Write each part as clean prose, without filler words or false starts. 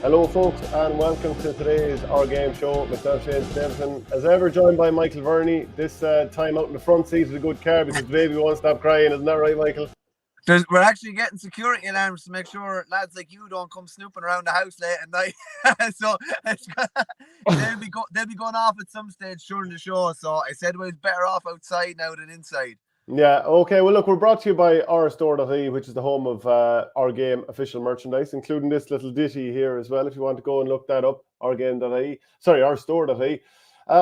Hello folks and welcome to today's OurGame show. Myself, Shane Stapleton, as ever joined by Michael Verney. This time out in the front seat is a good car because the baby won't stop crying, isn't that right, Michael? We're actually getting security alarms to make sure lads like you don't come snooping around the house late at night. So they'll be going off at some stage during the show. So I said it was better off outside now than inside. Yeah, okay. Well, look, we're brought to you by ourstore.ie, which is the home of OurGame official merchandise, including this little ditty here as well. If you want to go and look that up, ourgame.ie. Sorry, ourstore.ie.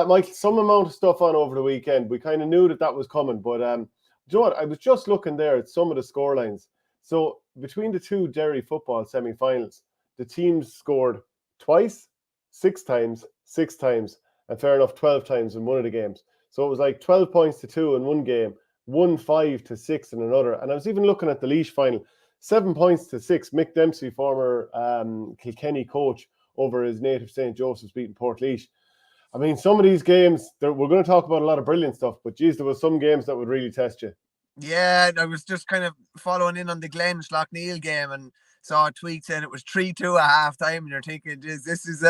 Michael, some amount of stuff on over the weekend. We kind of knew that was coming, but do you know what? I was just looking there at some of the scorelines. So between the two Derry football semi-finals, the teams scored twice, 6 times, and fair enough, 12 times in one of the games. So it was like 12 points to 2 in one game. 1-5-6 in another. And I was even looking at the Laois final, 7 points to 6. Mick Dempsey, former Kilkenny coach over his native St. Joseph's, beating Portlaoise. I mean, some of these games, we're going to talk about a lot of brilliant stuff, but geez, there was some games that would really test you. Yeah, I was just kind of following in on the Gillane Schlockneil game and saw a tweet saying it was 3-2 at half time, and you're thinking, this is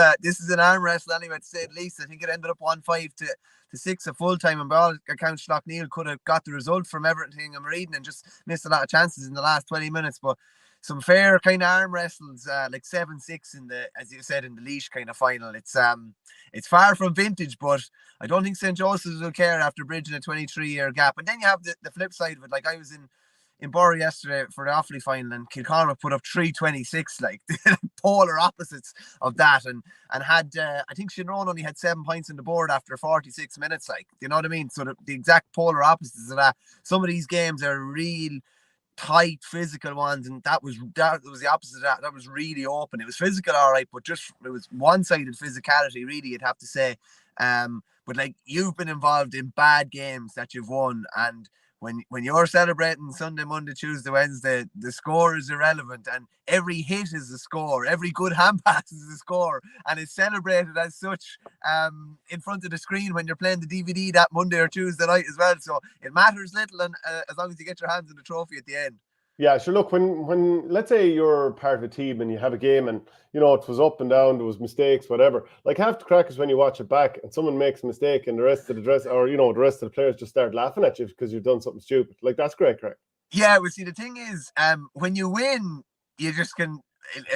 an arm wrestle anyway, to say the least. I think it ended up 1-5 to 6 at full time, and by all accounts Schlockneil could have got the result from everything I'm reading and just missed a lot of chances in the last 20 minutes. But some fair kind of arm wrestles, like 7-6 in the, as you said, in the Laois kind of final. It's far from vintage, but I don't think St. Joseph's will care after bridging a 23-year gap. And then you have the flip side of it. Like I was in Borough yesterday for the Offaly final, and Kilcormac put up 3-26, like polar opposites of that, and had I think Shamrocks only had 7 points on the board after 46 minutes, like, you know what I mean? So the exact polar opposites of that. Some of these games are real tight physical ones, and that was the opposite of that. That was really open. It was physical, all right, but just it was one-sided physicality, really, you'd have to say. But like, you've been involved in bad games that you've won, and when you're celebrating Sunday, Monday, Tuesday, Wednesday, the score is irrelevant, and every hit is a score, every good hand pass is a score, and it's celebrated as such in front of the screen when you're playing the DVD that Monday or Tuesday night as well. So it matters little, and as long as you get your hands on the trophy at the end. Yeah, sure. Look, when let's say you're part of a team and you have a game and, you know, it was up and down, there was mistakes, whatever. Like, half the crack is when you watch it back and someone makes a mistake and the rest of the players just start laughing at you because you've done something stupid. Like, that's great crack. Yeah, well, see, the thing is, when you win, you just can.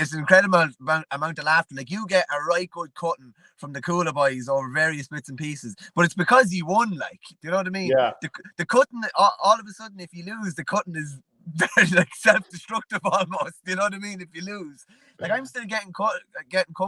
It's an incredible amount of laughter. Like, you get a right good cutting from the cooler boys over various bits and pieces, but it's because you won. Like, do you know what I mean? Yeah. The cutting, all of a sudden, if you lose, the cutting is very, like, self-destructive almost. Do you know what I mean? If you lose, like, I'm still getting cut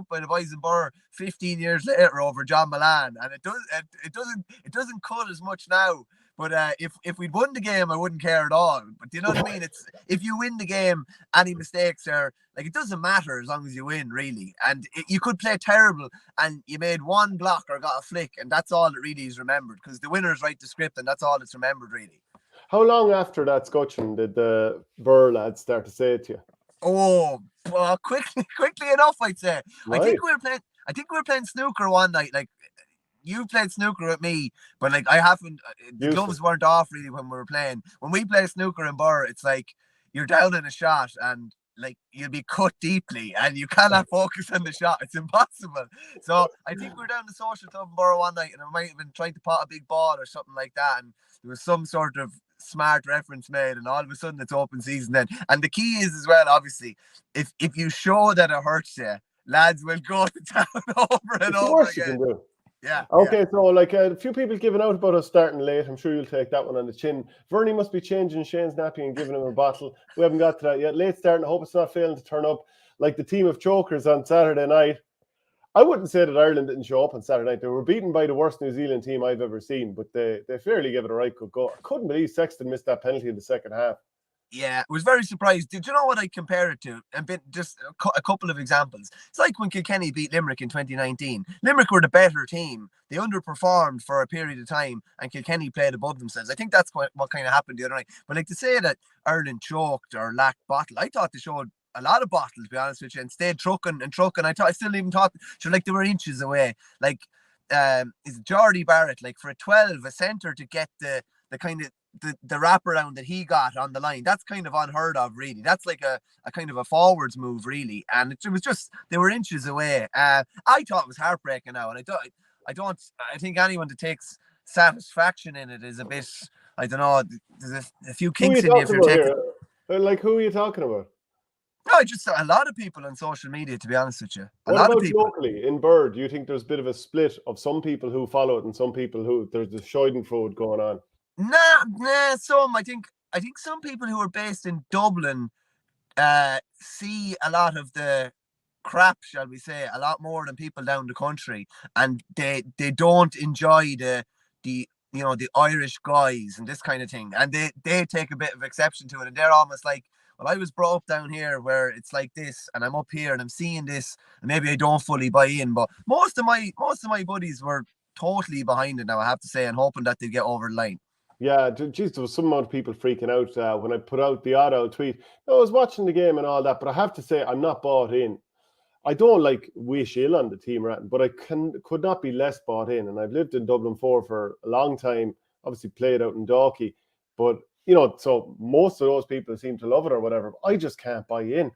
by the boys in Borough 15 years later over John Milan, and it doesn't cut as much now. But if we'd won the game, I wouldn't care at all. But do you know what I mean? It's, if you win the game, any mistakes are, like, it doesn't matter as long as you win, really. And you could play terrible and you made one block or got a flick, and that's all that really is remembered, because the winners write the script and that's all that's remembered, really. How long after that scutcheon did the Burr lads start to say it to you? Oh, quickly enough, I'd say. Right. I think we were playing snooker one night. Like, you played snooker with me, but like, I haven't. The gloves weren't off really when we were playing. When we play snooker in Borough, it's like you're down in a shot and, like, you'll be cut deeply and you cannot focus on the shot. It's impossible. So I think we were down the social club in Borough one night, and I might have been trying to pot a big ball or something like that, and there was some sort of smart reference made, and all of a sudden it's open season then. And the key is as well, obviously, if you show that it hurts you, lads will go to town over and over again. Yeah. Okay, yeah. So like a few people giving out about us starting late. I'm sure you'll take that one on the chin. Verney must be changing Shane's nappy and giving him a bottle. We haven't got to that yet. Late starting. I hope it's not failing to turn up like the team of chokers on Saturday night. I wouldn't say that Ireland didn't show up on Saturday night. They were beaten by the worst New Zealand team I've ever seen, but they fairly gave it a right good go. I couldn't believe Sexton missed that penalty in the second half. Yeah, I was very surprised. Did you know what I compare it to? Just a couple of examples. It's like when Kilkenny beat Limerick in 2019. Limerick were the better team. They underperformed for a period of time, and Kilkenny played above themselves. I think that's what kind of happened the other night. But like to say that Ireland choked or lacked bottle, I thought they showed a lot of bottle, to be honest with you, and stayed trucking and trucking. I still even thought, sure, like they were inches away. Like, is Jordy Barrett, like for a 12, a centre to get the kind of the wraparound that he got on the line, that's kind of unheard of, really. That's like a kind of a forwards move, really. And it was just, they were inches away. I thought it was heartbreaking now. And I think anyone that takes satisfaction in it is a bit, I don't know, there's a few Who are you kinks in you if talking you're about taking. here? Like, who are you talking about? No, just a lot of people on social media, to be honest with you. A What lot of about people. locally in Bird? Do you think there's a bit of a split of some people who follow it and some people who there's the Schadenfreude going on? Nah, some. I think some people who are based in Dublin see a lot of the crap, shall we say, a lot more than people down the country, and they don't enjoy the the Irish guys and this kind of thing, and they take a bit of exception to it, and they're almost like, well, I was brought up down here where it's like this, and I'm up here and I'm seeing this, and maybe I don't fully buy in, but most of my buddies were totally behind it now, I have to say, and hoping that they get over the line. Yeah, geez, there was some amount of people freaking out when I put out the odd out tweet. I was watching the game and all that, but I have to say I'm not bought in. I don't like wish ill on the team, Ratton, but I could not be less bought in. And I've lived in Dublin 4 for a long time, obviously played out in Dalkey. But, so most of those people seem to love it or whatever. I just can't buy in.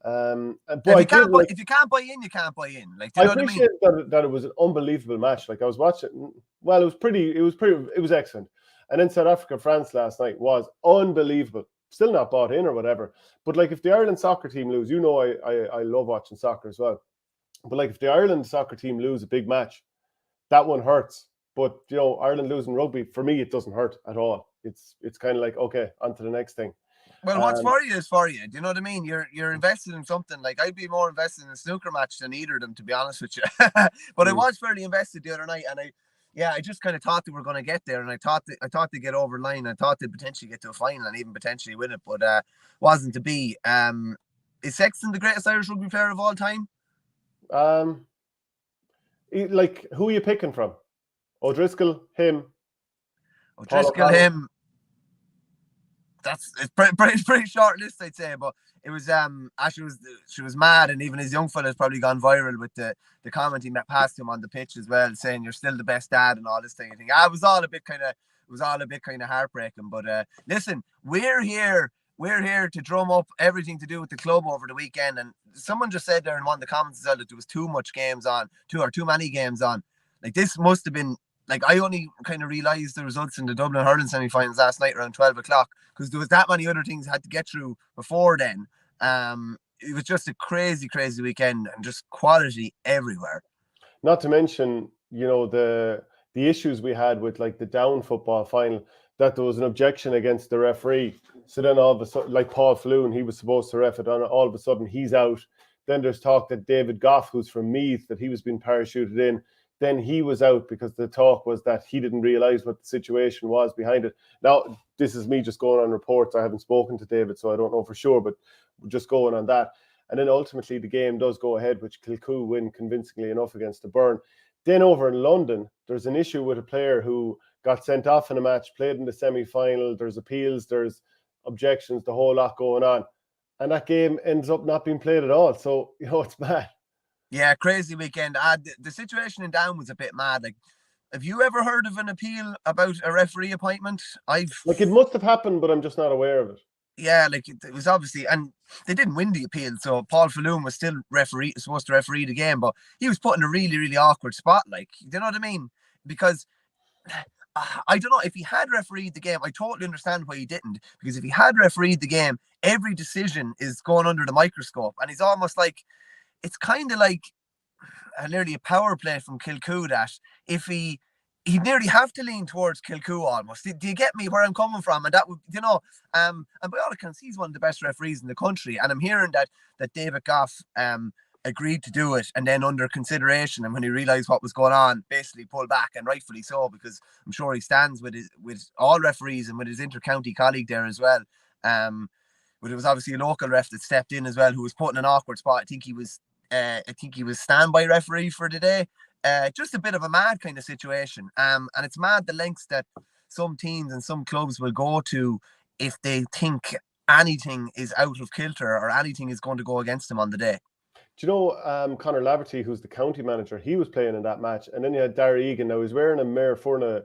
But if you can't buy in, you can't buy in. Like, do you know what I mean? That it was an unbelievable match. Like I was watching, well, it was excellent. And then South Africa, France last night was unbelievable. Still not bought in or whatever. But like if the Ireland soccer team lose, I love watching soccer as well. But like if the Ireland soccer team lose a big match, that one hurts. But Ireland losing rugby, for me, it doesn't hurt at all. It's kind of like, okay, on to the next thing. Well, what's for you is for you. Do you know what I mean? You're invested in something. Like, I'd be more invested in a snooker match than either of them, to be honest with you. But I was fairly invested the other night, and I just kind of thought they were going to get there, and I thought they'd get over the line. I thought they'd potentially get to a final and even potentially win it, but wasn't to be. Is Sexton the greatest Irish rugby player of all time? Like, who are you picking from? O'Driscoll, him. O'Driscoll, him. It's pretty short list, I'd say, but it was she was mad, and even his young fella's probably gone viral with the comment he passed him on the pitch as well, saying you're still the best dad and all this thing. I think it was all a bit kind of heartbreaking. But listen, we're here to drum up everything to do with the club over the weekend. And someone just said there in one of the comments as well that there was too many games on. Like, this must have been, like, I only kind of realised the results in the Dublin hurling semi-finals last night around 12 o'clock because there was that many other things I had to get through before then. It was just a crazy, crazy weekend and just quality everywhere. Not to mention, the issues we had with, like, the down football final, that there was an objection against the referee. So then all of a sudden, like Paul Falloon, he was supposed to ref it, and all of a sudden he's out. Then there's talk that David Goff, who's from Meath, that he was being parachuted in. Then he was out because the talk was that he didn't realise what the situation was behind it. Now, this is me just going on reports. I haven't spoken to David, so I don't know for sure, but we're just going on that. And then ultimately the game does go ahead, which Kilcoo win convincingly enough against the Burn. Then over in London, there's an issue with a player who got sent off in a match, played in the semi-final. There's appeals, there's objections, the whole lot going on. And that game ends up not being played at all. So, it's bad. Yeah, crazy weekend. The situation in Down was a bit mad. Like, have you ever heard of an appeal about a referee appointment? It must have happened, but I'm just not aware of it. Yeah, like, it was obviously, and they didn't win the appeal, so Paul Falloon was still supposed to referee the game, but he was put in a really, really awkward spot. Like, you know what I mean? Because I don't know if he had refereed the game. I totally understand why he didn't, because if he had refereed the game, every decision is going under the microscope, and he's almost like, it's kind of like nearly a power play from Kilcoo that if he'd nearly have to lean towards Kilcoo almost. Do you get me where I'm coming from? And that would, and by all accounts, he's one of the best referees in the country. And I'm hearing that David Goff agreed to do it, and then under consideration, and when he realised what was going on, basically pulled back, and rightfully so, because I'm sure he stands with all referees and with his inter-county colleague there as well. But it was obviously a local ref that stepped in as well, who was put in an awkward spot. I think he was standby referee for the day. Just a bit of a mad kind of situation. And it's mad the lengths that some teams and some clubs will go to if they think anything is out of kilter or anything is going to go against them on the day. Do you know Conor Laverty, who's the county manager? He was playing in that match, and then you had Darragh Egan. Now he's wearing a Mayor Furna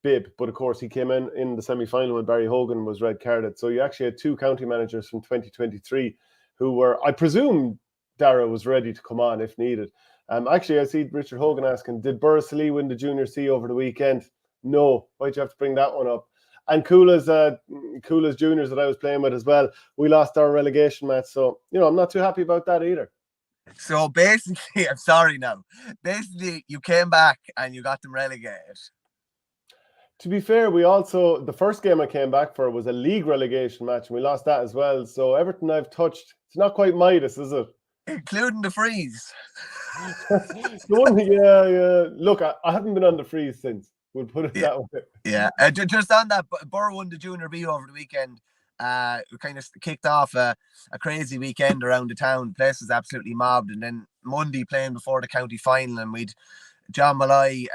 bib, but of course he came in the semi-final when Barry Hogan was red carded. So you actually had two county managers from 2023 who were, I presume, Darragh was ready to come on if needed. Actually, I see Richard Hogan asking, did Bursley win the Junior C over the weekend? No. Why'd you have to bring that one up? And Coola's juniors that I was playing with as well, we lost our relegation match. So, I'm not too happy about that either. So basically, I'm sorry now. Basically, you came back and you got them relegated. To be fair, the first game I came back for was a league relegation match, and we lost that as well. So everything I've touched, it's not quite Midas, is it? Including the freeze. Yeah. Look, I haven't been on the freeze since. We'll put it that way. Yeah. Just on that, Borough won the Junior B over the weekend. We kind of kicked off a crazy weekend around the town. The place was absolutely mobbed. And then Monday playing before the county final, and we'd John Malloy,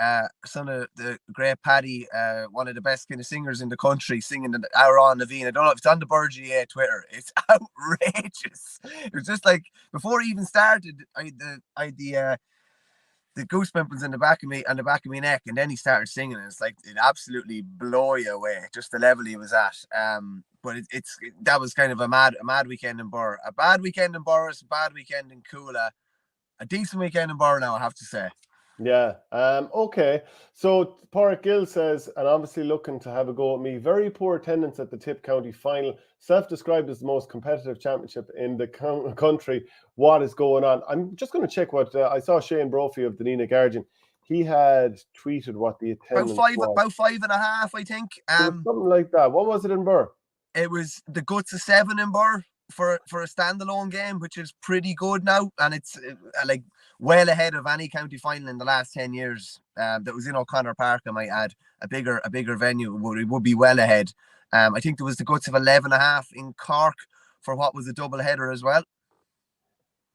son of the great Paddy, one of the best kind of singers in the country, singing the Hour on Naveen. I don't know if it's on the BurGA Twitter. It's outrageous. It was just like before he even started, I had the goosebumps in the back of me and the back of my neck, and then he started singing, and it's like it absolutely blow you away, just the level he was at. But that was kind of a mad weekend in Borough, a bad weekend in Boris, a bad weekend in Coola, a decent weekend in Borough now, I have to say. Yeah. Okay. So Porrick Gill says, and obviously looking to have a go at me, very poor attendance at the Tip County final, self-described as the most competitive championship in the country. What is going on? I'm just going to check what I saw. Shane Brophy of the Nina Guardian, he had tweeted what the attendance was. About 5.5, I think. Something like that. What was it in Burr? It was the guts of 7 in Burr for a standalone game, which is pretty good now, and it's like well ahead of any county final in the last 10 years. That was in O'Connor Park, I might add, a bigger venue. It would be well ahead. I think there was the guts of 11.5 in Cork for what was a double header as well.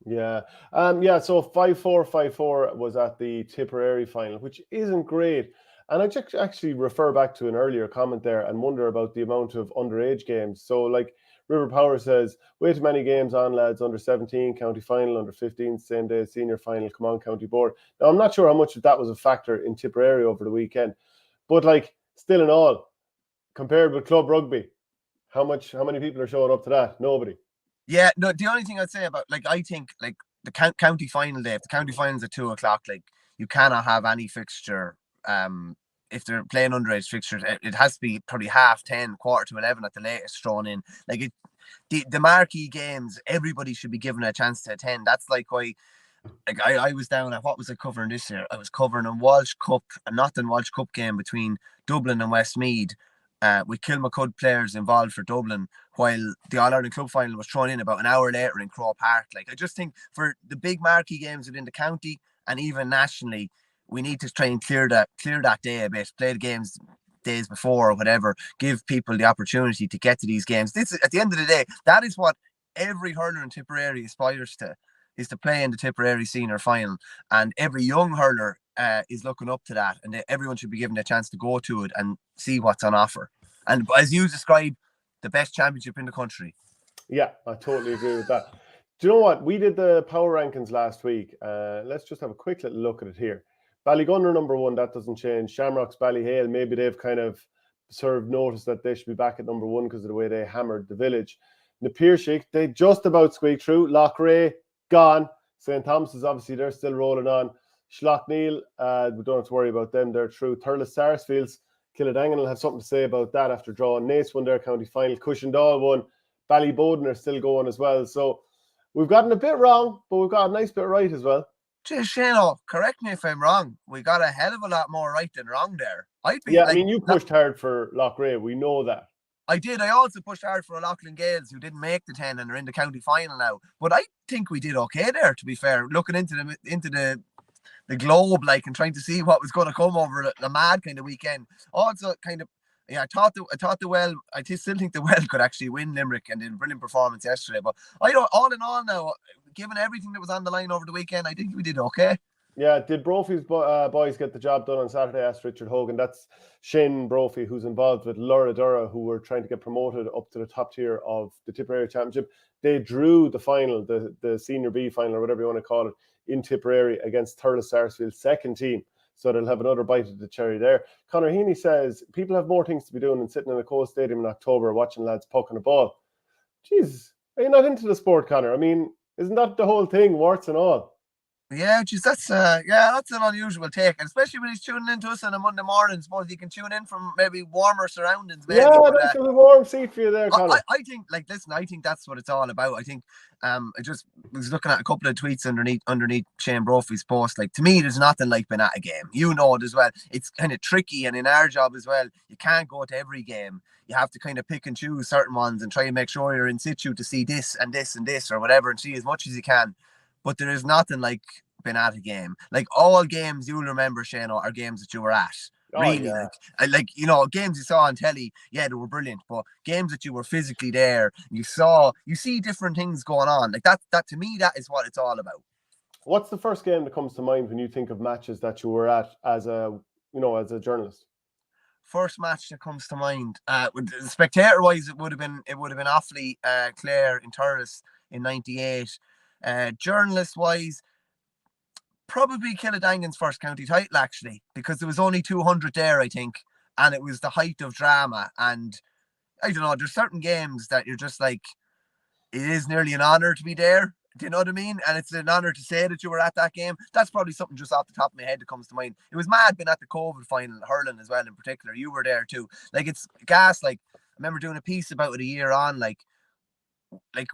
Yeah. So 5-4 was at the Tipperary final, which isn't great. And I just actually refer back to an earlier comment there and wonder about the amount of underage games. So like River Power says, way too many games on, lads, under 17, county final, under 15, same day, senior final, come on, county board. Now, I'm not sure how much of that was a factor in Tipperary over the weekend, but like, still in all, compared with club rugby, how many people are showing up to that? Nobody. Yeah, no, the only thing I'd say about, like, I think, like, the county final day, if the county final's at 2:00, like, you cannot have any fixture, if they're playing underage fixtures, it has to be probably 10:30, 11:15 at the latest thrown in. Like the marquee games, everybody should be given a chance to attend. That's like why, like I was down at, what was I covering this year? I was covering a Walsh Cup, a Northern Walsh Cup game between Dublin and Westmeath, with Kilmacud players involved for Dublin, while the All-Ireland Club final was thrown in about an hour later in Crow Park. Like, I just think for the big marquee games within the county and even nationally, we need to try and clear that day a bit, play the games days before or whatever, give people the opportunity to get to these games. This, at the end of the day, that is what every hurler in Tipperary aspires to, is to play in the Tipperary senior final. And every young hurler is looking up to that, and everyone should be given a chance to go to it and see what's on offer. And as you describe, the best championship in the country. Yeah, I totally agree with that. Do you know what? We did the power rankings last week. Let's just have a quick little look at it here. Ballygunner number 1, that doesn't change. Shamrocks, Ballyhale, maybe they've kind of served notice that they should be back at number 1 because of the way they hammered the village. Na Piarsaigh, they just about squeaked through. Loughrea, gone. St. Thomas's, obviously, they're still rolling on. Schlockneil, we don't have to worry about them. They're through. Thurles Sarsfields, Killadangan will have something to say about that after drawing. Naas won their county final. Cushendall won. Ballyboden are still going as well. So we've gotten a bit wrong, but we've got a nice bit right as well. Shane, correct me if I'm wrong. We got a hell of a lot more right than wrong there. I mean, you pushed hard for Loughrea. We know that. I did. I also pushed hard for Loughlin Gales, who didn't make the 10 and are in the county final now. But I think we did okay there, to be fair. Looking into the globe, like, and trying to see what was going to come over the mad kind of weekend. Also, kind of Yeah, I still think the Well could actually win Limerick and did a brilliant performance yesterday. But I don't. All in all, now, given everything that was on the line over the weekend, I think we did okay. Yeah, did Brophy's boys get the job done on Saturday? Asked Richard Hogan. That's Shane Brophy, who's involved with Luradura, who were trying to get promoted up to the top tier of the Tipperary Championship. They drew the final, the Senior B final, or whatever you want to call it, in Tipperary against Thurles Sarsfield's second team. So they'll have another bite of the cherry there. Conor Heaney says, people have more things to be doing than sitting in a cold stadium in October watching lads pucking a ball. Jeez, are you not into the sport, Conor? I mean, isn't that the whole thing, warts and all? Yeah, geez, that's an unusual take, and especially when he's tuning in to us on a Monday morning. Suppose he can tune in from maybe warmer surroundings. Maybe, yeah, but, that's a warm seat for you there, Conor. I think, listen, I think that's what it's all about. I think, I just was looking at a couple of tweets underneath Shane Brophy's post. Like, to me, there's nothing like being at a game. You know it as well. It's kind of tricky, and in our job as well, you can't go to every game. You have to kind of pick and choose certain ones and try and make sure you're in situ to see this and this and this or whatever, and see as much as you can. But there is nothing like being at a game. Like, all games you'll remember, Shane, are games that you were at. Really, yeah. like games you saw on telly, yeah, they were brilliant, but games that you were physically there, you see different things going on. Like that to me, that is what it's all about. What's the first game that comes to mind when you think of matches that you were at as a journalist? First match that comes to mind, spectator wise, it would have been Offaly Clare in Thurles in '98. Journalist wise, probably Killadangan's first county title, actually, because there was only 200 there, I think, and it was the height of drama. And I don't know, there's certain games that you're just like, it is nearly an honour to be there. Do you know what I mean? And it's an honour to say that you were at that game. That's probably something just off the top of my head that comes to mind. It was mad being at the COVID final, hurling as well in particular. You were there too. Like, it's gas. Like, I remember doing a piece about it a year on. Like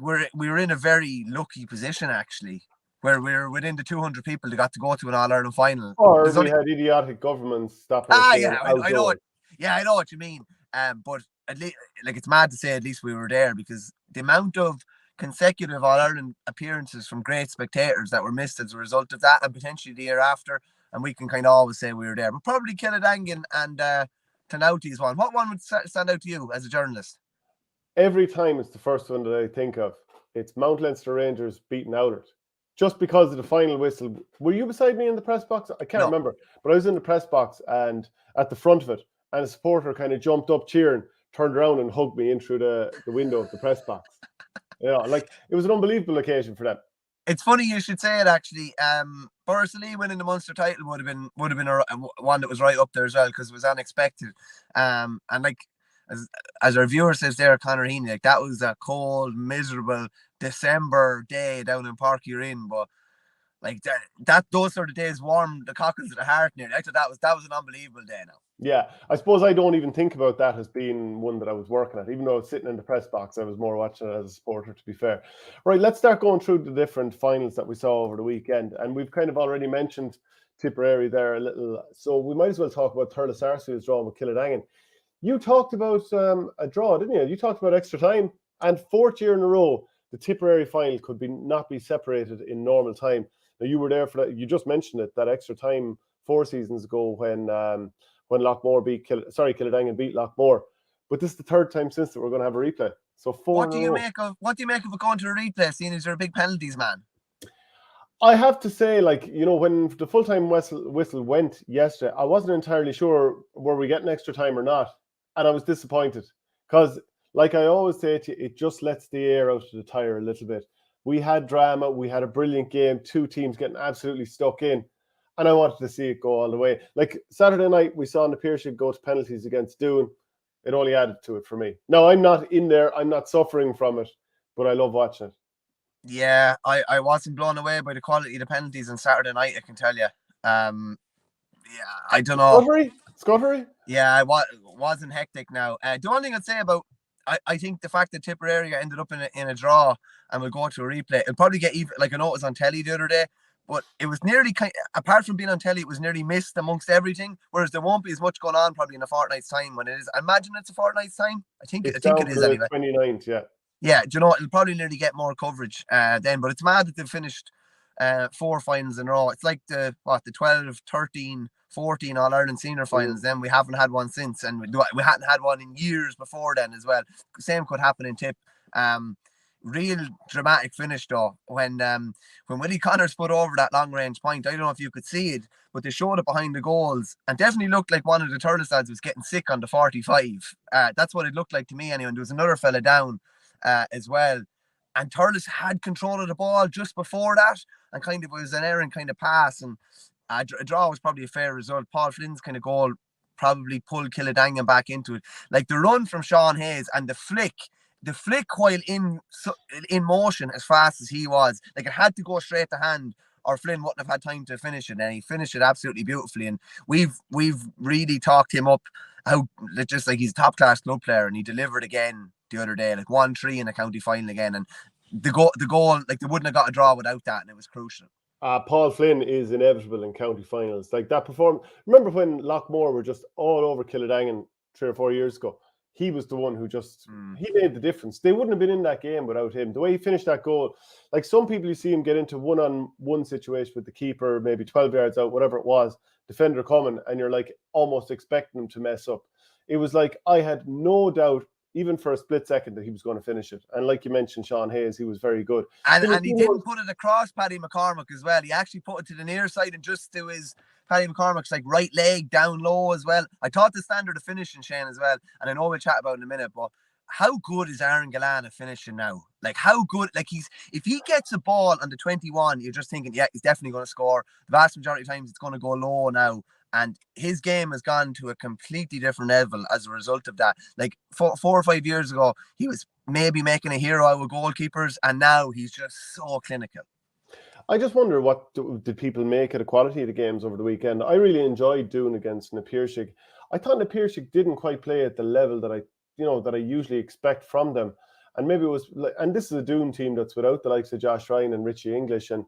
we were in a very lucky position, actually, where we were within the 200 people that got to go to an All-Ireland final. Or we had idiotic governments stopping us. I know it. Yeah, I know what you mean. But at least, like, it's mad to say at least we were there, because the amount of consecutive All-Ireland appearances from great spectators that were missed as a result of that, and potentially the year after, and we can kind of always say we were there. But probably Killadangan and Tanauti's one. What one would stand out to you as a journalist? Every time it's the first one that I think of. It's Mount Leinster Rangers beating Oulart. Just because of the final whistle. Were you beside me in the press box? I can't remember. But I was in the press box and at the front of it, and a supporter kind of jumped up cheering, turned around and hugged me in through the window of the press box. Like, it was an unbelievable occasion for them. It's funny you should say it, actually. Borrisalee winning the Munster title would have been one that was right up there as well, because it was unexpected. And like, as our viewer says there, Conor Heaney, like, that was a cold, miserable December day down in Park Urin, but like that those sort of days warmed the cockles of the heart nearly. I thought that was an unbelievable day now. Yeah, I suppose I don't even think about that as being one that I was working at. Even though I was sitting in the press box, I was more watching it as a supporter, to be fair. Right, let's start going through the different finals that we saw over the weekend. And we've kind of already mentioned Tipperary there a little, so we might as well talk about Thurles Sarsfield's draw with Killadangan. You talked about a draw, didn't you? You talked about extra time, and fourth year in a row, the Tipperary final could not be separated in normal time. Now, you were there for that. You just mentioned it, that extra time 4 seasons ago when Lockmore Killadangan beat Lockmore. But this is the third time since that we're going to have a replay. So what do you make of it going to a replay, seeing as you're a big penalties man? I have to say, like, when the full-time whistle went yesterday, I wasn't entirely sure were we getting extra time or not. And I was disappointed because, like I always say to you, it just lets the air out of the tire a little bit. We had drama. We had a brilliant game. 2 teams getting absolutely stuck in. And I wanted to see it go all the way. Like, Saturday night, we saw the Pearship go to penalties against Doon. It only added to it for me. Now, I'm not in there. I'm not suffering from it. But I love watching it. Yeah, I wasn't blown away by the quality of the penalties on Saturday night, I can tell you. Yeah, I don't know. Scottery? Yeah, it wasn't hectic now. The only thing I'd say about, I think the fact that Tipperary ended up in a draw and will go to a replay, it'll probably get even. Like, I know it was on telly the other day, but it was nearly, apart from being on telly, it was nearly missed amongst everything. Whereas there won't be as much going on probably in a fortnight's time when it is. I imagine it's a fortnight's time. I think it is anyway. 29th, yeah. Yeah, do you know, it'll probably nearly get more coverage then. But it's mad that they've finished 4 finals in a row. It's like the 12, 13 14 All-Ireland senior finals. Then we haven't had one since, and we hadn't had one in years before then as well. Same could happen in Tip. Real dramatic finish though when Willie Connors put over that long range point. I don't know if you could see it, but they showed it behind the goals and definitely looked like one of the Turles lads was getting sick on the 45. That's what it looked like to me anyway. And there was another fella down as well. And Turles had control of the ball just before that, and kind of was an errant kind of pass, and a draw was probably a fair result. Paul Flynn's kind of goal probably pulled Killidangan back into it. Like the run from Sean Hayes and the flick while in motion as fast as he was, like it had to go straight to hand or Flynn wouldn't have had time to finish it, and he finished it absolutely beautifully. And we've really talked him up, how just like he's a top class club player, and he delivered again the other day, like 1-3 in a county final again, and the goal, like they wouldn't have got a draw without that, and it was crucial. Paul Flynn is inevitable in county finals. Like that performance. Remember when Lockmore were just all over Killidangan 3 or 4 years ago? He was the one who just, he made the difference. They wouldn't have been in that game without him. The way he finished that goal, like some people you see him get into one-on-one situation with the keeper, maybe 12 yards out, whatever it was, defender coming, and you're like almost expecting him to mess up. It was like, I had no doubt, even for a split second, that he was going to finish it. And like you mentioned, Sean Hayes, he was very good. And he didn't put it across Paddy McCormick as well. He actually put it to the near side and just to his Paddy McCormick's like right leg down low as well. I thought the standard of finishing, Shane, as well, and I know we'll chat about it in a minute, but how good is Aaron Gillane at finishing now? Like how good, like if he gets a ball on the 21, you're just thinking, yeah, he's definitely going to score. The vast majority of times it's going to go low now. And his game has gone to a completely different level as a result of that. Like 4 or 5 years ago, he was maybe making a hero out of goalkeepers, and now he's just so clinical. I just wonder what did people make of the quality of the games over the weekend. I really enjoyed doing against Napiershig. I thought Napiershig didn't quite play at the level that I usually expect from them. And maybe it was like, and this is a Doom team that's without the likes of Josh Ryan and Richie English. And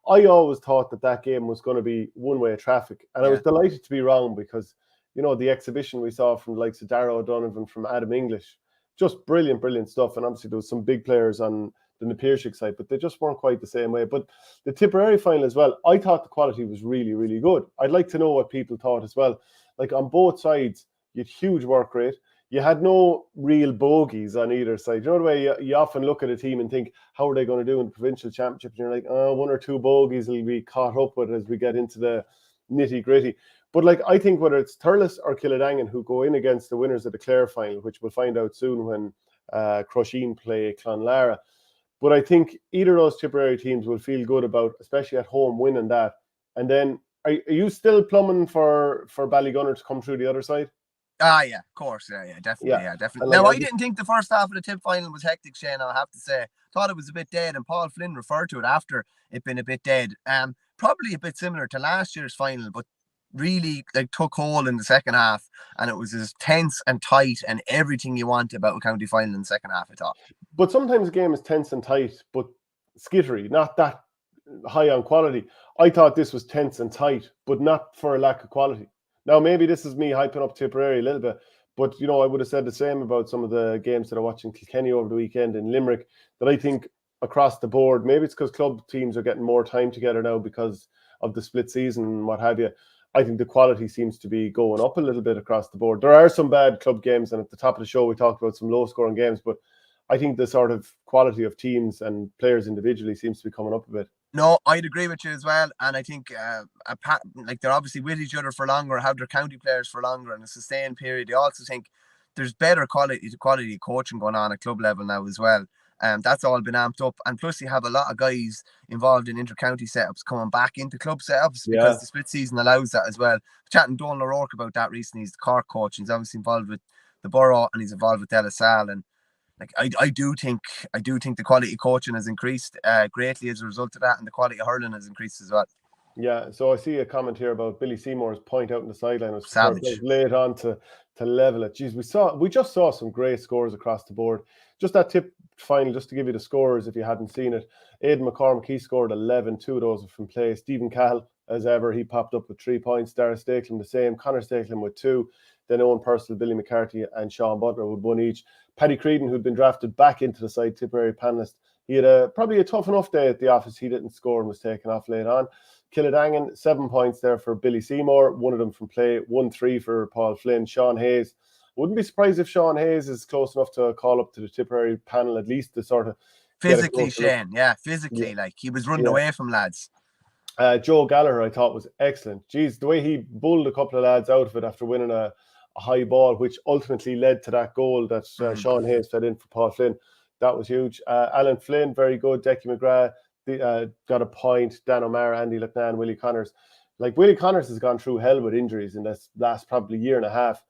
I always thought that game was going to be one-way traffic. And I was delighted to be wrong because, the exhibition we saw from the likes of Darragh O'Donovan, from Adam English, just brilliant, brilliant stuff. And obviously there was some big players on the Napiershig side, but they just weren't quite the same way. But the Tipperary final as well, I thought the quality was really, really good. I'd like to know what people thought as well. Like on both sides, you had huge work rate. You had no real bogeys on either side. You know the way you often look at a team and think, how are they going to do in the provincial championship? And you're like, 1 or 2 bogeys will be caught up with as we get into the nitty gritty. But like, I think whether it's Thurles or Killidangan who go in against the winners of the Clare final, which we'll find out soon when Crusheen play Clonlara. But I think either of those Tipperary teams will feel good about, especially at home, winning that. And then, are you still plumbing for Ballygunner to come through the other side? Yeah, of course. Yeah, definitely. Yeah, definitely. Now, I didn't think the first half of the Tip final was hectic, Shane, I have to say. Thought it was a bit dead, and Paul Flynn referred to it after it being a bit dead. Probably a bit similar to last year's final, but really like took hold in the second half, and it was as tense and tight and everything you want about a county final in the second half, I thought. But sometimes a game is tense and tight, but skittery, not that high on quality. I thought this was tense and tight, but not for a lack of quality. Now, maybe this is me hyping up Tipperary a little bit, but, I would have said the same about some of the games that I watched in Kilkenny over the weekend in Limerick, that I think across the board, maybe it's because club teams are getting more time together now because of the split season and what have you. I think the quality seems to be going up a little bit across the board. There are some bad club games, and at the top of the show, we talked about some low-scoring games, but I think the sort of quality of teams and players individually seems to be coming up a bit. No, I'd agree with you as well. And I think like they're obviously with each other for longer, have their county players for longer and a sustained period. I also think there's better quality coaching going on at club level now as well. That's all been amped up. And plus you have a lot of guys involved in inter-county setups coming back into club setups because the split season allows that as well. Chatting Donal O'Rourke about that recently. He's the Cork coach. He's obviously involved with the Borough and he's involved with De La Salle. And like I do think the quality of coaching has increased greatly as a result of that, and the quality of hurling has increased as well. Yeah, so I see a comment here about Billy Seymour's point out in the sideline. It was savage. Laid on to level it. Jeez, we just saw some great scores across the board. Just that Tip final, just to give you the scores if you hadn't seen it. Aidan McCormick, he scored 11. 2 of those are from play. Stephen Cahill, as ever, he popped up with 3 points. Darragh Stapleton the same. Connor Stapleton with 2. Then Owen Purcell, Billy McCarthy and Sean Butler with 1 each. Paddy Creedon, who'd been drafted back into the side, Tipperary panelist, he had probably a tough enough day at the office. He didn't score and was taken off late on. Kildangan, 7 points there for Billy Seymour, one of them from play, 1-3 for Paul Flynn. Sean Hayes. Wouldn't be surprised if Sean Hayes is close enough to call up to the Tipperary panel, at least to sort of physically, Shane. Yeah, physically, like he was running away from lads. Joe Gallagher, I thought, was excellent. Geez, the way he bulled a couple of lads out of it after winning a high ball, which ultimately led to that goal that Sean Hayes fed in for Paul Flynn. That was huge. Alan Flynn, very good. Decky McGrath got a point. Dan O'Mara, Andy Lecnan, Willie Connors. Like, Willie Connors has gone through hell with injuries in this last probably year and a half.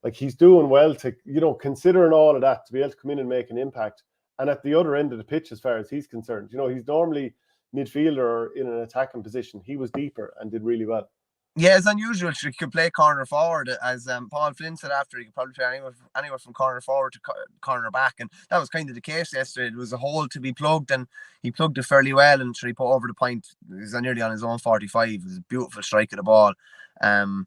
Like, he's doing well to, considering all of that, to be able to come in and make an impact. And at the other end of the pitch, as far as he's concerned, he's normally midfielder or in an attacking position. He was deeper and did really well. Yeah, it's unusual. He could play corner forward, as Paul Flynn said after. He could probably play anywhere from corner forward to corner back, and that was kind of the case yesterday. It was a hole to be plugged, and he plugged it fairly well, and he put over the point. He was nearly on his own 45. It was a beautiful strike of the ball, and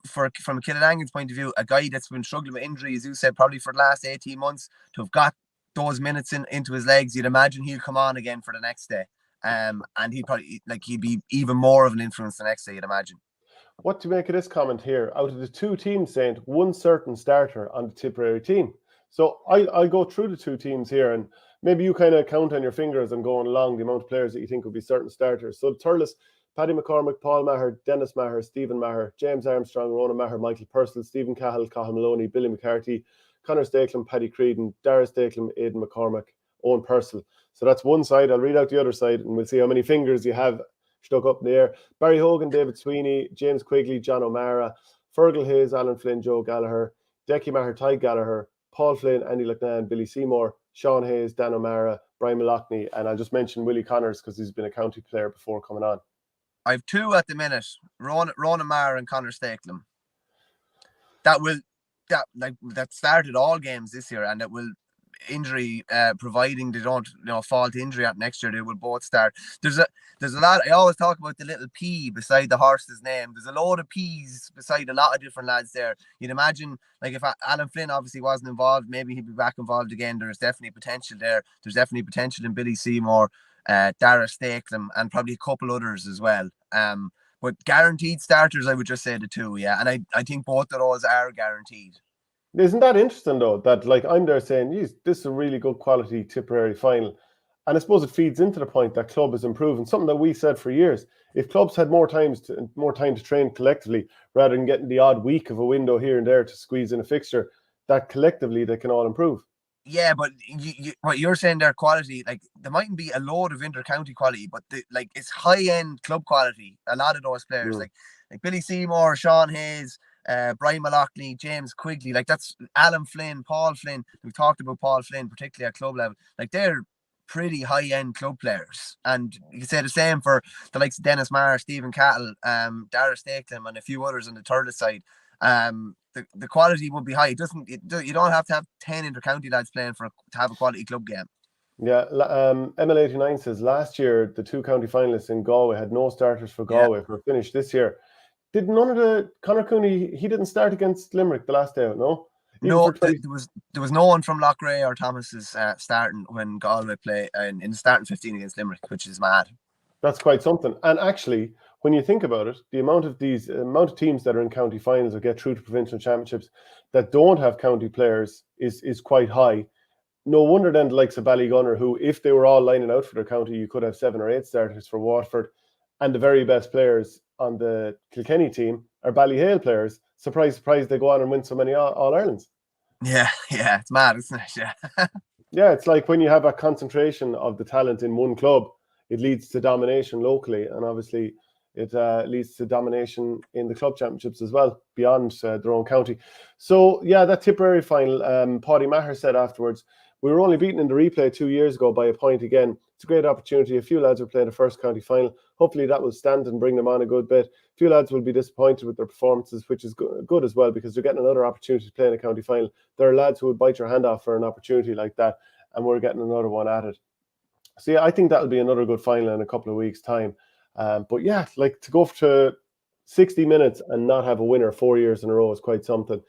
from Kildangan's point of view, a guy that's been struggling with injury, as you said, probably for the last 18 months, to have got those minutes into his legs, you'd imagine he'll come on again for the next day. And he'd be even more of an influence the next day, you'd imagine. What to make of this comment here? Out of the two teams, Saint, one certain starter on the Tipperary team. So I'll go through the two teams here, and maybe you kind of count on your fingers and going along the amount of players that you think would be certain starters. So the Thurles, Paddy McCormick, Paul Maher, Dennis Maher, Stephen Maher, James Armstrong, Ronan Maher, Michael Purcell, Stephen Cahill, Cathal Maloney, Billy McCarthy, Conor Stakelum, Paddy Creedon, Dara Stakelum, Aidan McCormack, Owen Purcell. So that's one side. I'll read out the other side and we'll see how many fingers you have stuck up in the air. Barry Hogan, David Sweeney, James Quigley, John O'Mara, Fergal Hayes, Alan Flynn, Joe Gallagher, Decky Maher, Ty Gallagher, Paul Flynn, Andy Lecnan, Billy Seymour, Sean Hayes, Dan O'Mara, Brian Mallochny, and I'll just mention Willie Connors because he's been a county player before coming on. I've two at the minute, Ronan Maher and Conor Stakelum. That started all games this year, and it will, injury providing they don't fall to injury at next year, they will both start. There's a lot. I always talk about the little P beside the horse's name. There's a load of P's beside a lot of different lads there. You'd imagine, like, if Alan Flynn obviously wasn't involved, maybe he'd be back involved again. There's definitely potential there. There's definitely potential in Billy Seymour, Dara Stakelum, and probably a couple others as well. But guaranteed starters, I would just say the two, yeah. And I think both of those are guaranteed. Isn't that interesting, though, that, like, I'm there saying, geez, this is a really good quality Tipperary final. And I suppose it feeds into the point that club is improving, something that we said for years. If clubs had more time to train collectively, rather than getting the odd week of a window here and there to squeeze in a fixture, that collectively they can all improve. Yeah, but what you're saying there, quality, like, there mightn't be a load of inter-county quality, but it's high-end club quality. A lot of those players, like Billy Seymour, Sean Hayes, Brian Mallochny, James Quigley, like, that's Alan Flynn, Paul Flynn. We've talked about Paul Flynn, particularly at club level. Like, they're pretty high-end club players. And you can say the same for the likes of Dennis Maher, Stephen Cahill, Dara Stakelum, and a few others on the Thurles side. The quality would be high. You don't have to have 10 inter-county lads playing to have a quality club game. Yeah, ML89 says last year the two county finalists in Galway had no starters for Galway who were finished this year. Did none of the Conor Cooney, he didn't start against Limerick the last day out, no? No, there was no one from Loughrea or Thomas's starting when Galway play in the starting 15 against Limerick, which is mad. That's quite something. And actually, when you think about it, the amount of teams that are in county finals or get through to provincial championships that don't have county players is quite high. No wonder then the likes of Ballygunner, who, if they were all lining out for their county, you could have 7 or 8 starters for Waterford, and the very best players on the Kilkenny team are Ballyhale players. Surprise, surprise, they go on and win so many All-Irelands. Yeah, it's mad, isn't it? Yeah. Yeah, it's like when you have a concentration of the talent in one club, it leads to domination locally, and obviously it leads to domination in the club championships as well, beyond their own county. So, yeah, that Tipperary final, Paddy Maher said afterwards, we were only beaten in the replay 2 years ago by a point again. It's a great opportunity. A few lads are playing the first county final. Hopefully that will stand and bring them on a good bit. A few lads will be disappointed with their performances, which is good as well, because they're getting another opportunity to play in a county final. There are lads who would bite your hand off for an opportunity like that, and we're getting another one at it. So, yeah, I think that'll be another good final in a couple of weeks' time. But, yeah, like, to go to 60 minutes and not have a winner 4 years in a row is quite something.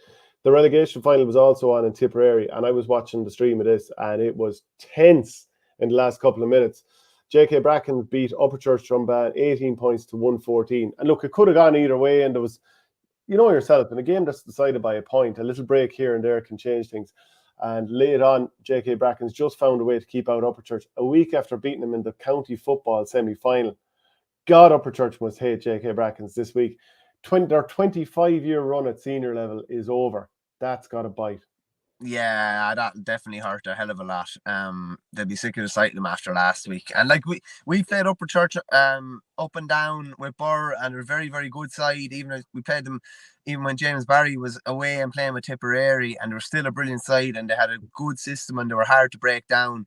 The relegation final was also on in Tipperary, and I was watching the stream of this, and it was tense in the last couple of minutes. JK Bracken beat Upperchurch Drumban 18 points to 114. And look, it could have gone either way, and there was, you know yourself, in a game that's decided by a point, a little break here and there can change things. And late on, JK Bracken's just found a way to keep out Upperchurch a week after beating them in the county football semi-final. God, Upperchurch must hate JK Bracken's this week. Their 25-year run at senior level is over. That's got a bite. Yeah, that definitely hurt a hell of a lot. They'll be sick of the sight of them after last week. And like we played Upperchurch up and down with Burr, and they're a very, very good side. Even we played them even when James Barry was away and playing with Tipperary, and they were still a brilliant side, and they had a good system, and they were hard to break down.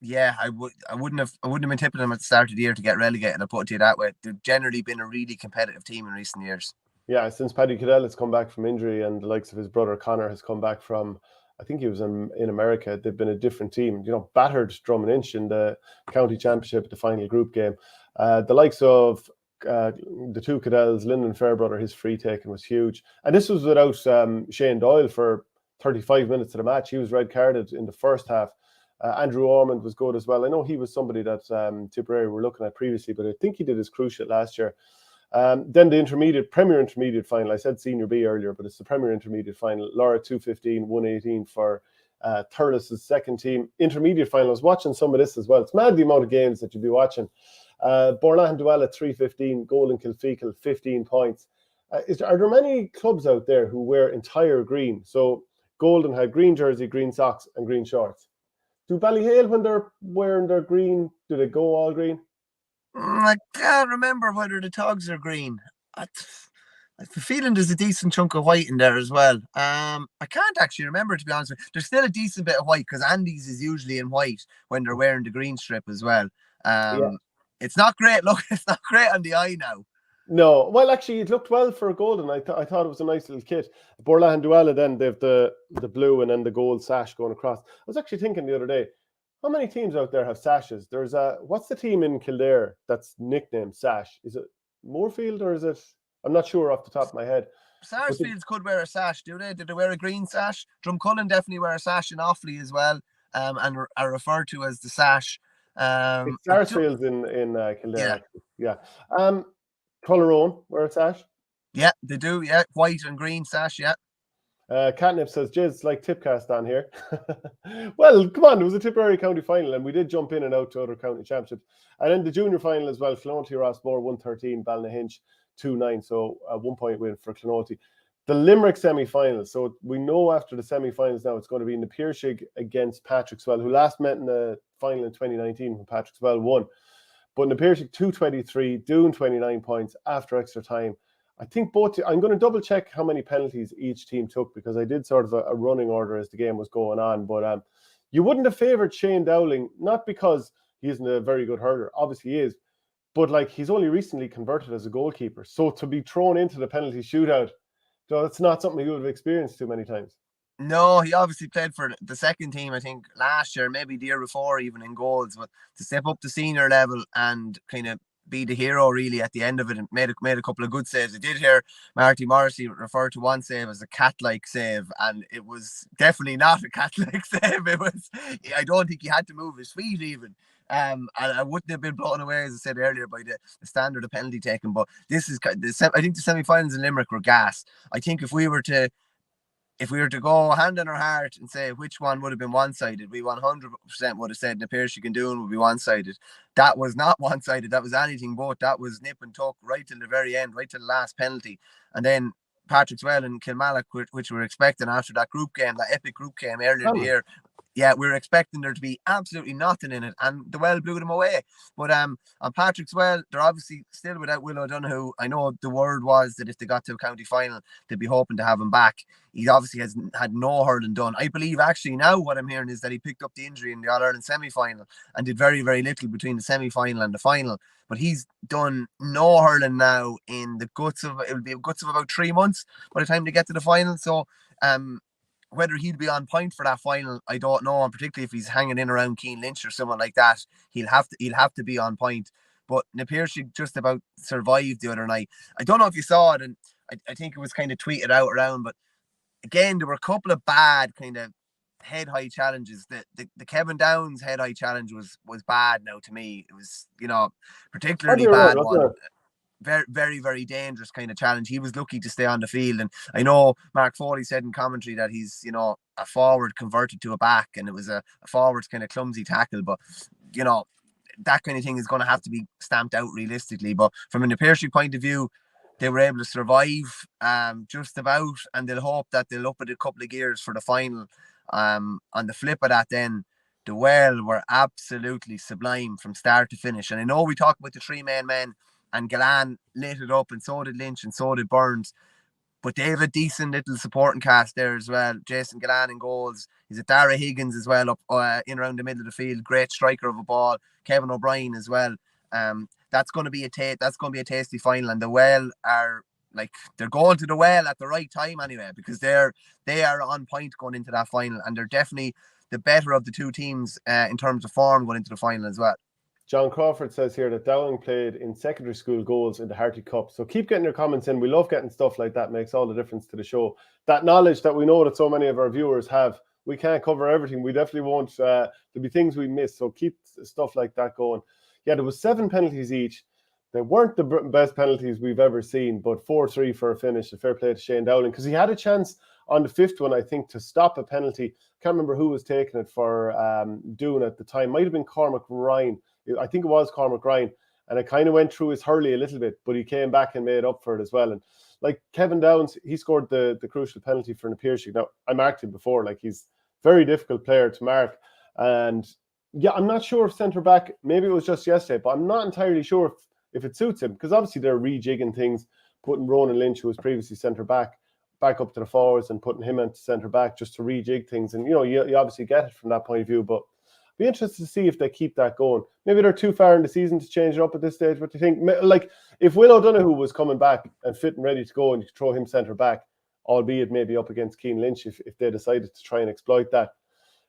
Yeah, I wouldn't have been tipping them at the start of the year to get relegated. I'll put it to you that way. They've generally been a really competitive team in recent years. Yeah, since Paddy Cadell has come back from injury, and the likes of his brother Connor has come back from, I think he was in America, they've been a different team. You know, battered Drum and Inch in the county championship, the final group game. The likes of the two Cadells, Lyndon Fairbrother, his free taking was huge. And this was without Shane Doyle for 35 minutes of the match. He was red carded in the first half. Andrew Ormond was good as well. I know he was somebody that Tipperary were looking at previously, but I think he did his cruciate last year. Then the Premier Intermediate final. I said Senior B earlier, but it's the Premier Intermediate final. Laura 215, 118 for Thurles' second team. Intermediate final. I was watching some of this as well. It's mad the amount of games that you'll be watching. Borlahan Duella 315, Golden Kilfeacle 15 points. Are there many clubs out there who wear entire green? So Golden had green jersey, green socks, and green shorts. Do Ballyhale, when they're wearing their green, do they go all green? I can't remember whether the togs are green. I have a feeling there's a decent chunk of white in there as well. I can't actually remember, to be honest with you. There's still a decent bit of white because Andy's is usually in white when they're wearing the green strip as well. Yeah. It's not great. Look, it's not great on the eye now. No, well, actually, it looked well for Golden. I thought it was a nice little kit. Borlahan Duella, then they've the blue and then the gold sash going across. I was actually thinking the other day, how many teams out there have sashes? There's what's the team in Kildare that's nicknamed Sash? Is it Moorfield or is it? I'm not sure off the top of my head. Sarsfields could wear a sash, do they? Did they wear a green sash? Drumcullen definitely wear a sash in Offaly as well, and are referred to as the sash. It's Sarsfields in Kildare. Yeah. Actually. Coleraine wear a sash. Yeah, they do. Yeah, white and green sash. Yeah. Catnip says, Jizz, like Tipcast on here. Well, come on, it was a Tipperary county final, and we did jump in and out to other county championships. And then the junior final as well, Clonty Rossmore 113, Ballynahinch 2-9, so a 1 point win for Clonty. The Limerick semi-final, so we know after the semi-finals now it's going to be in the Piershig against Patrickswell, who last met in the final in 2019 when Patrickswell won. But in the Piershig, 223, Doon 29 points after extra time. I think I'm going to double check how many penalties each team took, because I did sort of a running order as the game was going on. But you wouldn't have favoured Shane Dowling, not because he isn't a very good hurler, obviously he is, but like he's only recently converted as a goalkeeper. So to be thrown into the penalty shootout, that's not something he would have experienced too many times. No, he obviously played for the second team, I think, last year, maybe the year before, even in goals. But to step up to senior level and kind of be the hero really at the end of it, and made a couple of good saves. I did hear Marty Morrissey refer to one save as a cat-like save, and it was definitely not a cat-like save. It was, I don't think he had to move his feet even. And I wouldn't have been blown away, as I said earlier, by the standard of penalty taken. But this is, I think the semi-finals in Limerick were gas. I think if we were to go hand on our heart and say which one would have been one-sided, we 100% would have said the Piershig and Doon would be one-sided. That was not one-sided. That was anything but. That was nip and tuck right till the very end, right till the last penalty. And then Patrickswell and Kilmallock, which we were expecting after that group game, that epic group game earlier in the year. Yeah, we were expecting there to be absolutely nothing in it, and the Well blew them away. But on Patrickswell, they're obviously still without Will O'Donoghue. I know the word was that if they got to a county final, they'd be hoping to have him back. He obviously has had no hurling done. I believe actually now what I'm hearing is that he picked up the injury in the All-Ireland semi-final and did very, very little between the semi-final and the final. But he's done no hurling now in the guts of about 3 months by the time they get to the final. So whether he'll be on point for that final, I don't know. And particularly if he's hanging in around Keane Lynch or someone like that, he'll have to be on point. But Na Piarsaigh just about survived the other night. I don't know if you saw it, and I think it was kind of tweeted out around, but again, there were a couple of bad kind of head-high challenges. The Kevin Downs head-high challenge was bad now to me. It was, particularly bad one. Very, very, very dangerous kind of challenge. He was lucky to stay on the field. And I know Mark Foley said in commentary that he's, a forward converted to a back, and it was a forward's kind of clumsy tackle. But, that kind of thing is going to have to be stamped out realistically. But from an Apirshi point of view, they were able to survive just about, and they'll hope that they'll up it a couple of gears for the final. On the flip of that, then, the Well were absolutely sublime from start to finish. And I know we talk about the three-man men, and Gillane lit it up, and so did Lynch, and so did Burns. But they have a decent little supporting cast there as well. Jason Gillane in goals. He's a Dara Higgins as well, up in around the middle of the field. Great striker of a ball. Kevin O'Brien as well. That's going to be a tasty final. And the Well are they're going to the Well at the right time anyway, because they are on point going into that final, and they're definitely the better of the two teams in terms of form going into the final as well. John Crawford says here that Dowling played in secondary school goals in the Harty Cup. So keep getting your comments in. We love getting stuff like that. Makes all the difference to the show. That knowledge that we know that so many of our viewers have, we can't cover everything. We definitely won't. There'll be things we miss. So keep stuff like that going. Yeah, there was 7 penalties each. They weren't the best penalties we've ever seen, but 4-3 for a finish. A fair play to Shane Dowling, because he had a chance on the 5th one, I think, to stop a penalty. Can't remember who was taking it for Doon at the time. Might have been Cormac Ryan. I think it was Cormac Ryan, and it kind of went through his hurley a little bit, but he came back and made up for it as well. And Kevin Downs, he scored the crucial penalty for an Apirshi. Now, I marked him before, he's a very difficult player to mark. And yeah, I'm not sure if centre back, maybe it was just yesterday, but I'm not entirely sure if it suits him, because obviously they're rejigging things, putting Ronan Lynch, who was previously centre back up to the forwards, and putting him into centre back just to rejig things. And you obviously get it from that point of view, but be interested to see if they keep that going. Maybe they're too far in the season to change it up at this stage. What do you think? If Will O'Donoghue was coming back and fit and ready to go, and you could throw him centre back, albeit maybe up against Cian Lynch if they decided to try and exploit that.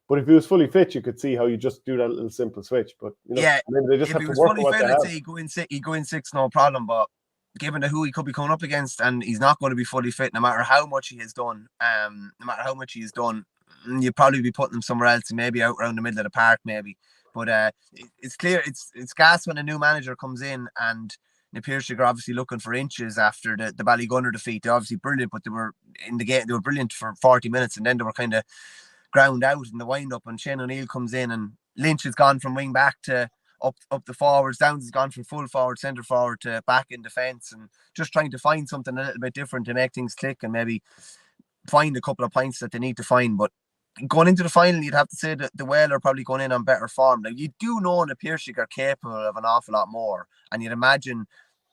But if he was fully fit, you could see how you just do that little simple switch. But maybe they just have to work on what they have. He'd go in six, no problem. But given who he could be coming up against, and he's not going to be fully fit, no matter how much he has done, you'd probably be putting him somewhere else, maybe out around the middle of the park, maybe. But it's clear, it's gas when a new manager comes in, and the Apirshi are obviously looking for inches after the Ballygunner defeat. They're obviously brilliant, but they were in the game. They were brilliant for 40 minutes, and then they were kind of ground out in the wind-up. And Shane O'Neill comes in, and Lynch has gone from wing back to up the forwards. Downs has gone from full forward, centre forward to back in defence, and just trying to find something a little bit different to make things click, and maybe find a couple of points that they need to find. But going into the final, you'd have to say that the Well are probably going in on better form. Now, you do know the Apirshi are capable of an awful lot more, and you'd imagine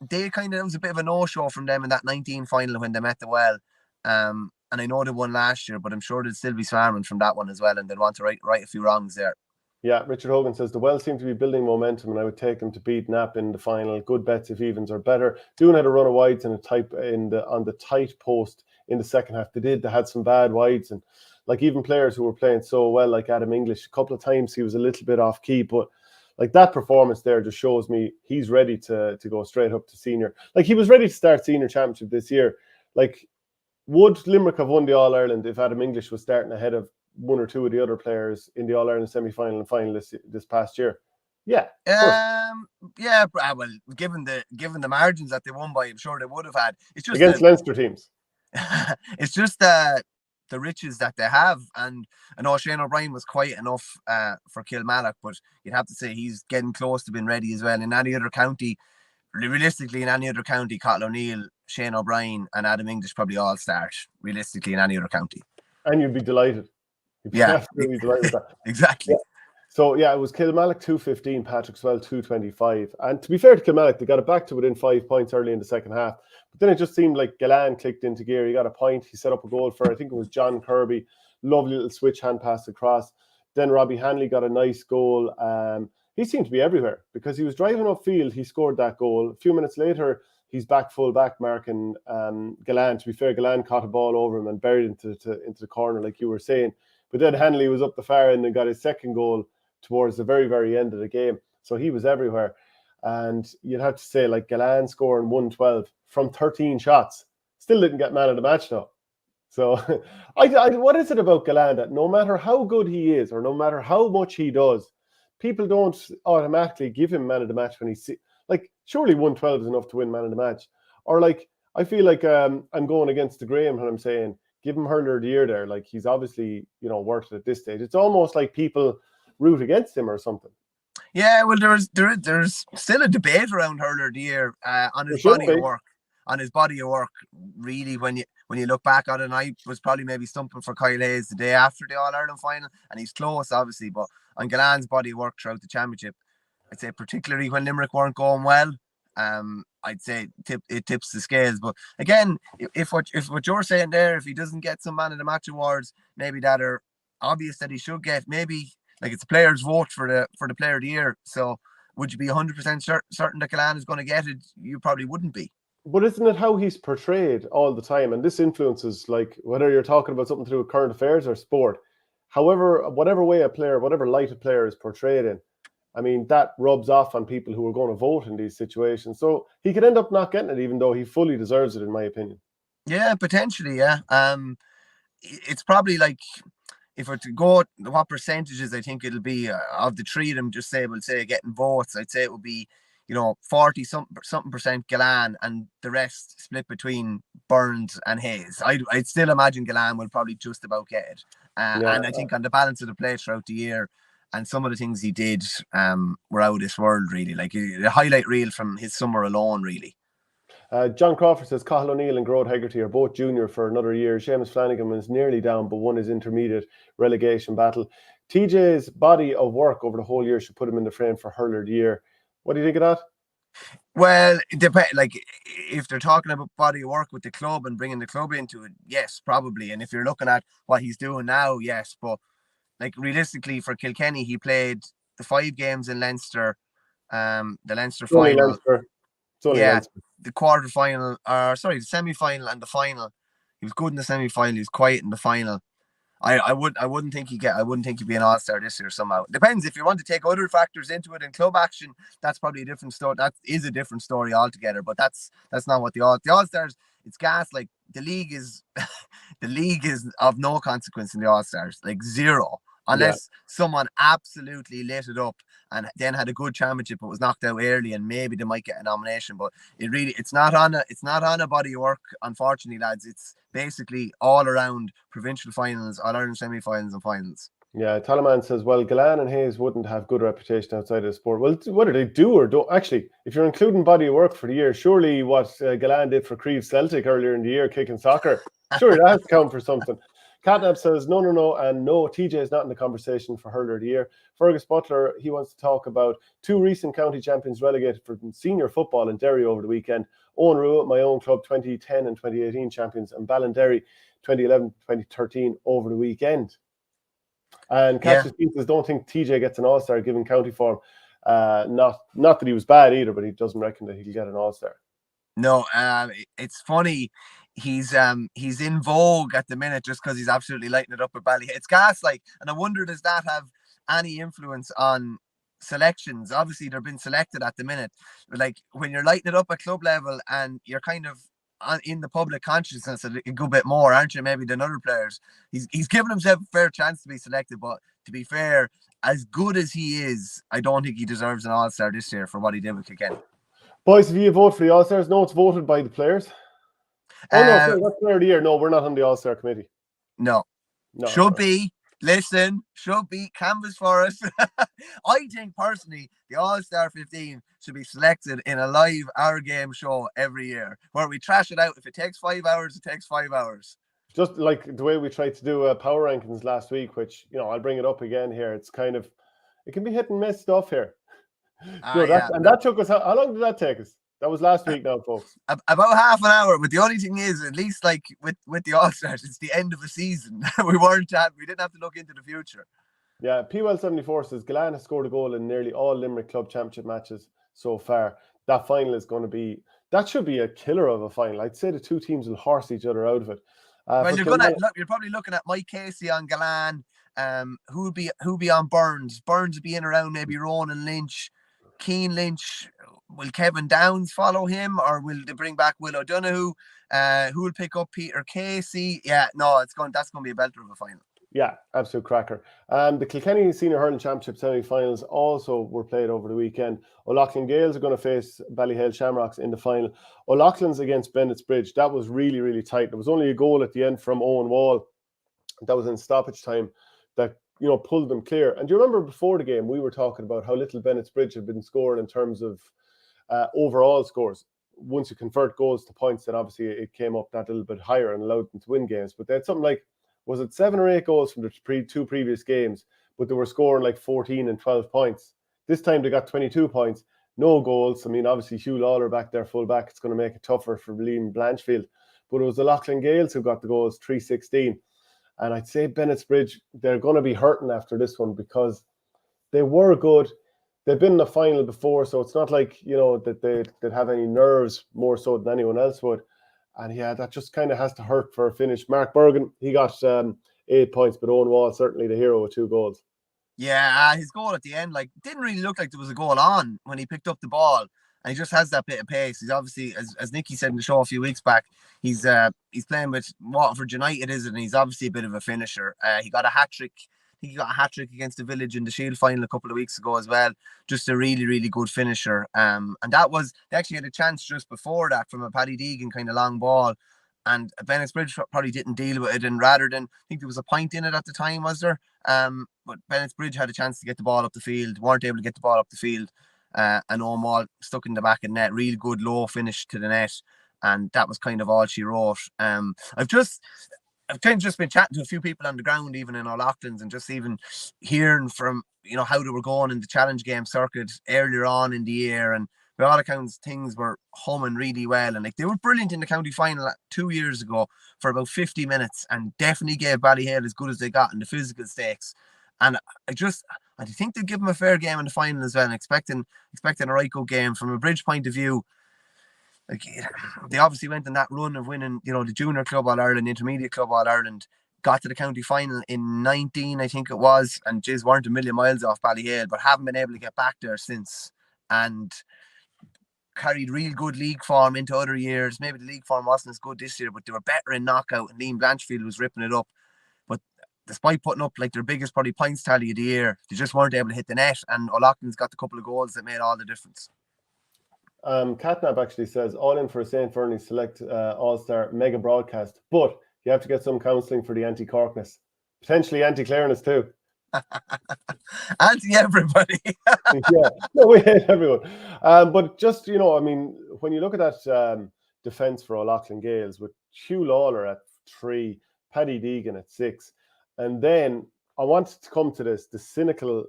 it was a bit of a no-show from them in that 19 final when they met the Well. And I know they won last year, but I'm sure they'll still be swarming from that one as well, and they'll want to right a few wrongs there. Yeah, Richard Hogan says the Well seem to be building momentum, and I would take them to beat Nap in the final. Good bets if evens are better. Doon had a run of wides on the tight post in the second half. They had some bad wides, and even players who were playing so well, like Adam English, a couple of times he was a little bit off key, but that performance there just shows me he's ready to go straight up to senior. He was ready to start senior championship this year. Would Limerick have won the All-Ireland if Adam English was starting ahead of one or two of the other players in the All-Ireland semi-final and final this past year? Yeah. Yeah. Well, given the margins that they won by, I'm sure they would have had. It's just against Leinster teams. It's just the riches that they have, and I know Shane O'Brien was quiet enough for Kilmallock, but you'd have to say he's getting close to being ready as well. In any other county, realistically, Cathal O'Neill, Shane O'Brien, and Adam English probably all start realistically in any other county. And you'd be delighted. Absolutely delighted with that. Exactly. Yeah. So yeah, it was Kilmallock 215, Patrickswell 225. And to be fair to Kilmallock, they got it back to within 5 points early in the second half. But then it just seemed like Gillane clicked into gear. He got a point. He set up a goal for, I think it was John Kirby. Lovely little switch hand pass across. Then Robbie Hanley got a nice goal. He seemed to be everywhere because he was driving upfield. He scored that goal. A few minutes later, he's back full back marking Gillane. To be fair, Gillane caught a ball over him and buried into the corner, like you were saying. But then Hanley was up the far end and got his second goal towards the very, very end of the game. So he was everywhere. And you'd have to say, Gillane scoring 112 from 13 shots. Still didn't get man of the match, though. So, what is it about Gillane that no matter how good he is, or no matter how much he does, people don't automatically give him man of the match when he's like, surely 112 is enough to win man of the match. Or like, I feel like I'm going against the Graham when I'm saying give him hurler of the year there. Like, he's obviously, worth it at this stage. It's almost like people root against him or something. Yeah, well, there's still a debate around hurler of the year on his body of work. On his body of work, really, when you look back on it, and I was probably maybe stumping for Kyle Hayes the day after the All-Ireland final, and he's close, obviously, but on Gillane's body of work throughout the championship, I'd say particularly when Limerick weren't going well, I'd say it tips the scales. But again, if what you're saying there, if he doesn't get some man of the match awards, maybe that are obvious that he should get, maybe like it's a player's vote for the player of the year. So would you be 100% certain that Gillane is going to get it? You probably wouldn't be. But isn't it how he's portrayed all the time? And this influences, like, whether you're talking about something through current affairs or sport. However, whatever way a player, whatever light a player is portrayed in, I mean, that rubs off on people who are going to vote in these situations. So he could end up not getting it, even though he fully deserves it, in my opinion. Yeah, potentially, yeah. It's probably like, if we're to go what percentages, I think it'll be of the three of them, just say, we'll say getting votes, I'd say it would be, 40 something percent Gillane, and the rest split between Burns and Hayes. I'd still imagine Gillane will probably just about get it. And I think on the balance of the play throughout the year, and some of the things he did were out of this world, really. Like the highlight reel from his summer alone, really. John Crawford says Cathal O'Neill and Grode Hegarty are both junior for another year. Seamus Flanagan is nearly down, but won his intermediate relegation battle. TJ's body of work over the whole year should put him in the frame for hurler of the year. What do you think of that? Well, it depends. Like, if they're talking about body of work with the club and bringing the club into it, yes, probably. And if you're looking at what he's doing now, yes. But like, realistically, for Kilkenny, he played the 5 games in Leinster, the Leinster final. Leinster. The quarter final, the semi-final and the final. He was good in the semi-final. He was quiet in the final. I wouldn't think he'd be an all-star this year somehow. Depends if you want to take other factors into it in club action. That's probably a different story. That is a different story altogether. But that's not what the all-stars. It's gas. Like, the league is of no consequence in the all-stars. Like, zero. Unless someone absolutely lit it up and then had a good championship but was knocked out early, and maybe they might get a nomination. But it's not on a body of work, unfortunately, lads. It's basically all around provincial finals, All-Ireland semi-finals and finals. Yeah, Talaman says, well, Gillane and Hayes wouldn't have good reputation outside of the sport. Well, whether they do or don't, actually, if you're including body of work for the year, surely what Gillane did for Creve Celtic earlier in the year, kicking soccer, surely that has to count for something. Catnap says, no, and no, TJ is not in the conversation for hurler of the year. Fergus Butler, he wants to talk about 2 recent county champions relegated for senior football in Derry over the weekend. Owen Rua, my own club, 2010 and 2018 champions, and Ballinderry, 2011-2013 over the weekend. And Cassius says, don't think TJ gets an all-star given county form. Not that he was bad either, but he doesn't reckon that he'll get an all-star. No, it's funny. He's in vogue at the minute just because he's absolutely lighting it up with Ballyhale. It's gas, like, and I wonder, does that have any influence on selections? Obviously, they're being selected at the minute, but like, when you're lighting it up at club level and you're kind of in the public consciousness a good bit more, aren't you? Maybe than other players. He's given himself a fair chance to be selected, but to be fair, as good as he is, I don't think he deserves an all-star this year for what he did with Kilkenny. Boys, if you vote for the all-stars, no, it's voted by the players. Oh, no, sorry, that's player of the year. No, we're not on the all-star committee. No. Should be canvas for us. I think personally the All-Star 15 should be selected in a live OurGame show every year where we trash it out. If it takes 5 hours, it takes 5 hours. Just like the way we tried to do power rankings last week, which, I'll bring it up again here. It's kind of, it can be hit and miss stuff here. That took us, how long did that take us? That was last week now, folks. About half an hour. But the only thing is, at least like with the All-Stars, it's the end of the season. We didn't have to look into the future. Yeah, PWell74 says Gillane has scored a goal in nearly all Limerick Club Championship matches so far. That final is going to be, that should be a killer of a final. I'd say the two teams will horse each other out of it. Well, you're probably looking at Mike Casey on Gillane. Who'd be on Burns? Burns would be in around maybe Ronan Lynch. Keane Lynch, will Kevin Downs follow him, or will they bring back Will O'Donoghue? Who will pick up Peter Casey? Yeah, no, that's going to be a belter of a final. Yeah, absolute cracker. The Kilkenny Senior Hurling Championship semi-finals also were played over the weekend. O'Loughlin Gales are going to face Ballyhale Shamrocks in the final. O'Loughlin's against Bennett's Bridge. That was really, really tight. There was only a goal at the end from Owen Wall. That was in stoppage time that, pulled them clear. And do you remember before the game, we were talking about how little Bennett's Bridge had been scoring in terms of overall scores. Once you convert goals to points, then obviously it came up that little bit higher and allowed them to win games. But they had something like, was it 7 or 8 goals from the two previous games, but they were scoring like 14 and 12 points. This time they got 22 points, no goals. I mean, obviously Hugh Lawler back there, full back, it's going to make it tougher for Liam Blanchfield. But it was the Loughlin Gales who got the goals, 3-16. And I'd say Bennett's Bridge, they're going to be hurting after this one because they were good. They've been in the final before, so it's not like, that they'd have any nerves more so than anyone else would. And yeah, that just kind of has to hurt for a finish. Mark Bergen, he got 8 points, but Owen Wall certainly the hero with 2 goals. Yeah, his goal at the end, didn't really look like there was a goal on when he picked up the ball, and he just has that bit of pace. He's obviously, as Nicky said in the show a few weeks back, he's playing with Waterford United, and he's obviously a bit of a finisher. He got a hat trick. He got a hat trick against the Village in the Shield final a couple of weeks ago as well. Just a really, really good finisher. And that was, they actually had a chance just before that from a Paddy Deegan kind of long ball. And Bennett's Bridge probably didn't deal with it. And rather than, I think there was a point in it at the time, was there? But Bennett's Bridge had a chance to get the ball up the field, weren't able to get the ball up the field. And Owen Wall stuck in the back of net, real good low finish to the net. And that was kind of all she wrote. I've kind of just been chatting to a few people on the ground, even in O'Loughlin's, and just even hearing from, how they were going in the challenge game circuit earlier on in the year. And by all accounts, things were humming really well. And they were brilliant in the county final 2 years ago for about 50 minutes and definitely gave Ballyhale as good as they got in the physical stakes. And I think they'd give them a fair game in the final as well, and expecting a right good game. From a Bridge point of view, they obviously went on that run of winning, the Junior Club All-Ireland, Intermediate Club All-Ireland, got to the county final in 19, I think it was, and weren't a million miles off Ballyhale, but haven't been able to get back there since, and carried real good league form into other years. Maybe the league form wasn't as good this year, but they were better in knockout, and Liam Blanchfield was ripping it up. But despite putting up their biggest probably points tally of the year, they just weren't able to hit the net, and O'Loughlin's got the couple of goals that made all the difference. Catnap actually says, all in for a St. Fernie Select All-Star mega broadcast, but you have to get some counselling for the anti-Corkness. Potentially anti-Clareness too. Anti-everybody. Yeah, no, we hate everyone. But just, when you look at that defence for O'Loughlin Gales with Hugh Lawler at 3, Paddy Deegan at 6, and then I wanted to come to the cynical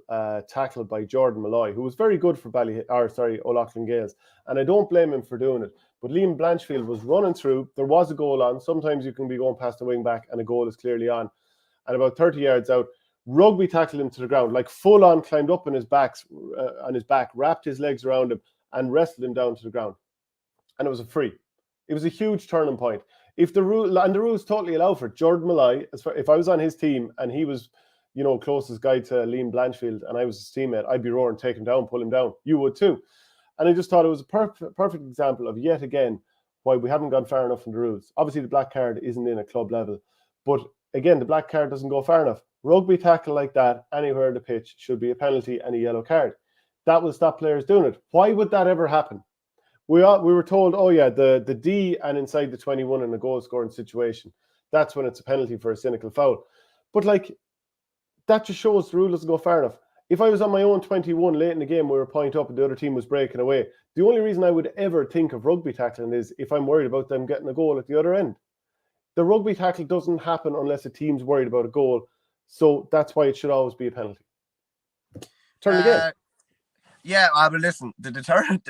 tackle by Jordan Malloy, who was very good for O'Loughlin Gales, and I don't blame him for doing it. But Liam Blanchfield was running through. There was a goal on. Sometimes you can be going past the wing back and a goal is clearly on. And about 30 yards out, rugby tackled him to the ground, like full on, climbed up on his back, wrapped his legs around him, and wrestled him down to the ground. And it was a free. It was a huge turning point. If the rules totally allow for it, Jordan Malloy, if I was on his team and he was, closest guy to Liam Blanchfield and I was his teammate, I'd be roaring, take him down, pull him down. You would too. And I just thought it was a perfect example of, yet again, why we haven't gone far enough in the rules. Obviously, the black card isn't in a club level. But again, the black card doesn't go far enough. Rugby tackle like that, anywhere on the pitch, should be a penalty and a yellow card. That will stop players doing it. Why would that ever happen? We were told, the D and inside the 21 in a goal-scoring situation, that's when it's a penalty for a cynical foul. But that just shows the rule doesn't go far enough. If I was on my own 21 late in the game, we were a point up and the other team was breaking away, the only reason I would ever think of rugby tackling is if I'm worried about them getting a goal at the other end. The rugby tackle doesn't happen unless a team's worried about a goal, so that's why it should always be a penalty. Turn again. Yeah, but listen, the deterrent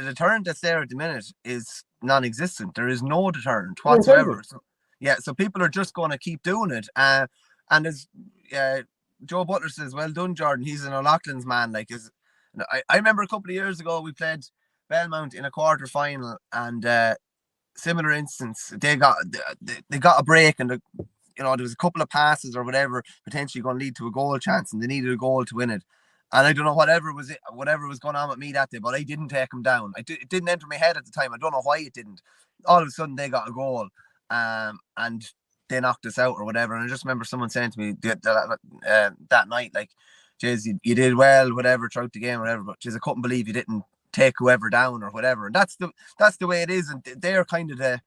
that's there at the minute is non-existent. There is no deterrent whatsoever. So people are just going to keep doing it. And as Joe Butler says, well done, Jordan. He's an O'Loughlin's man. I remember a couple of years ago we played Belmont in a quarter final, and similar instance, they got a break, and there was a couple of passes or whatever potentially going to lead to a goal chance, and they needed a goal to win it. And I don't know whatever was going on with me that day, but I didn't take them down. It didn't enter my head at the time. I don't know why it didn't. All of a sudden they got a goal, and they knocked us out or whatever. And I just remember someone saying to me that night, like, "Jeez, you did well, whatever, throughout the game, or whatever. But jeez, I couldn't believe you didn't take whoever down or whatever." And that's the way it is. And they're kind of the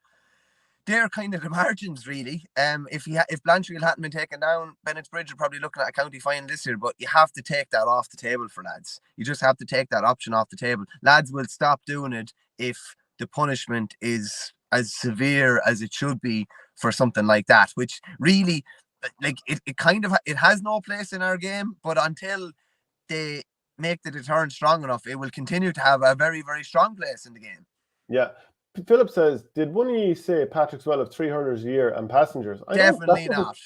margins, really. If Blanchfield hadn't been taken down, Bennett's Bridge are probably looking at a county final this year. But you have to take that off the table for lads. You just have to take that option off the table. Lads will stop doing it if the punishment is as severe as it should be for something like that. Which really, like, it has no place in our game. But until they make the deterrent strong enough, it will continue to have a very, very strong place in the game. Yeah. Philip says, did one of you say Patrick's well of 300 a year and passengers? Definitely not.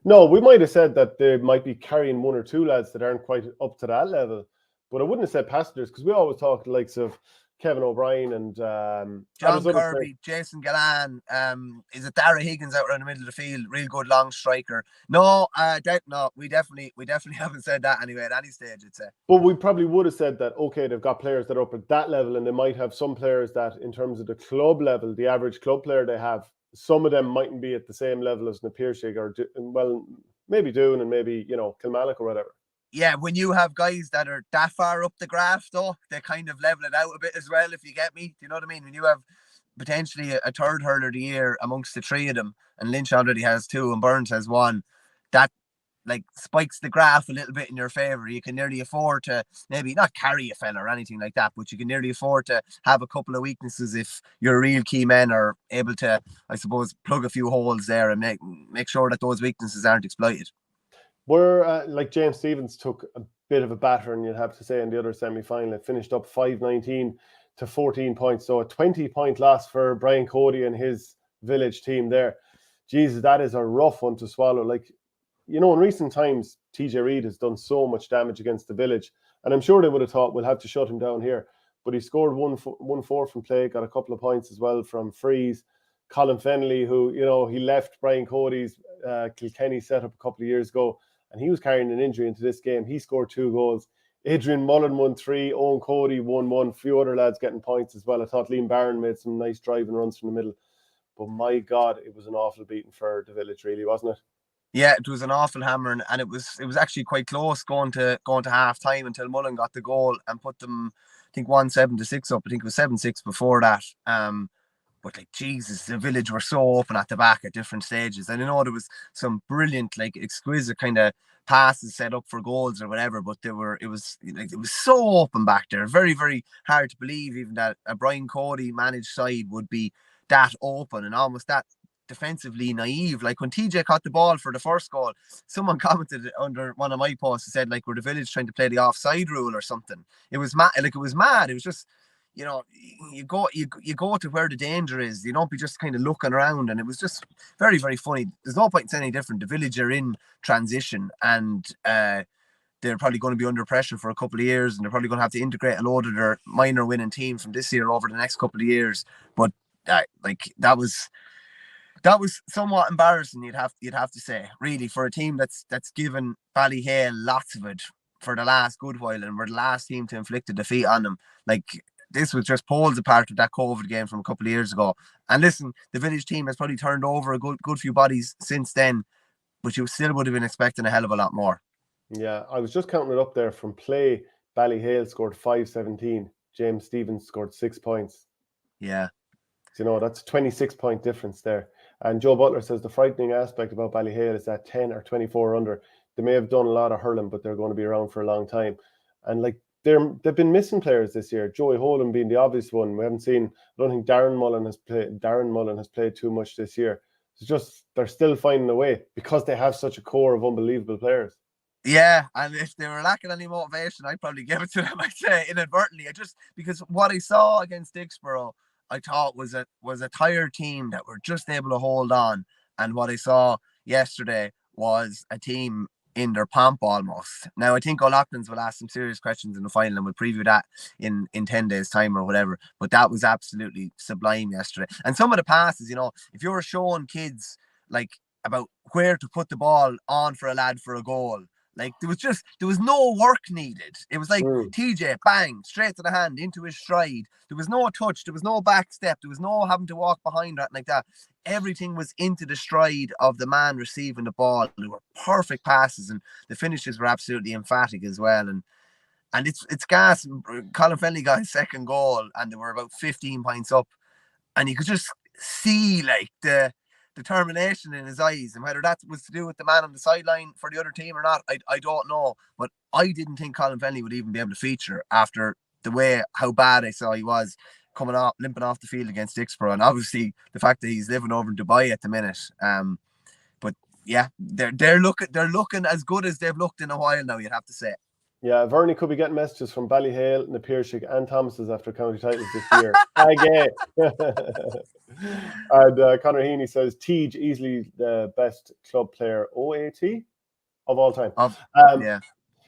No, we might have said that they might be carrying one or two lads that aren't quite up to that level, but I wouldn't have said passengers, because we always talk the likes of Kevin O'Brien and John Kirby, Jason Gillane, is it Dara Higgins out around the middle of the field? Real good long striker. No, we definitely haven't said that anyway at any stage, I'd say. But we probably would have said that, okay, they've got players that are up at that level, and they might have some players that, in terms of the club level, the average club player they have, some of them mightn't be at the same level as Napiershig or, well, maybe Doon and maybe, Kilmallock or whatever. Yeah, when you have guys that are that far up the graph, though, they kind of level it out a bit as well, if you get me. Do you know what I mean? When you have potentially a third hurler of the year amongst the three of them, and Lynch already has two and Burns has one, that like spikes the graph a little bit in your favour. You can nearly afford to maybe not carry a fella or anything like that, but you can nearly afford to have a couple of weaknesses if your real key men are able to, I suppose, plug a few holes there and make sure that those weaknesses aren't exploited. Where like James Stephens took a bit of a battering, you'd have to say, in the other semi-final. It finished up 5-19 to 14 points. So a 20-point loss for Brian Cody and his village team there. Jesus, that is a rough one to swallow. Like, in recent times, TJ Reid has done so much damage against the village. And I'm sure they would have thought, we'll have to shut him down here. But he scored 1-4 from play, got a couple of points as well from frees. Colin Fennelly, who, he left Brian Cody's Kilkenny setup a couple of years ago, and he was carrying an injury into this game. He scored 2 goals. Adrian Mullen won 3, Owen Cody won 1, a few other lads getting points as well. I thought Liam Barron made some nice driving runs from the middle. But my God, it was an awful beating for the village, really, wasn't it? Yeah, it was an awful hammering, and it was actually quite close going to half time until Mullen got the goal and put them, I think, 1-7-6 up. I think it was 7-6 before that. But like, Jesus, the village were so open at the back at different stages. And I know there was some brilliant, like, exquisite kind of passes set up for goals or whatever, but it was so open back there. Very, very hard to believe even that a Brian Cody managed side would be that open and almost that defensively naive. Like, when TJ caught the ball for the first goal, someone commented under one of my posts and said, like, were the village trying to play the offside rule or something? It was mad. Like, it was mad. It was just, you go to where the danger is. You don't be just kind of looking around. And it was just very, very funny. There's no point in saying any different. The village are in transition, and they're probably going to be under pressure for a couple of years, and they're probably going to have to integrate a load of their minor winning team from this year over the next couple of years. But that was somewhat embarrassing, you'd have to say, really, for a team that's given Ballyhale lots of it for the last good while, and we're the last team to inflict a defeat on them. Like, this was just poles apart of that COVID game from a couple of years ago. And listen, the village team has probably turned over a good few bodies since then, but you still would have been expecting a hell of a lot more. Yeah, I was just counting it up there. From play, Ballyhale scored 5-17. James Stephens scored 6 points. Yeah. That's a 26-point difference there. And Joe Butler says the frightening aspect about Ballyhale is that 10 or 24 under. They may have done a lot of hurling, but they're going to be around for a long time. And like, they've been missing players this year. Joey Holden being the obvious one. We haven't seen. I don't think Darren Mullen has played too much this year. It's just they're still finding a way because they have such a core of unbelievable players. Yeah, and if they were lacking any motivation, I'd probably give it to them. I'd say inadvertently. Because what I saw against Dixborough, I thought was a tired team that were just able to hold on, and what I saw yesterday was a team in their pomp almost. Now, I think O'Loughlin's will ask some serious questions in the final, and we'll preview that in 10 days' time or whatever. But that was absolutely sublime yesterday. And some of the passes, if you were showing kids like about where to put the ball on for a lad for a goal, Like there was no work needed. It was like Mm. TJ, bang, straight to the hand, into his stride. There was no touch, there was no back step, there was no having to walk behind or anything like that. Everything was into the stride of the man receiving the ball. They were perfect passes, and the finishes were absolutely emphatic as well. And it's gas. Colin Fennelly got his second goal, and they were about 15 points up, and you could just see like the determination in his eyes, and whether that was to do with the man on the sideline for the other team or not, I don't know. But I didn't think Colin Fennelly would even be able to feature after how bad I saw he was coming off, limping off the field against Dixborough, and obviously the fact that he's living over in Dubai at the minute. But yeah, they're looking as good as they've looked in a while now, you'd have to say. Yeah, Verney could be getting messages from Ballyhale, Napiershig and Thomas's after county titles this year. Again. And Conor Heaney says, Teague easily the best club player OAT of all time. Yeah.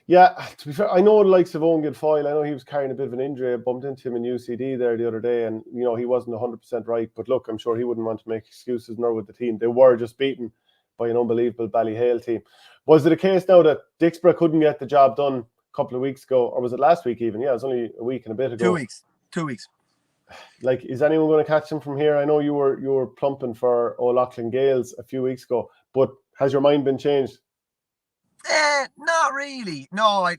Yeah, to be fair, I know the likes of Owen Guilfoyle, I know he was carrying a bit of an injury. I bumped into him in UCD there the other day, and he wasn't 100% right. But look, I'm sure he wouldn't want to make excuses, nor would the team. They were just beaten by an unbelievable Ballyhale team. Was it a case now that Dixborough couldn't get the job done a couple of weeks ago, or was it last week even? Yeah, it was only a week and a bit ago. 2 weeks. Like, is anyone going to catch them from here? I know you were plumping for O'Loughlin Gales a few weeks ago, but has your mind been changed? Not really. No, I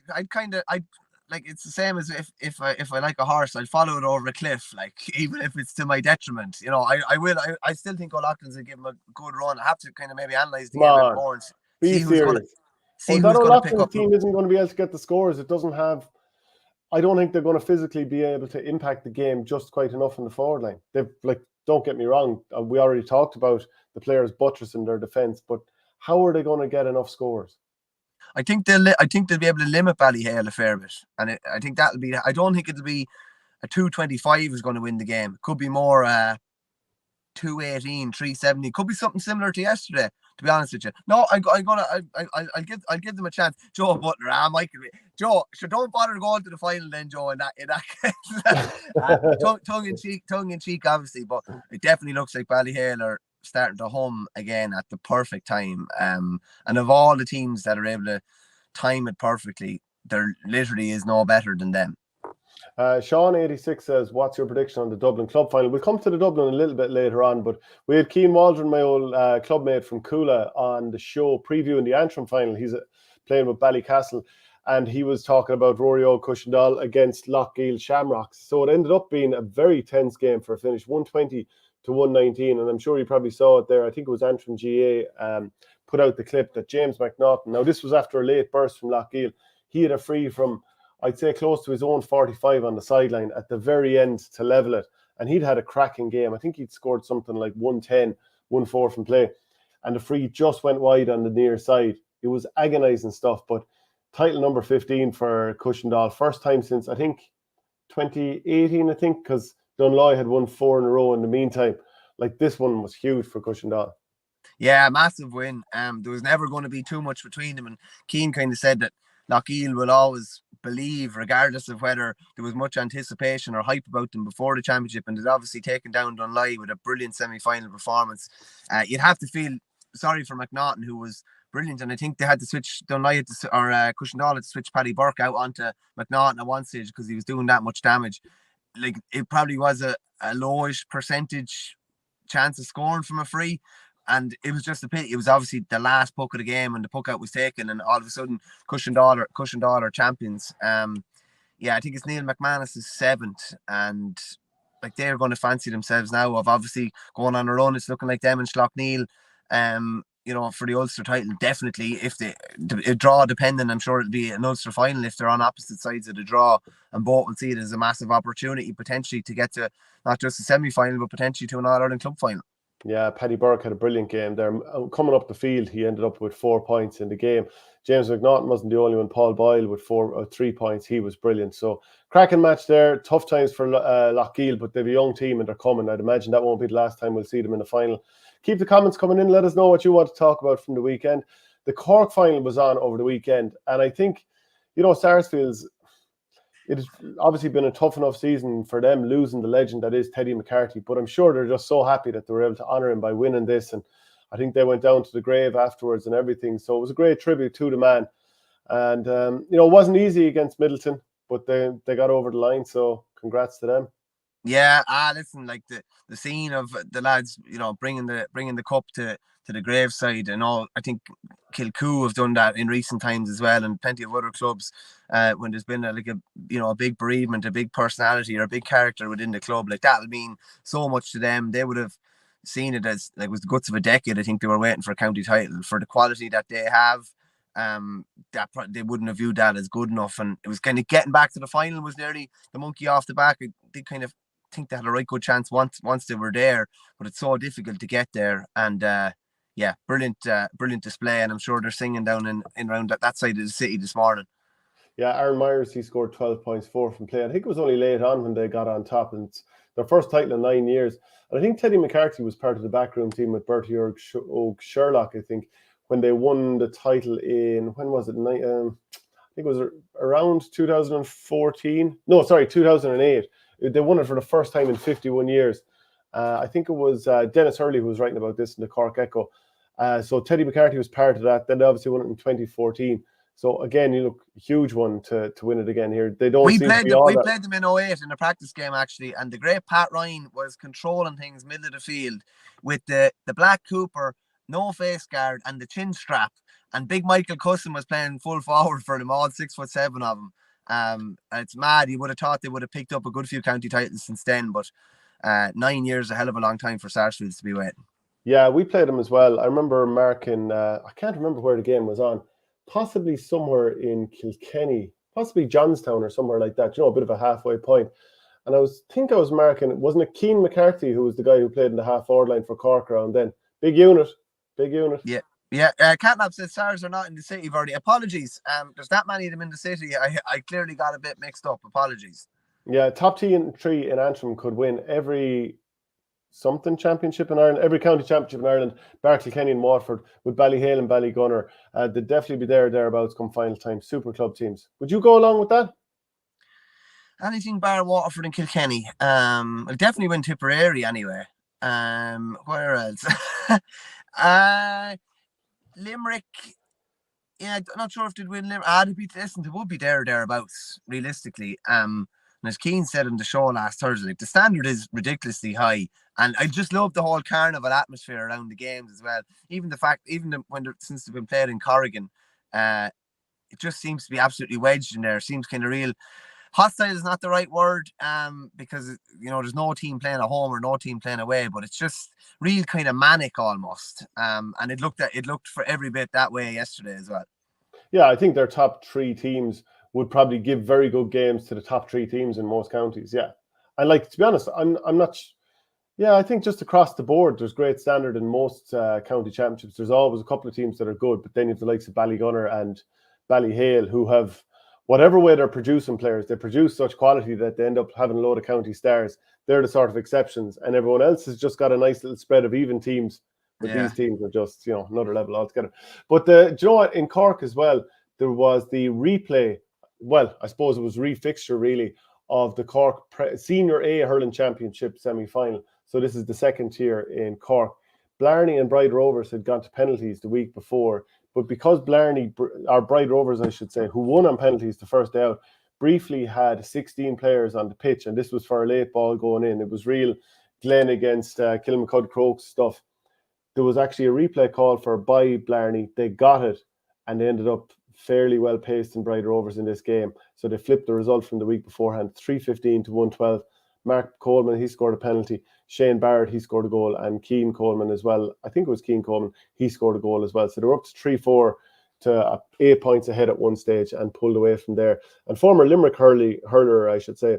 like, it's the same as if I like a horse, I'd follow it over a cliff, like even if it's to my detriment. I still think O'Loughlin's will give him a good run. I have to kind of maybe analyze the game a bit more and be see who's serious. going to pick up. The team isn't going to be able to get the scores. It doesn't have. I don't think they're going to physically be able to impact the game just quite enough in the forward line. Don't get me wrong. We already talked about the players buttressing their defence, but how are they going to get enough scores? I think they'll be able to limit Ballyhale a fair bit, and I think that'll be. I don't think it'll be a 225 is going to win the game. It could be more 218, 370. Could be something similar to yesterday, to be honest with you. No, I'll give them a chance. Joe Butler, Michael. Joe, so don't bother going to the final then, Joe. In that case, tongue in cheek, obviously, but it definitely looks like Ballyhale are starting to hum again at the perfect time. And of all the teams that are able to time it perfectly, there literally is no better than them. Sean86 says, what's your prediction on the Dublin club final? We'll come to the Dublin a little bit later on, but we had Cian Waldron, my old clubmate from Coola, on the show previewing the Antrim final. He's playing with Ballycastle, and he was talking about Rory O'Cushendall against Lochgiel Shamrocks. So it ended up being a very tense game for a finish, 120 to 119, and I'm sure you probably saw it there. I think it was Antrim GA put out the clip that James McNaughton, now this was after a late burst from Lochgiel, he had a free from, I'd say, close to his own 45 on the sideline at the very end to level it. And he'd had a cracking game. I think he'd scored something like 110, 1-4 from play. And the free just went wide on the near side. It was agonising stuff. But title number 15 for Cushendall. First time since, I think, 2018, because Dunloy had won 4 in a row in the meantime. Like, this one was huge for Cushendall. Yeah, massive win. There was never going to be too much between them. And Keane kind of said that Lochgiel will always believe, regardless of whether there was much anticipation or hype about them before the championship, and they'd obviously taken down Dunloy with a brilliant semi-final performance. You'd have to feel sorry for McNaughton, who was brilliant, and I think they had to switch Dunloy Cushendall had to switch Paddy Burke out onto McNaughton at one stage because he was doing that much damage. Like, it probably was a lowish percentage chance of scoring from a free. And it was just a pity. It was obviously the last puck of the game when the puck out was taken, and all of a sudden Cushendall are champions. I think it's Neil McManus is 7th, and like, they're going to fancy themselves now of obviously going on a run. It's looking like them and Schlockneil, for the Ulster title. Definitely, if they draw dependent, I'm sure it'll be an Ulster final if they're on opposite sides of the draw, and both will see it as a massive opportunity potentially to get to not just a semi-final but potentially to an All-Ireland club final. Yeah, Paddy Burke had a brilliant game there. Coming up the field, he ended up with 4 points in the game. James McNaughton wasn't the only one. Paul Boyle with 3 points. He was brilliant. So, cracking match there. Tough times for Lochgiel, but they've a young team and they're coming. I'd imagine that won't be the last time we'll see them in the final. Keep the comments coming in. Let us know what you want to talk about from the weekend. The Cork final was on over the weekend, and I think, Sarsfield's, it has obviously been a tough enough season for them, losing the legend that is Teddy McCarthy, but I'm sure they're just so happy that they were able to honour him by winning this, and I think they went down to the grave afterwards and everything, so it was a great tribute to the man. And it wasn't easy against Middleton, but they got over the line. So congrats to them. Yeah, listen, like the scene of the lads, bringing the cup to the graveside and all. I think Kilcoo have done that in recent times as well, and plenty of other clubs. When there's been a big bereavement, a big personality or a big character within the club, like that'll mean so much to them. They would have seen it as like it was the guts of a decade. I think they were waiting for a county title for the quality that they have. They wouldn't have viewed that as good enough, and it was kind of getting back to the final was nearly the monkey off the back. They kind of think they had a right good chance once they were there, but it's so difficult to get there. And brilliant display, and I'm sure they're singing down in around that side of the city this morning. Yeah, Aaron Myers, he scored 12 points, 4 from play. I think it was only late on when they got on top, and it's their first title in 9 years. And I think Teddy McCarthy was part of the backroom team with Bertie Oak Sherlock, I think, when they won the title in, when was it? I think it was around 2014. No, sorry, 2008. They won it for the first time in 51 years. I think it was Dennis Hurley who was writing about this in the Cork Echo. So Teddy McCarthy was part of that. Then they obviously won it in 2014. So again, you look huge one to win it again here. They don't. We played them in 08 in a practice game actually, and the great Pat Ryan was controlling things middle of the field with the Black Cooper, no face guard, and the chin strap. And big Michael Cusson was playing full forward for them, all 6'7" of them. It's mad. You would have thought they would have picked up a good few county titles since then, but 9 years, a hell of a long time for Sarsfields to be waiting. Yeah, we played them as well. I remember marking, I can't remember where the game was on, possibly somewhere in Kilkenny, possibly Johnstown or somewhere like that, a bit of a halfway point. And I was marking, wasn't it Keane McCarthy who was the guy who played in the half-forward line for Cork around then? Big unit. Yeah. Catnap says SARS are not in the city, Verdi. Apologies. There's that many of them in the city. I clearly got a bit mixed up. Apologies. Yeah, top 3 in Antrim could win every something championship in Ireland, every county championship in Ireland, Barclay, Kenny and Waterford, with Ballyhale and Ballygunner. They'd definitely be thereabouts come final time. Super club teams. Would you go along with that? Anything bar Waterford and Kilkenny. I'll definitely win Tipperary anyway. Where else? Limerick. Yeah, I'm not sure if they'd win Limerick. They would be thereabouts, realistically. And as Keane said on the show last Thursday, the standard is ridiculously high. And I just love the whole carnival atmosphere around the games as well. Even the fact, since they've been played in Corrigan, it just seems to be absolutely wedged in there. It seems kind of real. Hostile is not the right word, because there's no team playing at home or no team playing away, but it's just real kind of manic almost. And it looked for every bit that way yesterday as well. Yeah, I think their top 3 teams would probably give very good games to the top 3 teams in most counties. Yeah, and to be honest, I'm not. Yeah, I think just across the board, there's great standard in most county championships. There's always a couple of teams that are good, but then you have the likes of Ballygunner and Ballyhale who have, whatever way they're producing players, they produce such quality that they end up having a load of county stars. They're the sort of exceptions, and everyone else has just got a nice little spread of even teams. But these teams are just, another level altogether. But do you know what? In Cork as well, there was the replay. Well, I suppose it was refixture really of the Cork Senior A Hurling Championship semi-final. So this is the second tier in Cork. Blarney and Bride Rovers had gone to penalties the week before, but because Bride Rovers, I should say, who won on penalties the first day out, briefly had 16 players on the pitch, and this was for a late ball going in. It was real Glen against Kilmacud Crokes stuff. There was actually a replay call for by Blarney. They got it, and they ended up fairly well paced in Bride Rovers in this game. So they flipped the result from the week beforehand, 3-15 to 112. Mark Coleman, he scored a penalty. Shane Barrett, he scored a goal. And Keane Coleman as well. I think it was Keane Coleman. He scored a goal as well. So they were up to 3-4 to 8 points ahead at one stage and pulled away from there. And former Limerick hurler, I should say,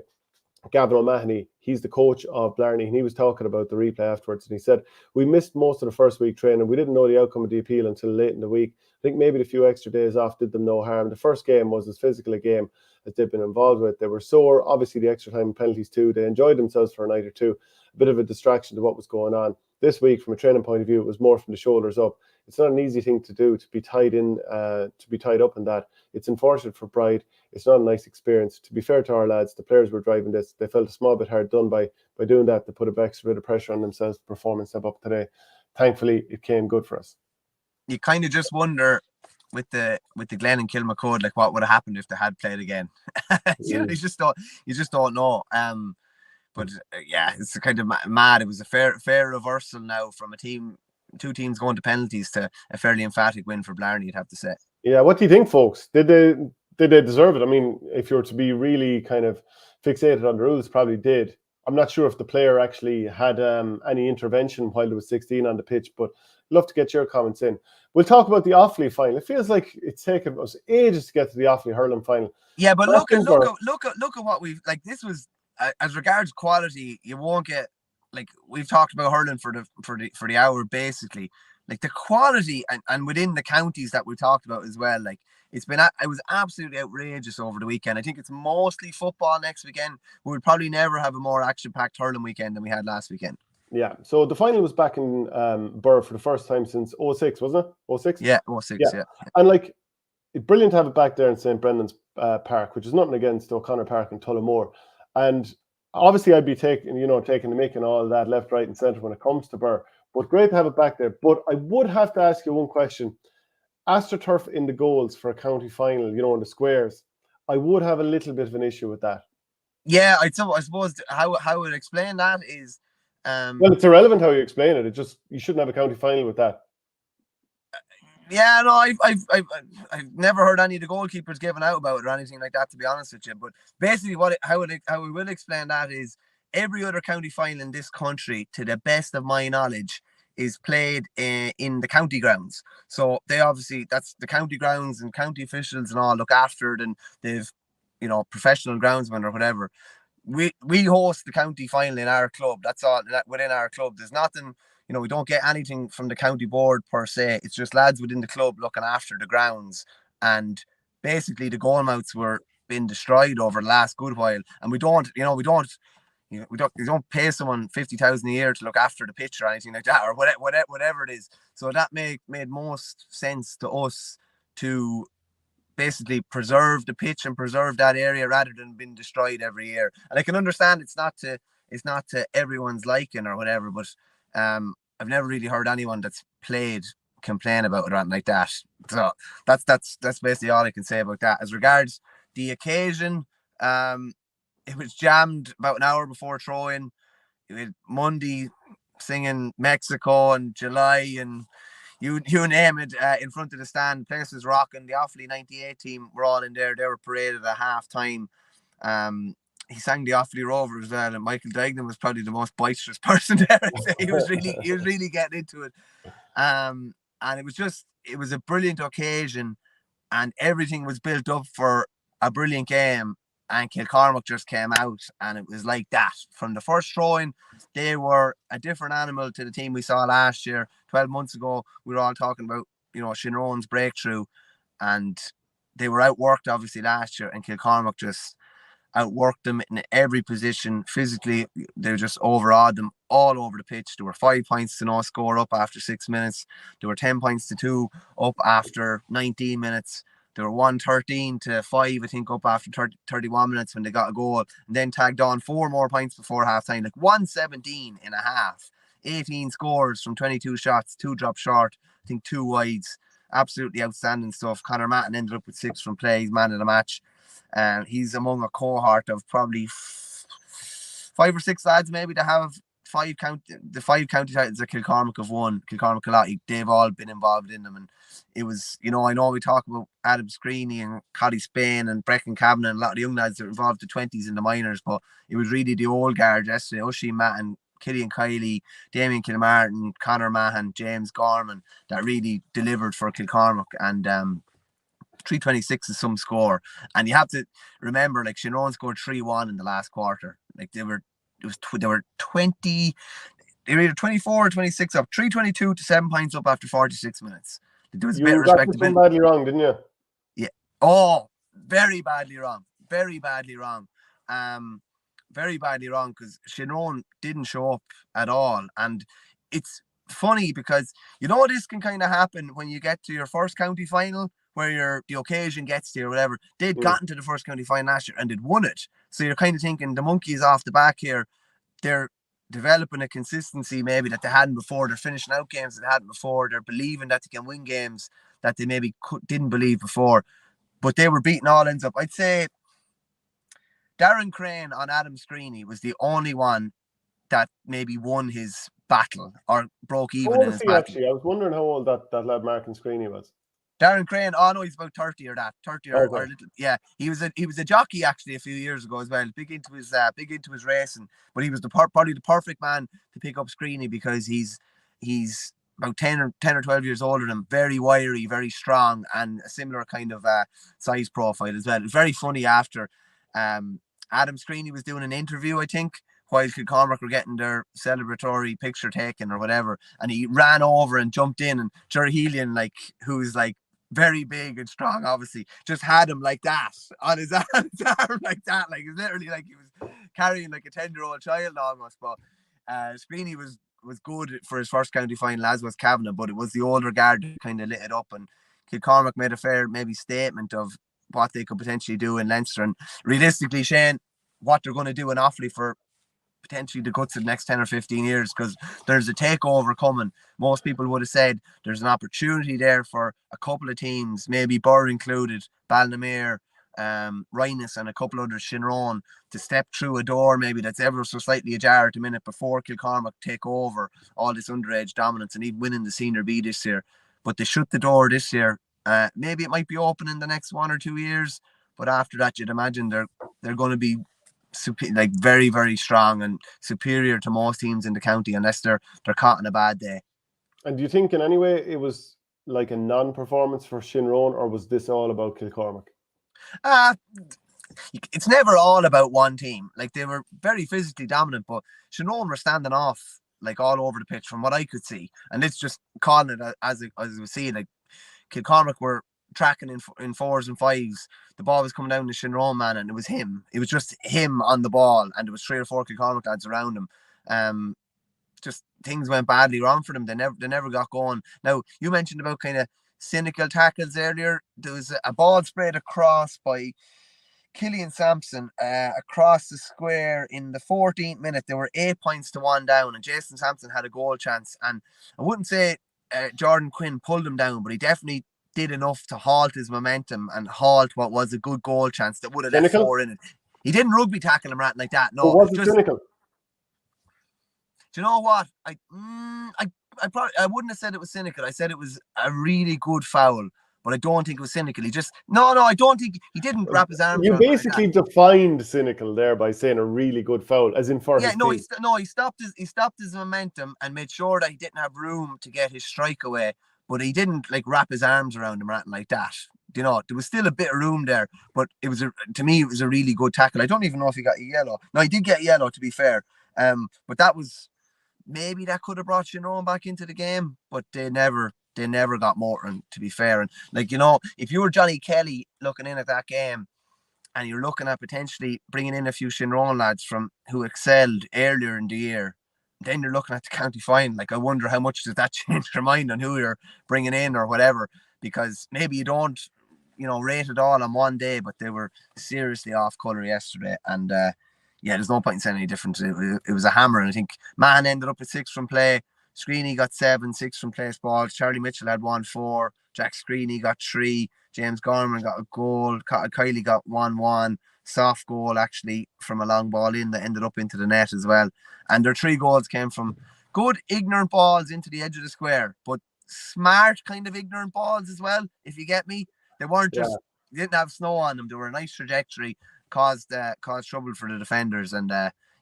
Gavin O'Mahony, he's the coach of Blarney, and he was talking about the replay afterwards, and he said, we missed most of the first week training. We didn't know the outcome of the appeal until late in the week. I think maybe the few extra days off did them no harm. The first game was as physical a game as they've been involved with. They were sore, obviously the extra time and penalties too. They enjoyed themselves for a night or two, a bit of a distraction to what was going on. This week, from a training point of view, it was more from the shoulders up. It's not an easy thing to do, to be tied up in that. It's unfortunate for Bride. It's not a nice experience. To be fair to our lads, the players were driving this. They felt a small bit hard done by doing that. They put a extra bit of pressure on themselves to perform and step up today. Thankfully, it came good for us. You kind of just wonder, with the Glen and Kilmacud, like what would have happened if they had played again. You just don't know. But yeah, it's kind of mad. It was a fair reversal now from two teams going to penalties to a fairly emphatic win for Blarney, you'd have to say. Yeah, what do you think, folks? Did they deserve it? I mean, if you were to be really kind of fixated on the rules, probably did. I'm not sure if the player actually had any intervention while there was 16 on the pitch, but love to get your comments in. We'll talk about the Offaly final. It feels like it's taken us ages to get to the Offaly hurling final. Yeah, but look at what we've like. This was as regards quality, you won't get, like we've talked about hurling for the hour basically. Like the quality and within the counties that we talked about as well, like it was absolutely outrageous over the weekend. I think it's mostly football next weekend. We would probably never have a more action-packed hurling weekend than we had last weekend. Yeah, so the final was back in Burr for the first time since 06, wasn't it? 06? Yeah, 06, yeah. And like, it's brilliant to have it back there in St. Brendan's Park, which is nothing against O'Connor Park and Tullamore. And obviously I'd be taking the mick and all that left, right and centre when it comes to Burr. But great to have it back there. But I would have to ask you one question. AstroTurf in the goals for a county final, in the squares, I would have a little bit of an issue with that. Yeah, I suppose how I would explain that is... well, it's irrelevant how you explain it. You shouldn't have a county final with that. Yeah, no, I've never heard any of the goalkeepers giving out about it or anything like that, to be honest with you. But basically, how we will explain that is every other county final in this country, to the best of my knowledge, is played in the county grounds. So that's the county grounds, and county officials and all look after it, and they've professional groundsmen or whatever. We host the county final in our club. That's all. Within our club, there's nothing. We don't get anything from the county board per se. It's just lads within the club looking after the grounds. And basically, the goalmouths were being destroyed over the last good while. And we don't pay someone 50,000 a year to look after the pitch or anything like that, or whatever it is. So that made most sense to us to basically preserve the pitch and preserve that area rather than being destroyed every year. And I can understand it's not to everyone's liking or whatever, but I've never really heard anyone that's played complain about it or anything like that. So that's basically all I can say about that. As regards the occasion, it was jammed about an hour before throwing. Monday singing Mexico and July and you name it in front of the stand. The place was rocking. The Offaly 98 team were all in there. They were paraded at half time. He sang the Offaly Rover as well, and Michael Dignan was probably the most boisterous person there. He was really getting into it. And it was a brilliant occasion, and everything was built up for a brilliant game. And Kilcormac just came out, and it was like that. From the first throw-in, they were a different animal to the team we saw last year. 12 months ago, we were all talking about, Shinrone's breakthrough, and they were outworked, obviously, last year, and Kilcormac just outworked them in every position. Physically, they just overawed them all over the pitch. There were 5 points to no score up after 6 minutes. There were 10 points to 2 up after 19 minutes. They were 113-5, I think, up after 31 minutes when they got a goal, and then tagged on 4 more points before half-time, like 117 in a half. 18 scores from 22 shots, 2 dropped short, I think 2 wides. Absolutely outstanding stuff. Conor Matton ended up with 6 from play. He's man of the match. He's among a cohort of probably 5 or 6 lads maybe to have 5 county titles that Kilcormac have won. Kilcormac Killarty, they've all been involved in them, and it was, I know we talk about Adam Screeney and Coddy Spain and Brecon Cabinet and a lot of the young lads that were involved the 20s in the minors, but it was really the old guard yesterday. Oisin Matton, Killian Kiley, Damien Kilmartin, Conor Mahan, James Gorman, that really delivered for Kilcormac. And 326 is some score, and you have to remember, like, Shinrone scored 3-1 in the last quarter. Like they were 20, they were either 24 or 26 up, 322 to 7 points up after 46 minutes. There was a bit of respectability. Badly wrong, didn't you? Yeah. Oh, very badly wrong. Very badly wrong. Very badly wrong, because Shinrone didn't show up at all. And it's funny because this can kind of happen when you get to your first county final, where the occasion gets to you or whatever. They'd gotten to the first county final last year and they'd won it. So you're kind of thinking the monkey's off the back here. They're developing a consistency maybe that they hadn't before. They're finishing out games that they hadn't before. They're believing that they can win games that they maybe didn't believe before. But they were beating all ends up. I'd say Darren Crane on Adam Screeney was the only one that maybe won his battle or broke even How in old is his he battle. actually? I was wondering how old that lad Martin Screeney was. Darren Crane, oh no, he's about 30 or that, 30 or, Okay. or little, yeah. He was a jockey actually a few years ago as well, big into his racing, but he was probably the perfect man to pick up Screeney because he's about 10 or 12 years older than him, very wiry, very strong, and a similar kind of size profile as well. It's very funny after Adam Screeney was doing an interview, I think, while Kilcormac were getting their celebratory picture taken or whatever, and he ran over and jumped in, and Jerry Healian, like, who's like very big and strong, obviously, just had him like that on his arm like that. Like, it's literally like he was carrying like a 10-year-old child almost. But Screeney was good for his first county final, as was Kavanagh, but it was the older guard that kind of lit it up, and Kilcormac made a fair maybe statement of what they could potentially do in Leinster, and realistically, Shane, what they're going to do in Offaly for potentially the guts of the next 10 or 15 years, because there's a takeover coming. Most people would have said there's an opportunity there for a couple of teams, maybe Burr included, Ballinamere, Rhinus and a couple others, Shinrone, to step through a door maybe that's ever so slightly ajar at the minute before Kilcormac take over all this underage dominance and even winning the Senior B this year. But they shut the door this year. Maybe it might be open in the next 1 or 2 years, but after that you'd imagine they're going to be like very, very strong and superior to most teams in the county, unless they're caught in a bad day. And do you think in any way it was like a non-performance for Shinrone, or was this all about Kilcormac? It's never all about one team. Like, they were very physically dominant, but Shinrone were standing off like all over the pitch from what I could see. And it's just calling it as we see, like, Kilcormac were tracking in fours and fives. The ball was coming down to Shinrone, man, and it was him. It was just him on the ball, and there was 3 or 4 Kilcormac lads around him. Just things went badly wrong for them. They never got going. Now, you mentioned about kind of cynical tackles earlier. There was a ball sprayed across by Killian Sampson across the square in the 14th minute. They were 8 points to 1 down, and Jason Sampson had a goal chance. And I wouldn't say Jordan Quinn pulled him down, but he definitely did enough to halt his momentum and halt what was a good goal chance that would have left 4 in it. He didn't rugby tackle him or anything like that. No, was it cynical? Do you know what? I wouldn't have said it was cynical. I said it was a really good foul, but I don't think it was cynical. He just I don't think he didn't wrap his arms. You basically defined cynical there by saying a really good foul, as in for his team. He stopped his momentum and made sure that he didn't have room to get his strike away. But he didn't like wrap his arms around him or anything like that. You know, there was still a bit of room there, but to me it was a really good tackle. I don't even know if he got a yellow. No, he did get yellow, to be fair. But that was maybe that could have brought Shinrone back into the game, but they never got Morton, to be fair. And like, you know, if you were Johnny Kelly looking in at that game, and you're looking at potentially bringing in a few Shinrone lads who excelled earlier in the year, then you're looking at the county final. Like, I wonder how much does that change your mind on who you're bringing in or whatever, because maybe you don't, rate it all on one day, but they were seriously off colour yesterday. And there's no point in saying any different. It was a hammer. And I think Mahon ended up with 6 from play. Screeney got 7, 6 from place balls. Charlie Mitchell had 1-4. Jack Screeney got 3. James Gorman got a goal. Kiley got 1-1. Soft goal, actually, from a long ball in that ended up into the net as well. And their 3 goals came from good, ignorant balls into the edge of the square, but smart kind of ignorant balls as well, if you get me. They weren't just, they didn't have snow on them. They were a nice trajectory, caused trouble for the defenders, and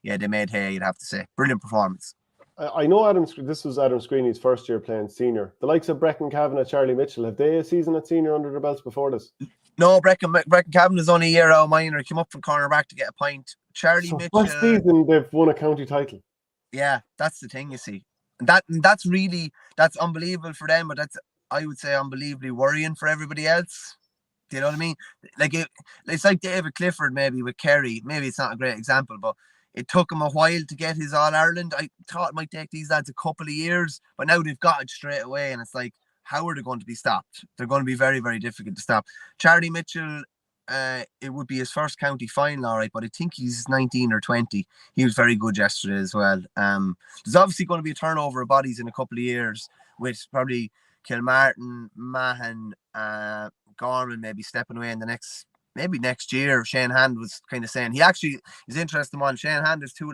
they made hay, you'd have to say. Brilliant performance. I know this was Adam Screeney's first year playing senior. The likes of Brecon Kavanagh, Charlie Mitchell, have they a season at senior under their belts before this? No, Brecon Kavanagh's only a year out of minor. He came up from cornerback to get a point. Charlie Mitchell. First season they've won a county title. Yeah, that's the thing, you see. That's unbelievable for them, but that's, I would say, unbelievably worrying for everybody else. Do you know what I mean? Like, it's like David Clifford maybe with Kerry. Maybe it's not a great example, but it took him a while to get his All-Ireland. I thought it might take these lads a couple of years, but now they've got it straight away, and it's like, how are they going to be stopped? They're going to be very, very difficult to stop. Charlie Mitchell, it would be his first county final, all right, but I think he's 19 or 20. He was very good yesterday as well. There's obviously going to be a turnover of bodies in a couple of years, with probably Kilmartin, Mahon, Gorman maybe stepping away in the next year. Shane Hand was kind of saying he's interested in one. Shane Hand has two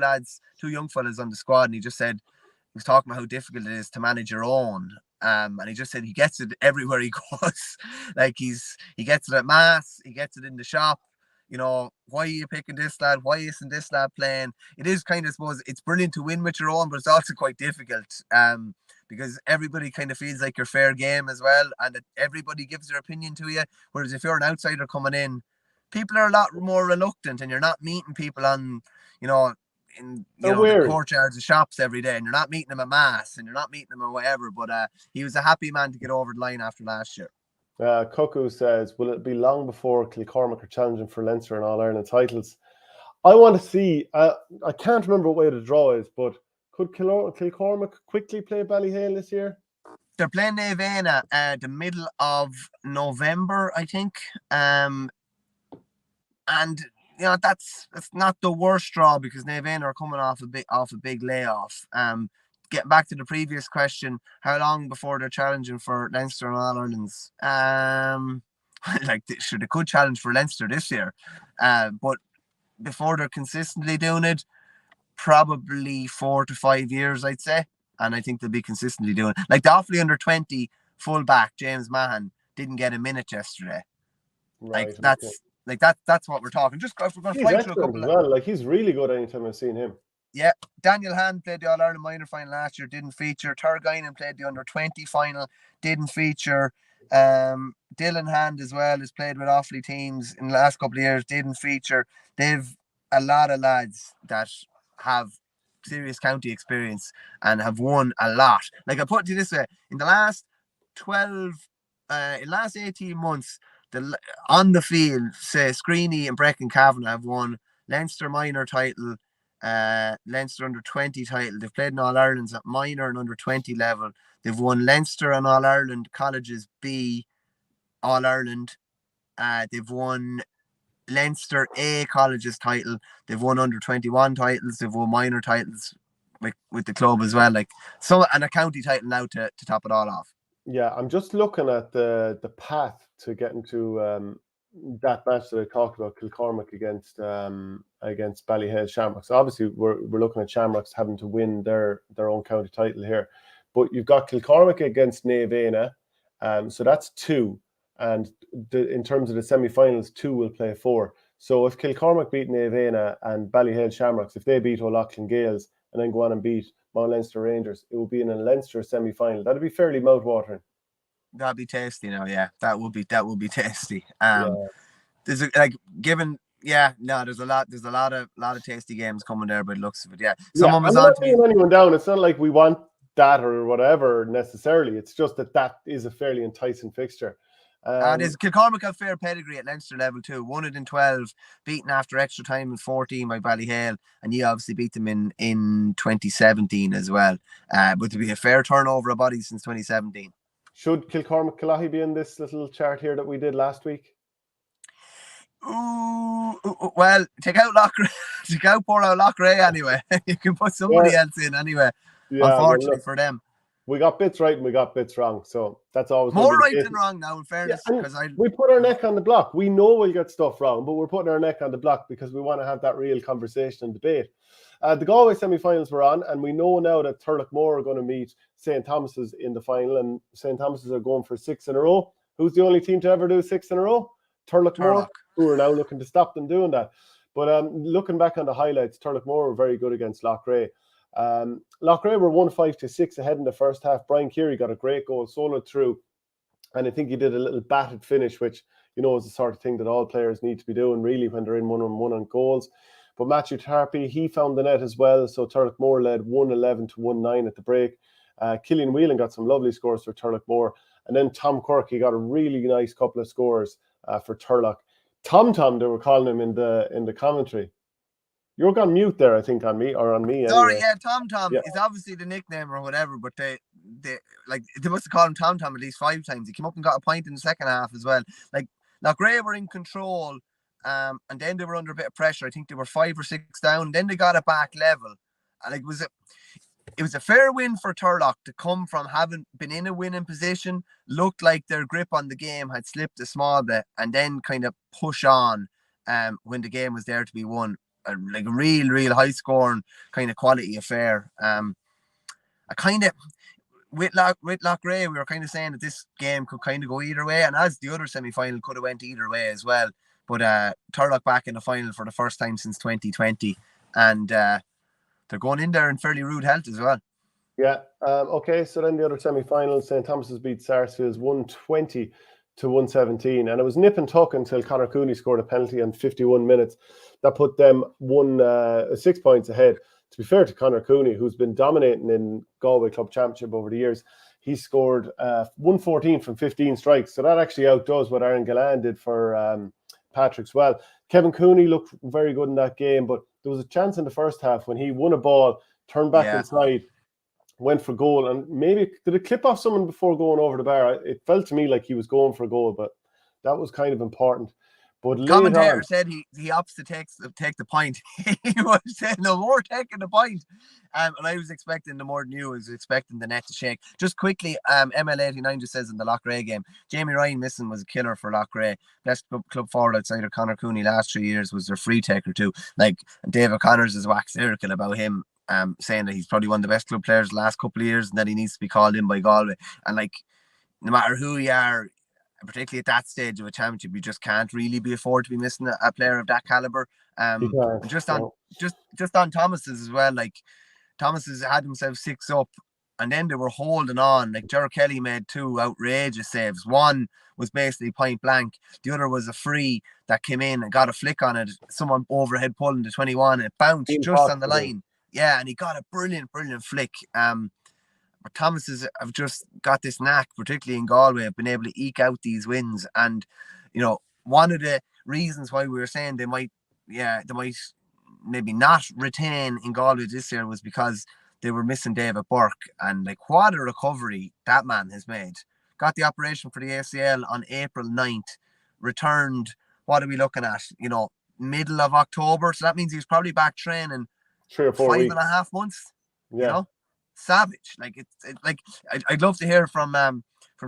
young fellas on the squad, and he just said he was talking about how difficult it is to manage your own. And he just said he gets it everywhere he goes. Like he gets it at mass, he gets it in the shop. You know, why are you picking this lad? Why isn't this lad playing? It is kind of, I suppose, it's brilliant to win with your own, but it's also quite difficult because everybody kind of feels like you're fair game as well, and that everybody gives their opinion to you. Whereas if you're an outsider coming in, people are a lot more reluctant, and you're not meeting people on, in the courtyards of shops every day, and you're not meeting them at mass, and you're not meeting them or whatever. But he was a happy man to get over the line after last year. Cuckoo says, will it be long before Kilcormac are challenging for Leinster and All-Ireland titles? I want to see, I can't remember what way the draw is, but could Kilcormac quickly play Ballyhale this year? They're playing Nevena the middle of November, I think. And that's not the worst draw because Nevena are coming off a big layoff. Getting back to the previous question, how long before they're challenging for Leinster and All-Irelands? They could challenge for Leinster this year, but before they're consistently doing it, probably 4 to 5 years, I'd say. And I think they'll be consistently doing it. Like the Offaly under-20 fullback James Mahon didn't get a minute yesterday. Right. That's what we're talking. Just if we're going to fly through a couple as well. Like he's really good anytime I've seen him. Yeah, Daniel Hand played the All-Ireland minor final last year, didn't feature. Turgainen played the under-20 final, didn't feature. Dylan Hand as well has played with Offaly teams in the last couple of years, didn't feature. They've a lot of lads that have serious county experience and have won a lot. Like I put it to you this way, in the last 18 months, on the field, say Screeney and Brecken Kavanagh have won Leinster minor title, Leinster under-20 title. They've played in All-Irelands at minor and under-20 level. They've won Leinster and All-Ireland Colleges B All-Ireland. They've won Leinster A Colleges title. They've won under-21 titles. They've won minor titles with the club as well. And a county title now to top it all off. Yeah, I'm just looking at the path to getting to that match that I talked about, Kilcormac against Ballyhale Shamrocks. So obviously, we're looking at Shamrocks having to win their own county title here. But you've got Kilcormac against Nevena, so that's 2. And in terms of the semi-finals, 2 will play 4. So if Kilcormac beat Nevena and Ballyhale Shamrocks, if they beat O'Loughlin Gales and then go on and beat Mount Leinster Rangers, it will be in a Leinster semi-final. That'd be fairly mouth-watering. That'd be tasty now, yeah. That will be tasty. Yeah. There's there's a lot of tasty games coming there by the looks of it. Yeah. Someone was on to me. Anyone down. It's not like we want that or whatever necessarily. It's just that is a fairly enticing fixture. And is Kilcormac have fair pedigree at Leinster level too. Won it in 12, beaten after extra time in 14 by Ballyhale, and you obviously beat them in 2017 as well. But to be a fair turnover of bodies since 2017. Should Kilcormac Killahy be in this little chart here that we did last week? Well, take out poor old Loughrea anyway. You can put somebody else in anyway. Yeah, unfortunately for them. We got bits right and we got bits wrong. So that's always more right than wrong now, in fairness. We put our neck on the block. We know we'll get stuff wrong, but we're putting our neck on the block because we want to have that real conversation and debate. The Galway semi-finals were on, and we know now that Turlockmore are going to meet St. Thomas's in the final, and St. Thomas's are going for 6 in a row. Who's the only team to ever do 6 in a row? Turlockmore, who are now looking to stop them doing that. But looking back on the highlights, Turlockmore were very good against Loughrea. Loughrea were 1-5-6 ahead in the first half. Brian Keary got a great goal, soloed through, and I think he did a little batted finish, which is the sort of thing that all players need to be doing really when they're in 1-on-1 on goals. But Matthew Tarpey, he found the net as well, so Turlockmore led 1-11 to 1-9 at the break. Killian Whelan got some lovely scores for Turlockmore, and then Tom Quirk, he got a really nice couple of scores for Turlock. Tom, they were calling him in the commentary. You're gone mute there, I think, on me. Sorry, anyway. Yeah, Tom is obviously the nickname or whatever, but they must have called him Tom at least 5 times. He came up and got a point in the second half as well. Like Loughrea were in control, and then they were under a bit of pressure. I think they were 5 or 6 down. Then they got it back level, and it was a fair win for Turlock to come from having been in a winning position, looked like their grip on the game had slipped a small bit, and then kind of push on when the game was there to be won. Like a real high scoring kind of quality affair. I kind of with Loughrea, we were kind of saying that this game could kind of go either way, and as the other semi-final could have went either way as well. But Turlock back in the final for the first time since 2020, and they're going in there in fairly rude health as well. Yeah. Okay. So then the other semi-final, St. Thomas's beat Sarsfield's 120 to 117, and it was nip and tuck until Conor Cooney scored a penalty in 51 minutes. That put them 6 points ahead. To be fair to Conor Cooney, who's been dominating in Galway Club Championship over the years, he scored 114 from 15 strikes. So that actually outdoes what Aaron Gillane did for Patrick's well. Kevin Cooney looked very good in that game, but there was a chance in the first half when he won a ball, turned back inside, went for goal, and maybe did it clip off someone before going over the bar? It felt to me like he was going for a goal, but that was kind of important. But commentator said he opts to take the point. He was saying no more taking the point. And I was expecting the more than you. I was expecting the net to shake. Just quickly, ML89 just says in the Loughrea game, Jamie Ryan missing was a killer for Loughrea. Best club forward outside of Conor Cooney last 3 years was their free taker too. Like David Connors is waxed lyrical about him, saying that he's probably one of the best club players the last couple of years and that he needs to be called in by Galway. And like, no matter who you are, particularly at that stage of a championship, you just can't really be afford to be missing a player of that caliber. Just on Thomas's as well, like Thomas has had himself 6 up and then they were holding on. Like Gerard Kelly made 2 outrageous saves. One was basically point blank. The other was a free that came in and got a flick on it. Someone overhead pulling the 21 and it bounced just on the line. Yeah, and he got a brilliant flick. But Thomas's have just got this knack, particularly in Galway, of being able to eke out these wins. And, you know, one of the reasons why we were saying they might maybe not retain in Galway this year was because they were missing David Burke. And like what a recovery that man has made. Got the operation for the ACL on April 9th, returned, what are we looking at? You know, middle of October. So that means he's probably back training 3 or 4 weeks. 5.5 months. Yeah. You know? Savage. Like I'd love to hear from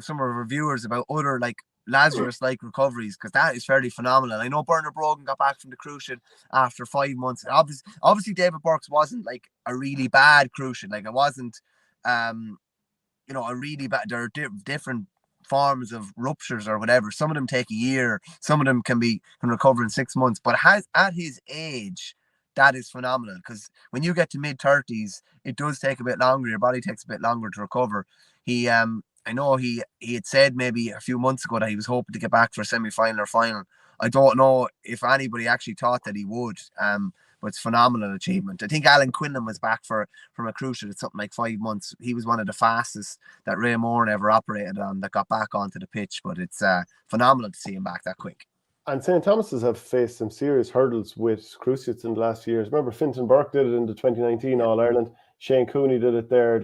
some of our viewers about other like Lazarus like recoveries, because that is fairly phenomenal. I know Bernard Brogan got back from the cruciate after 5 months. Obviously David Burke's wasn't like a really bad cruciate. Like it wasn't a really bad. There are different forms of ruptures or whatever. Some of them take a year, some of them can recover in 6 months, but at his age, that is phenomenal, because when you get to mid-30s, it does take a bit longer. Your body takes a bit longer to recover. I know he had said maybe a few months ago that he was hoping to get back for a semi-final or final. I don't know if anybody actually thought that he would, but it's a phenomenal achievement. I think Alan Quinlan was back from a cruciate at something like 5 months. He was one of the fastest that Ray Moore ever operated on that got back onto the pitch, but it's phenomenal to see him back that quick. And St. Thomas's have faced some serious hurdles with cruciates in the last few years. Remember, Fintan Burke did it in the 2019 All-Ireland. Shane Cooney did it there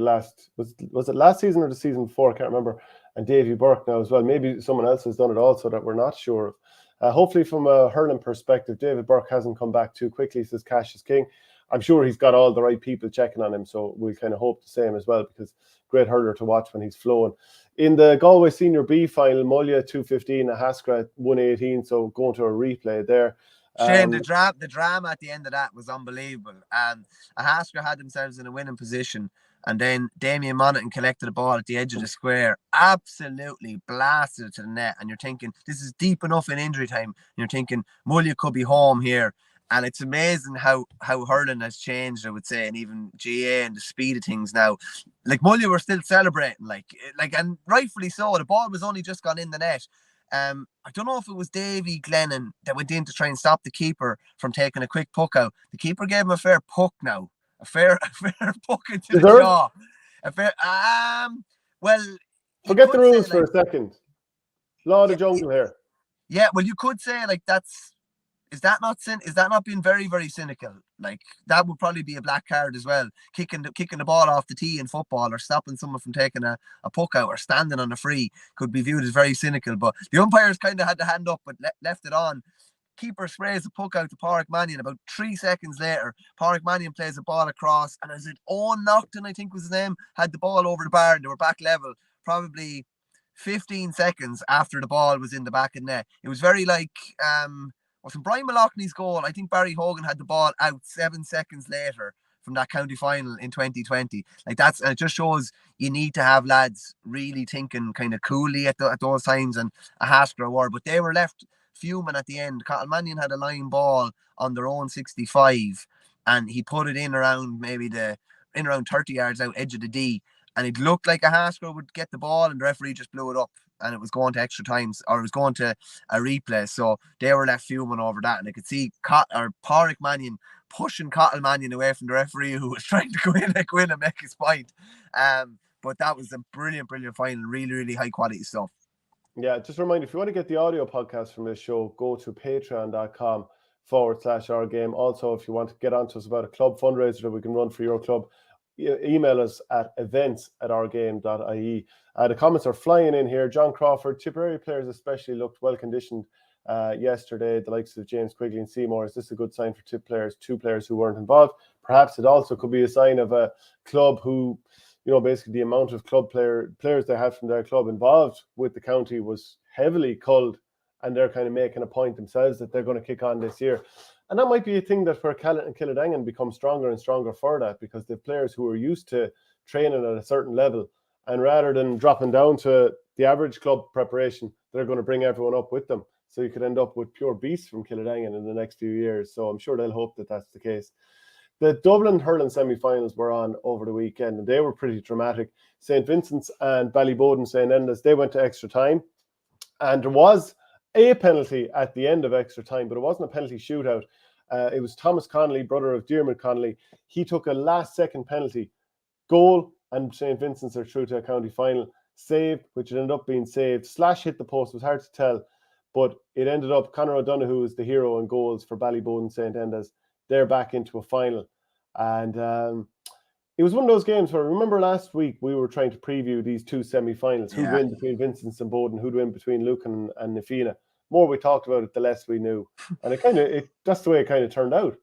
was it last season or the season before? I can't remember. And Davy Burke now as well. Maybe someone else has done it also that we're not sure of. Hopefully from a hurling perspective, David Burke hasn't come back too quickly, says Cash is King. I'm sure he's got all the right people checking on him, so we kind of hope the same as well, because great hurler to watch when he's flowing. In the Galway Senior B final, Mulla 215, Ahaskra 118, so going to a replay there. Shane, the drama at the end of that was unbelievable. Ahaskra had themselves in a winning position, and then Damien Monaghan collected the ball at the edge of the square, absolutely blasted it to the net, and you're thinking, this is deep enough in injury time, and you're thinking, Mulla could be home here. And it's amazing how hurling has changed, I would say, and even GA and the speed of things now. Like Mulla were still celebrating, like, and rightfully so. The ball was only just gone in the net. I don't know if it was Davy Glennon that went in to try and stop the keeper from taking a quick puck out. The keeper gave him a fair puck now, a fair puck into the jaw. Well, forget the rules for a second. Law of the jungle here. Yeah, well, you could say like is that not being very, very cynical? Like that would probably be a black card as well. Kicking the ball off the tee in football, or stopping someone from taking a puck out, or standing on a free could be viewed as very cynical. But the umpires kind of had the hand up but left it on. keeper sprays the puck out to Pádraig Mannion. About 3 seconds later, Pádraig Mannion plays a ball across, and as it Owen Naughton, I think was his name, had the ball over the bar, and they were back level probably 15 seconds after the ball was in the back of the net. It was very like wasn't Brian Maloney's goal. I think Barry Hogan had the ball out 7 seconds later from that county final in 2020. Like it just shows you need to have lads really thinking kind of coolly at those times, and a Haskell were, but they were left fuming at the end. Mannion had a line ball on their own 65, and he put it in around 30 yards out edge of the D, and it looked like a Haskell would get the ball, and the referee just blew it up, and it was going to extra times, or it was going to a replay. So they were left fuming over that, and I could see Pádraig Mannion pushing Cottle Mannion away from the referee, who was trying to go in and make his point. But that was a brilliant final, really, really high quality stuff. Yeah, just a reminder, if you want to get the audio podcast from this show, go to patreon.com/OurGame. Also, if you want to get on to us about a club fundraiser that we can run for your club, email us at events@ourgame.ie. The comments are flying in here. John Crawford, Tipperary players especially looked well conditioned yesterday. The likes of James Quigley and Seymour. Is this a good sign for Tip players? 2 players who weren't involved. Perhaps it also could be a sign of a club who, basically the amount of club players they had from their club involved with the county was heavily culled, and they're kind of making a point themselves that they're going to kick on this year. And that might be a thing that where Callan and Killadangan become stronger and stronger for that, because the players who are used to training at a certain level, and rather than dropping down to the average club preparation, they're going to bring everyone up with them. So you could end up with pure beasts from Killadangan in the next few years. So I'm sure they'll hope that that's the case. The Dublin hurling semi-finals were on over the weekend, and they were pretty dramatic. St. Vincent's and Ballyboden St. Enda's, they went to extra time, and there was a penalty at the end of extra time, but it wasn't a penalty shootout. It was Thomas Connolly, brother of Diarmuid Connolly. He took a last-second penalty goal, and St. Vincent's are through to a county final. Saved, which ended up being saved. Slash hit the post. It was hard to tell, but it ended up Conor O'Donoghue is the hero in goals for Ballyboden St. Enda's. They're back into a final. And it was one of those games where, remember last week, we were trying to preview these 2 semi-finals. Who'd win between Vincent's and Bowden, who'd win between Lucan and Nafina. The more we talked about it, the less we knew. And that's the way it kind of turned out.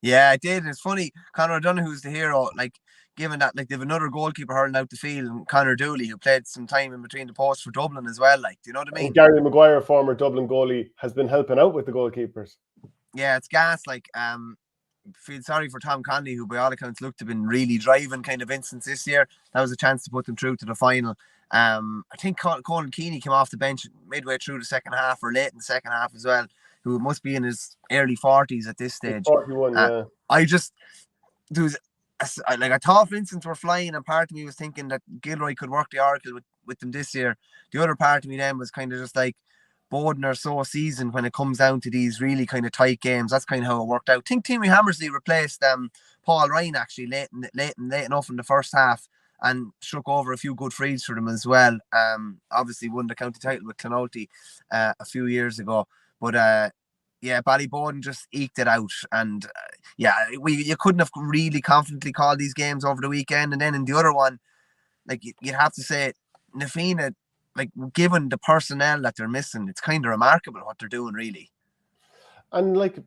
Yeah, it did. It's funny. Conor O'Donoghue's the hero. Like, given that, like, they've another goalkeeper hurling out the field, and Conor Dooley, who played some time in between the posts for Dublin as well. Like, do you know what I mean? And Gary Maguire, former Dublin goalie, has been helping out with the goalkeepers. Yeah, it's gas. Like, feel sorry for Tom Conley, who by all accounts looked to have been really driving kind of Vincent's this year. That was a chance to put them through to the final. I think Colin Keeney came off the bench midway through the second half, or late in the second half as well, who must be in his early 40s at this stage. 41, yeah. I thought Vincent were flying, and part of me was thinking that Gilroy could work the oracle with them this year. The other part of me then was kind of just like, Bowden are so seasoned when it comes down to these really kind of tight games. That's kind of how it worked out. I think Timmy Hammersley replaced Paul Ryan actually late enough in the first half, and struck over a few good frees for them as well. Obviously won the county title with Clonalty a few years ago. But Ballyboden just eked it out. And you couldn't have really confidently called these games over the weekend. And then in the other one, like, you'd have to say Nafina, like, given the personnel that they're missing, it's kind of remarkable what they're doing, really. And like,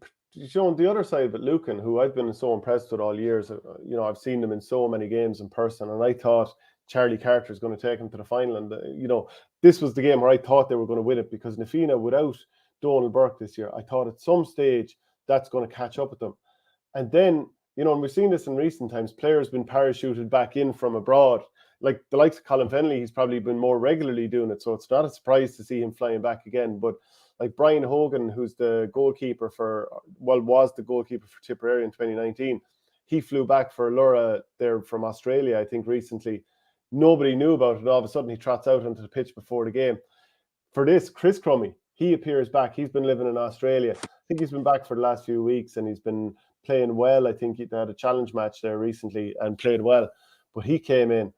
on the other side of it, Lucan, who I've been so impressed with all years, I've seen them in so many games in person, and I thought Charlie Carter is going to take him to the final. And, this was the game where I thought they were going to win it, because Nafina, without Donald Burke this year, I thought at some stage that's going to catch up with them. And then, and we've seen this in recent times, players been parachuted back in from abroad. Like the likes of Colin Fennelly, he's probably been more regularly doing it, so it's not a surprise to see him flying back again. But like Brian Hogan, who's the goalkeeper was the goalkeeper for Tipperary in 2019, he flew back for Lura there from Australia, I think, recently. Nobody knew about it, and all of a sudden he trots out onto the pitch before the game. For this, Chris Crummy, he appears back. He's been living in Australia. I think he's been back for the last few weeks, and he's been playing well. I think he had a challenge match there recently and played well, but he came in.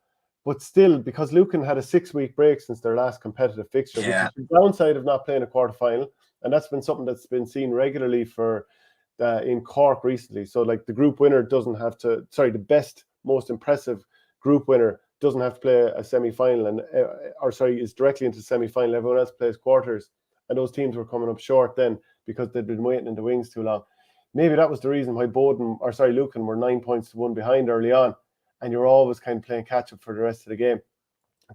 But still, because Lucan had a 6-week break since their last competitive fixture, which is the downside of not playing a quarterfinal, and that's been something that's been seen regularly for in Cork recently. So, like, the group winner the best, most impressive group winner doesn't have to play a semi-final, and is directly into the semi-final. Everyone else plays quarters, and those teams were coming up short then. because they'd been waiting in the wings too long. Maybe that was the reason why Lucan were 9 points to 1 behind early on, and you're always kind of playing catch up for the rest of the game.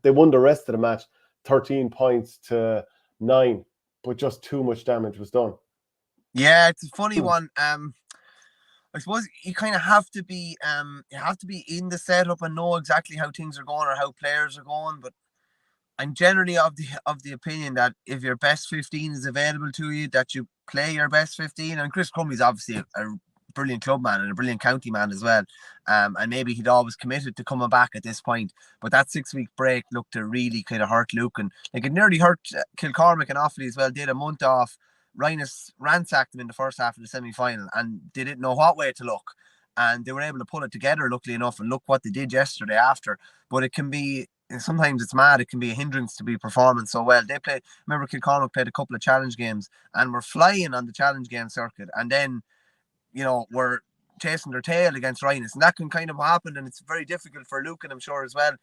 They won the rest of the match 13 points to 9, but just too much damage was done. Yeah, it's a funny one. I suppose you kind of have to be in the setup and know exactly how things are going or how players are going. But I'm generally of the opinion that if your best 15 is available to you, that you play your best 15. And Chris Crumley's obviously a brilliant club man and a brilliant county man as well. And maybe he'd always committed to coming back at this point. But that 6-week break looked to really kind of hurt Lucan. Like, it nearly hurt Kilcormac and Offaly as well. Did a month off. Rhinus ransacked them in the first half of the semi-final and they didn't know what way to look. And they were able to pull it together, luckily enough, and look what they did yesterday after. But it can be, sometimes it's mad, it can be a hindrance to be performing so well. Remember Kilcormac played a couple of challenge games and were flying on the challenge game circuit. And then, were chasing their tail against Rhinus. And that can kind of happen. And it's very difficult for Lucan, I'm sure, as well,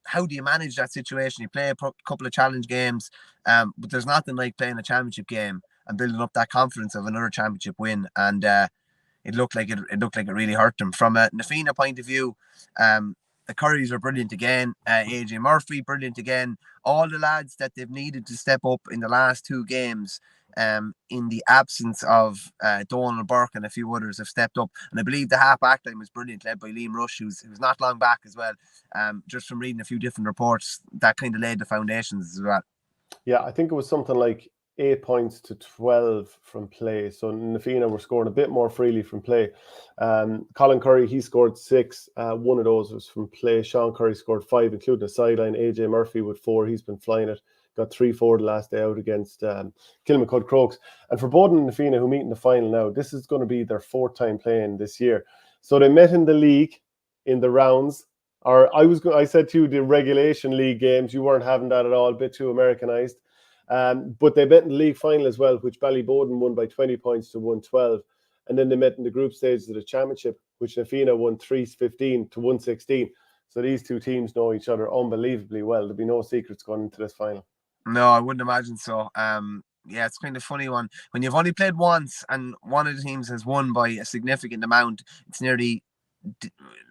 how do you manage that situation? You play a couple of challenge games, but there's nothing like playing a championship game and building up that confidence of another championship win. And it looked like it really hurt them. From a Nafina point of view, the Currys are brilliant again. AJ Murphy, brilliant again. All the lads that they've needed to step up in the last 2 games, in the absence of Donald Burke and a few others, have stepped up. And I believe the half-back line was brilliant, led by Liam Rush, who's not long back as well. Just from reading a few different reports, that kind of laid the foundations as well. Yeah, I think it was something like 8 points to 12 from play. So Nafina were scoring a bit more freely from play. Colin Curry, he scored 6. One of those was from play. Sean Curry scored 5, including a sideline. AJ Murphy with 4. He's been flying it. Got 3-4 the last day out against Kilmacud Crokes. And for Bowden and Nafina, who meet in the final now, this is going to be their 4th time playing this year. So they met in the league in the rounds. Or I said to you, the regulation league games, you weren't having that at all, a bit too Americanized. But they met in the league final as well, which Ballybowden won by 20 points to 112. And then they met in the group stages of the championship, which Nafina won 315 to 116. So these 2 teams know each other unbelievably well. There'll be no secrets going into this final. No, I wouldn't imagine so. Yeah, it's kind of funny one. When you've only played once and one of the teams has won by a significant amount, it's nearly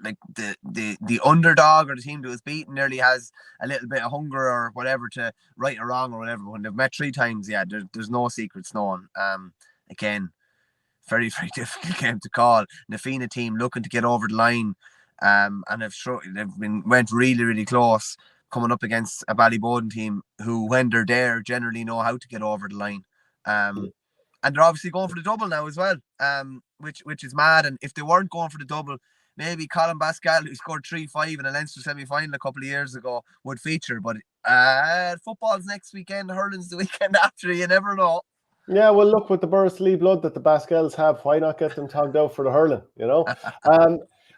like the underdog or the team that was beaten nearly has a little bit of hunger or whatever to right or wrong or whatever. When they've met 3 times, yeah, there's no secrets known. Again, very, very difficult game to call. Nafina team looking to get over the line, and went really, really close, coming up against a Ballybowden team who, when they're there, generally know how to get over the line. And they're obviously going for the double now as well, which is mad. And if they weren't going for the double, maybe Colin Pascal, who scored 3-5 in a Leinster semi-final a couple of years ago, would feature. But football's next weekend, hurling's the weekend after, you never know. Yeah, well, look, with the Bursley blood that the Pascals have, why not get them togged out for the hurling,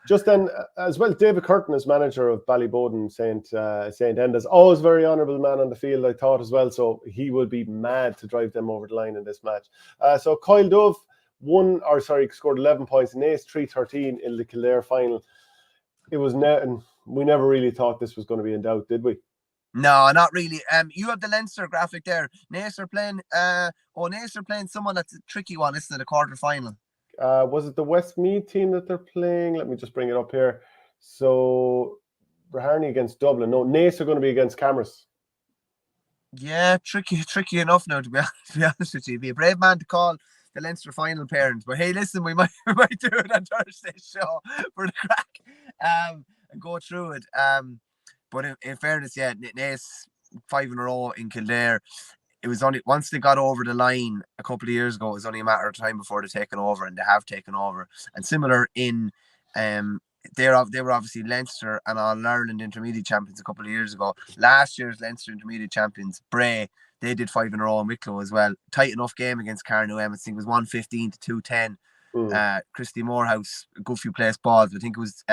Just then, as well, David Curtin is manager of Ballybowden St. Enda's. Always very honourable man on the field, I thought as well. So he will be mad to drive them over the line in this match. So Kyle Dove scored 11 points in Ace, 3-13 in the Kildare final. It was we never really thought this was going to be in doubt, did we? No, not really. You have the Leinster graphic there. Naas are playing someone that's a tricky one, isn't it? A quarter final. Was it the Westmeath team that they're playing? Let me just bring it up here. So Braharney against Dublin. No, Naas are going to be against Cameras. Yeah, tricky enough now, to be honest with you. You'd be a brave man to call the Leinster final parents. But hey, listen, we might do it on Thursday's show for the crack, and go through it. But in fairness, yeah, Naas 5 in a row in Kildare. It was only once they got over the line a couple of years ago, it was only a matter of time before they're taken over, and they have taken over. And similar in they were obviously Leinster and All-Ireland intermediate champions a couple of years ago. Last year's Leinster intermediate champions, Bray, they did 5 in a row in Wicklow as well. Tight enough game against Carnew Emmett. I think it was 115 to 210. Christy Morehouse, a good few place balls. I think it was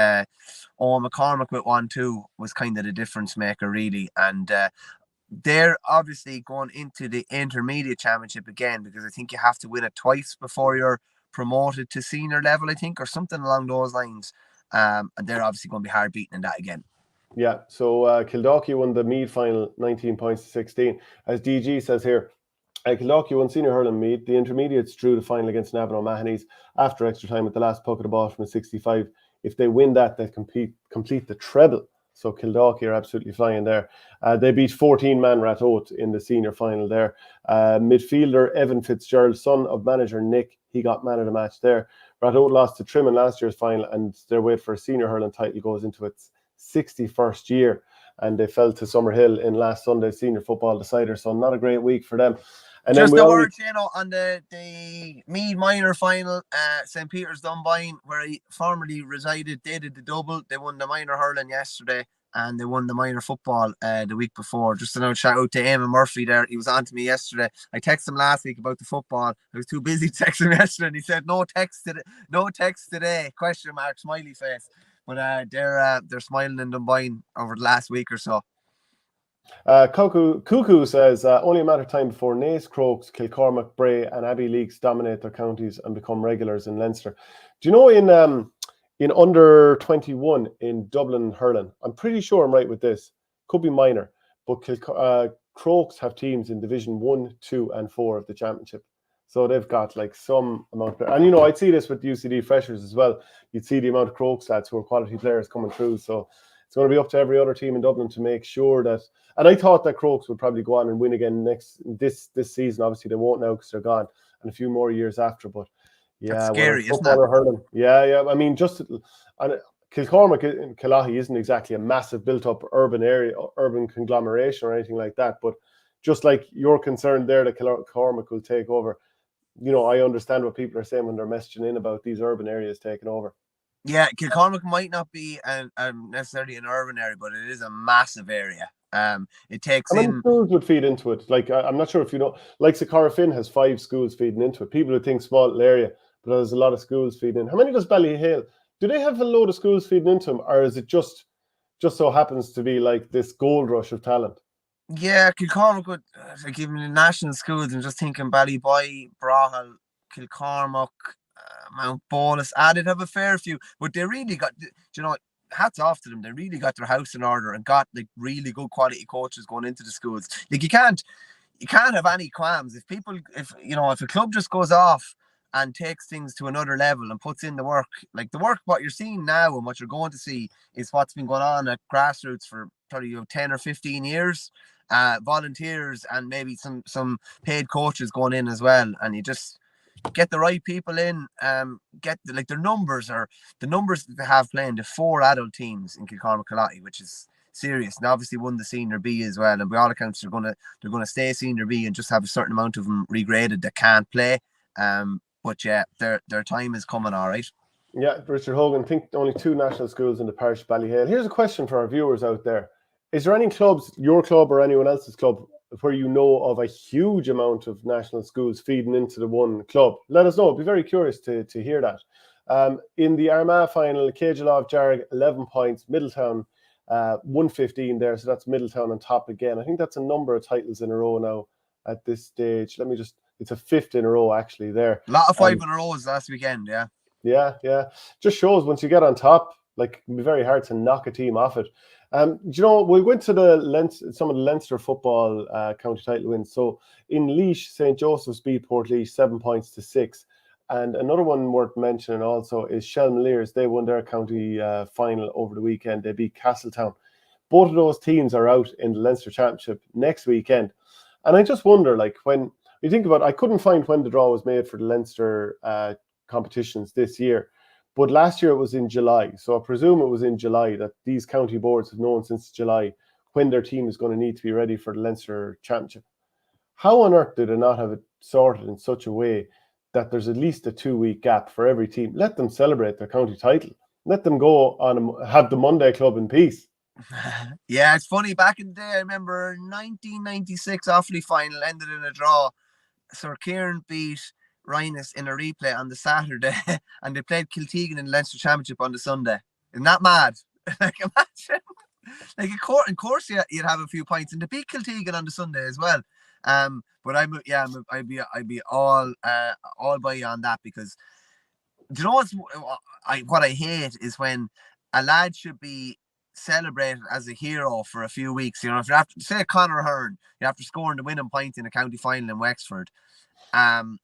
Owen McCormack with 1-2 was kind of the difference maker, really. And they're obviously going into the intermediate championship again, because I think you have to win it twice before you're promoted to senior level, I think, or something along those lines. And they're obviously going to be hard beaten in that again. Yeah, so Kildalkey won the Meath final 19 points to 16. As DG says here, Kildare won senior hurling meet. The intermediates drew the final against Navan O'Mahony's after extra time with the last puck of the ball from a 65. If they win that, they complete the treble. So Kildare are absolutely flying there. They beat 14-man Ratoath in the senior final there. Midfielder Evan Fitzgerald, son of manager Nick, he got man of the match there. Ratoath lost to Trim in last year's final, and their wait for a senior hurling title goes into its 61st year. And they fell to Summerhill in last Sunday's senior football decider. So not a great week for them. And just then the word, on the Meath minor final, St. Peter's Dunboyne, where he formerly resided, they did the double. They won the minor hurling yesterday, and they won the minor football the week before. Just a shout out to Eamon Murphy there. He was on to me yesterday. I texted him last week about the football. I was too busy to text him yesterday, and he said no text today, question mark, smiley face. But they're smiling in Dunboyne over the last week or so. Cuckoo says only a matter of time before Naas, Crokes, Kilcormac, Bray and Abbey Leagues dominate their counties and become regulars in Leinster. Do you know in under 21 in Dublin hurling, I'm pretty sure I'm right with this, could be minor, but Crokes have teams in Division 1, 2 and 4 of the championship. So they've got like some amount of, and I'd see this with UCD freshers as well. You'd see the amount of Crokes lads who are quality players coming through. So it's going to be up to every other team in Dublin to make sure that. And I thought that Crokes would probably go on and win again this season. Obviously, they won't now because they're gone, and a few more years after. But yeah, that's scary, isn't it? Hurling. Yeah. I mean, and Kilcormac in Killahey isn't exactly a massive built-up urban conglomeration or anything like that. But just like you're concerned there that Kilcormac will take over, I understand what people are saying when they're messaging in about these urban areas taking over. Yeah, Kilcormac might not be necessarily an urban area, but it is a massive area. It takes How many schools would feed into it? Like, I'm not sure if you know, like Sakara Finn has 5 schools feeding into it. People would think small little area, but there's a lot of schools feeding in. How many does Ballyhale? Do they have a load of schools feeding into them, or is it just so happens to be like this gold rush of talent? Yeah, Kilcormac would, like even the national schools, I'm just thinking Ballyboy, Brahal, Kilcormac, Mount Bolus, they'd have a fair few, but they really got, hats off to them. They really got their house in order and got like really good quality coaches going into the schools. Like you can't have any qualms if a club just goes off and takes things to another level and puts in the work. Like the work, what you're seeing now and what you're going to see is what's been going on at grassroots for probably 10 or 15 years. Volunteers and maybe some paid coaches going in as well, and you just get the right people in, get their numbers that they have playing the 4 adult teams in Kilcormac Killahey, which is serious. And obviously won the senior B as well, and by all accounts they're gonna stay senior B and just have a certain amount of them regraded that can't play. But yeah, their time is coming, all right. Yeah, Richard Hogan, think only 2 national schools in the parish of Ballyhale. Here's a question for our viewers out there. Is there any clubs, your club or anyone else's club, where you know of a huge amount of national schools feeding into the one club? Let us know. I'd be very curious to hear that. In the Armagh final, Cagelov, Jarrig, 11 points, Middletown, 115 there. So that's Middletown on top again. I think that's a number of titles in a row now at this stage. It's a 5th in a row actually there. A lot of 5 in a row last weekend, yeah. Yeah. Just shows once you get on top, like it can be very hard to knock a team off it. We went to some of the Leinster football county title wins. So in Laois, St. Joseph's beat Port Laois 7 points to 6. And another one worth mentioning also is Shelmaliers. They won their county final over the weekend. They beat Castletown. Both of those teams are out in the Leinster Championship next weekend. And I just wonder, like, when you think about it, I couldn't find when the draw was made for the Leinster competitions this year. But last year it was in July. So I presume it was in July that these county boards have known since July when their team is going to need to be ready for the Leinster Championship. How on earth did they not have it sorted in such a way that there's at least a 2-week gap for every team? Let them celebrate their county title. Let them go on and have the Monday club in peace. Yeah, it's funny. Back in the day, I remember 1996 Offaly final ended in a draw. Sir Kieran beat Rhinus in a replay on the Saturday, and they played Kiltegan in the Leinster Championship on the Sunday. Isn't that mad? Like, imagine, like, of course, you'd have a few points, and to beat Kiltegan on the Sunday as well. But I'd be all by you on that, because do you know what I hate is when a lad should be celebrated as a hero for a few weeks. You know, if you have to say Conor Hearn, you have to score the winning point in a county final in Wexford, and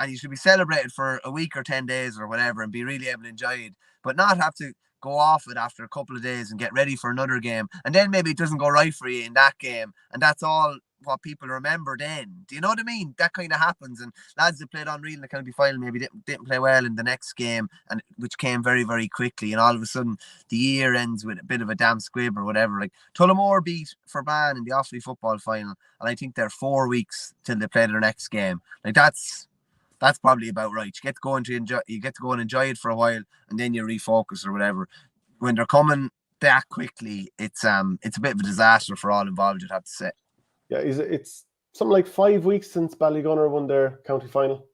you should be celebrated for a week or 10 days or whatever, and be really able to enjoy it, but not have to go off it after a couple of days and get ready for another game, and then maybe it doesn't go right for you in that game, and that's all what people remember then. Do you know what I mean? That kind of happens, and lads that played unreal in the county final maybe didn't play well in the next game, and which came very, very quickly, and all of a sudden the year ends with a bit of a damn squib or whatever. Like Tullamore beat Fermanagh in the Offaly football final, and I think they're 4 weeks till they play their next game. Like that's probably about right. You get to go and enjoy it for a while, and then you refocus or whatever. When they're coming that quickly, it's a bit of a disaster for all involved, you'd have to say. Yeah, it's something like 5 weeks since Ballygunner won their county final.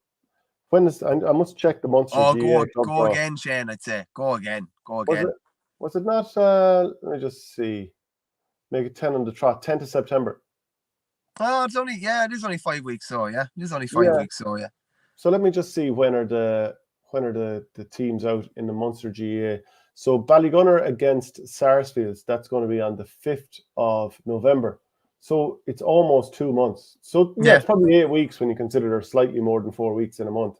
When is I must check the Munster GAA. Go again, Shane. I'd say go again. Was it not? Let me just see. Make it 10 on the trot. 10th of September. Oh, it is only 5 weeks. So yeah, it is only 5 weeks. So yeah. So let me just see when are the teams out in the Munster GAA. So Ballygunner against Sarsfields, that's going to be on the 5th of November. So it's almost 2 months. So yeah, it's probably 8 weeks when you consider there's slightly more than 4 weeks in a month.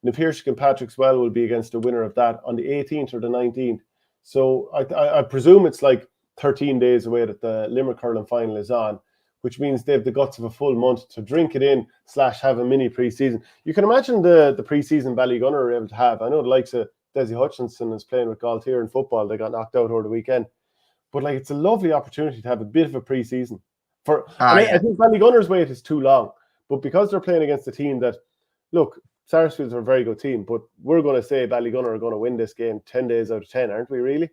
Na Piarsaigh and Patrickswell will be against the winner of that on the 18th or the 19th. So I presume it's like 13 days away that the Limerick Hurling final is on, which means they have the guts of a full month to drink it in / have a mini pre-season. You can imagine the pre-season Ballygunner are able to have. I know the likes of Desi Hutchinson is playing with Galtier in football. They got knocked out over the weekend. But like, it's a lovely opportunity to have a bit of a pre-season. I think Ballygunner's wait is too long. But because they're playing against a team that, look, Sarsfields are a very good team, but we're going to say Ballygunner are going to win this game 10 days out of 10, aren't we, really?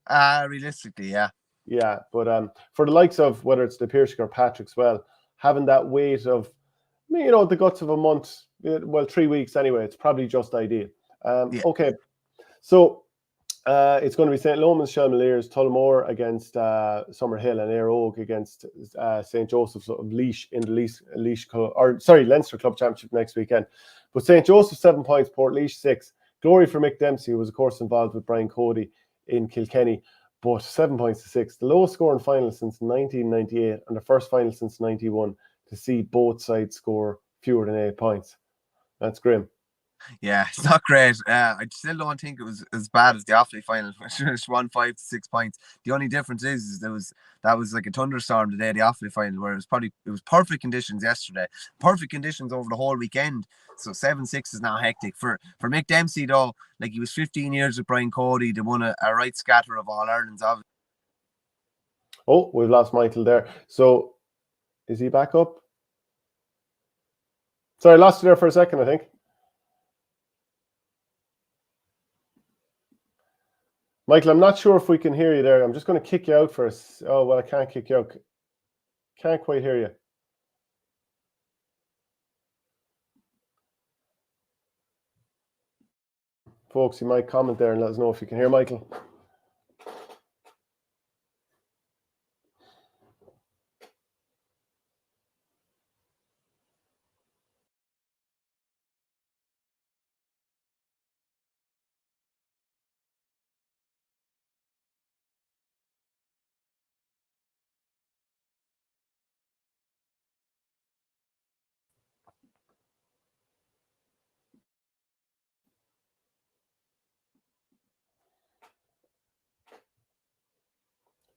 Realistically, yeah. Yeah, but for the likes of whether it's the Piarsaigh or Patrickswell, having that weight of, the guts of a month, 3 weeks anyway, it's probably just ideal. Okay, so it's going to be St. Loman's, Shelmaliers, Tullamore against Summerhill, and Éire Óg against St. Joseph's of Laois in the Leinster Club Championship next weekend. But St. Joseph's 7 points, Port Laois 6. Glory for Mick Dempsey, who was of course involved with Brian Cody in Kilkenny, but 7 points to 6. The lowest scoring final since 1998 and the first final since 91 to see both sides score fewer than 8 points. That's grim. Yeah, it's not great. I still don't think it was as bad as the Offaly final, which was won 5 to 6 points. The only difference is that was like a thunderstorm today, the Offaly final, where it was perfect conditions yesterday, perfect conditions over the whole weekend. So 7-6 is now hectic for Mick Dempsey though. Like, he was 15 years with Brian Cody. They won a right scatter of All Irelands. Oh, we've lost Michael there. So is he back up? Sorry, I lost you there for a second, I think. Michael, I'm not sure if we can hear you there. I'm just going to kick you out for us. Oh, well, I can't kick you out. Can't quite hear you. Folks, you might comment there and let us know if you can hear Michael.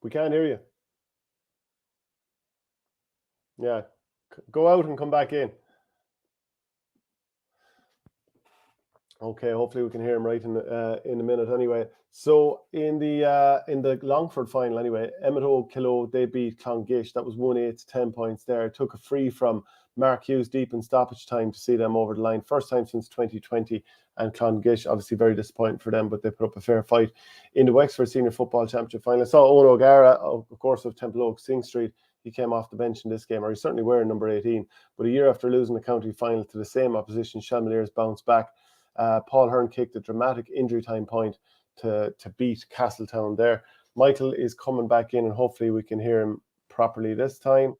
We can't hear you. Yeah, go out and come back in. Okay, hopefully we can hear him right in a minute. Anyway, so in the Longford final, anyway, Emmett Kilo, they beat Clongish. That was 1-8 to 10 points there. Took a free from Mark Hughes deep in stoppage time to see them over the line. First time since 2020. And Clongish, obviously very disappointing for them, but they put up a fair fight in the Wexford Senior Football Championship final. I saw Owen O'Gara, of course, of Temple Oak, Sing Street. He came off the bench in this game, or he's certainly wearing number 18. But a year after losing the county final to the same opposition, Shelmaliers bounced back. Paul Hearn kicked a dramatic injury time point to beat Castletown there. Michael is coming back in, and hopefully we can hear him properly this time.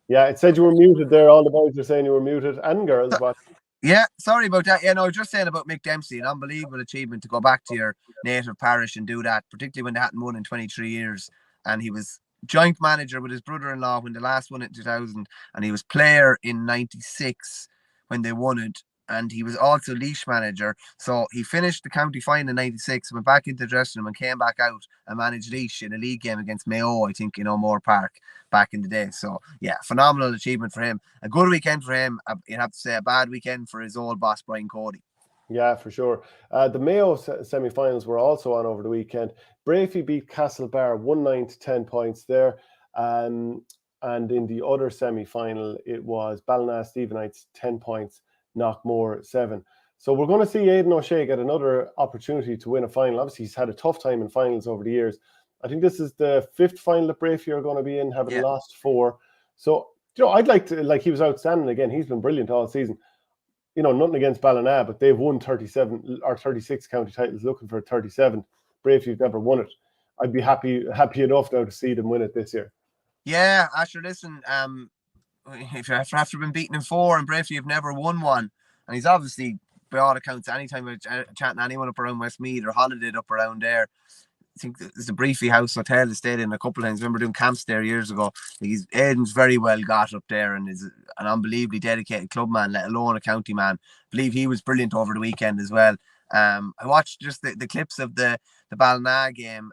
Yeah, it said you were muted there. All the boys are saying you were muted, and girls. What? Yeah, sorry about that. Yeah, no, I was just saying about Mick Dempsey, an unbelievable achievement to go back to your native parish and do that, particularly when they hadn't won in 23 years. And he was joint manager with his brother-in-law when they last won it in 2000, and he was player in 96 when they won it. And he was also leash manager. So he finished the county final in 96, went back into the dressing room and came back out and managed leash in a league game against Mayo, I think, in O'Moore Park back in the day. So, yeah, phenomenal achievement for him. A good weekend for him. You'd have to say a bad weekend for his old boss, Brian Cody. Yeah, for sure. The Mayo semi-finals were also on over the weekend. Brafey beat Castlebar 1-9 to 10 points there. And in the other semi-final, it was Ballina Stephenites 10 points, Knockmore 7. So we're going to see Aidan O'Shea get another opportunity to win a final. Obviously, he's had a tough time in finals over the years. I think this is the 5th final that Brafey are going to be in, having lost 4. So, I'd like to, he was outstanding again. He's been brilliant all season. Nothing against Ballina, but they've won 37 or 36 county titles, looking for 37. Brafey've never won it. I'd be happy enough now to see them win it this year. Yeah, Asher, listen, if you after been beaten in 4 and Brafey have never won one, and he's obviously, by all accounts, anytime we're chatting to anyone up around Westmeath or holidayed up around there, I think there's the Briefy House Hotel they stayed in a couple of times. I remember doing camps there years ago. Aidan's very well got up there and is an unbelievably dedicated club man, let alone a county man. I believe he was brilliant over the weekend as well. I watched just the clips of the Ballina game.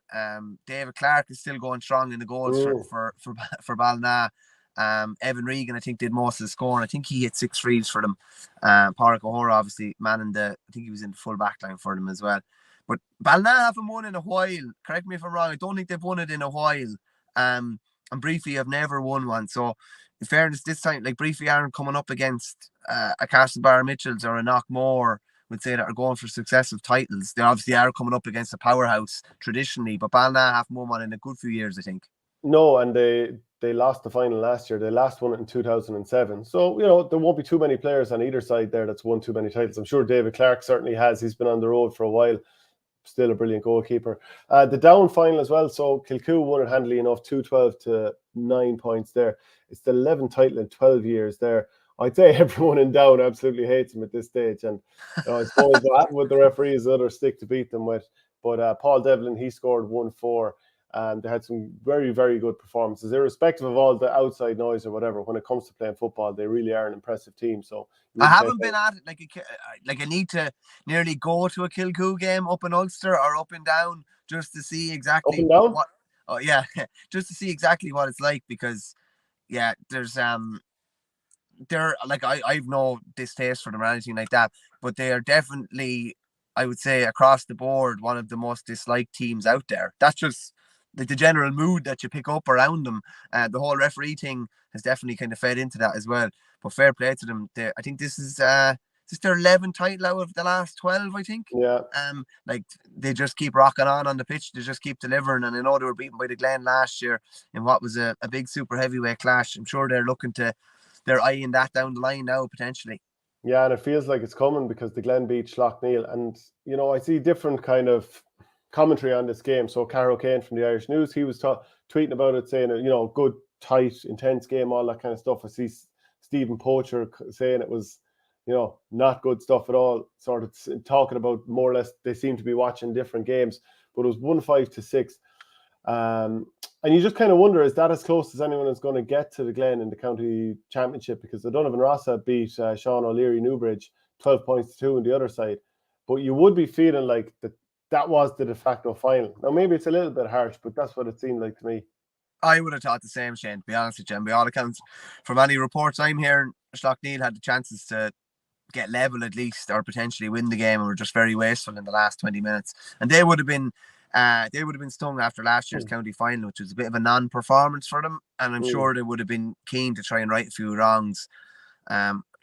David Clark is still going strong in the goals for Ballina. Evan Regan, I think, did most of the scoring. I think he hit 6 frees for them. Pádraig O'Hora, obviously, I think he was in the full back line for them as well. But Ballina haven't won in a while. Correct me if I'm wrong. I don't think they've won it in a while. And Briefly have never won one. So, in fairness, this time, Briefly aren't coming up against a Castlebar Mitchells or a Knockmore, would say, that are going for successive titles. They obviously are coming up against a powerhouse traditionally, but Ballina haven't won one in a good few years, I think. No, and they lost the final last year. They last won it in 2007. So, there won't be too many players on either side there that's won too many titles. I'm sure David Clark certainly has. He's been on the road for a while. Still a brilliant goalkeeper. The down final as well. So Kilcoo won it handily enough, 2-12 to 9 points there. It's the 11th title in 12 years there. I'd say everyone in Down absolutely hates him at this stage. And I suppose what happened with the referees, another stick to beat them with. But Paul Devlin, he scored 1-4. And they had some very, very good performances, irrespective of all the outside noise or whatever. When it comes to playing football, they really are an impressive team. So I haven't been at it like I need to nearly go to a Kilcoo game up in Ulster or up and Down just to see exactly what. Oh yeah, just to see exactly what it's like, because there's they're I've no distaste for them or anything like that, but they are definitely, I would say, across the board, one of the most disliked teams out there. That's just the general mood that you pick up around them. The whole referee thing has definitely kind of fed into that as well. But fair play to them. I think this is their 11th title out of the last 12, I think. Yeah. They just keep rocking on the pitch. They just keep delivering. And I know they were beaten by the Glen last year in what was a big super heavyweight clash. I'm sure they're eyeing that down the line now, potentially. Yeah, and it feels like it's coming because the Glen beat Schlockneil. And, I see different kind of commentary on this game. So Carol Kane from the Irish News, he was tweeting about it, saying, good, tight, intense game, all that kind of stuff. I see Stephen Poacher saying it was, not good stuff at all, sort of talking about more or less they seem to be watching different games. But it was 1-5 to 6. And you just kind of wonder, is that as close as anyone is going to get to the Glen in the county championship? Because the Donovan Rossa beat Sean O'Leary Newbridge 12 points to 2 on the other side. But you would be feeling like that was the de facto final. Now, maybe it's a little bit harsh, but that's what it seemed like to me. I would have thought the same, Shane, to be honest with you. And by all accounts, from any reports I'm hearing, Schlockneil had the chances to get level at least, or potentially win the game, and were just very wasteful in the last 20 minutes. And they would have been stung after last year's county final, which was a bit of a non-performance for them. And I'm sure they would have been keen to try and right a few wrongs.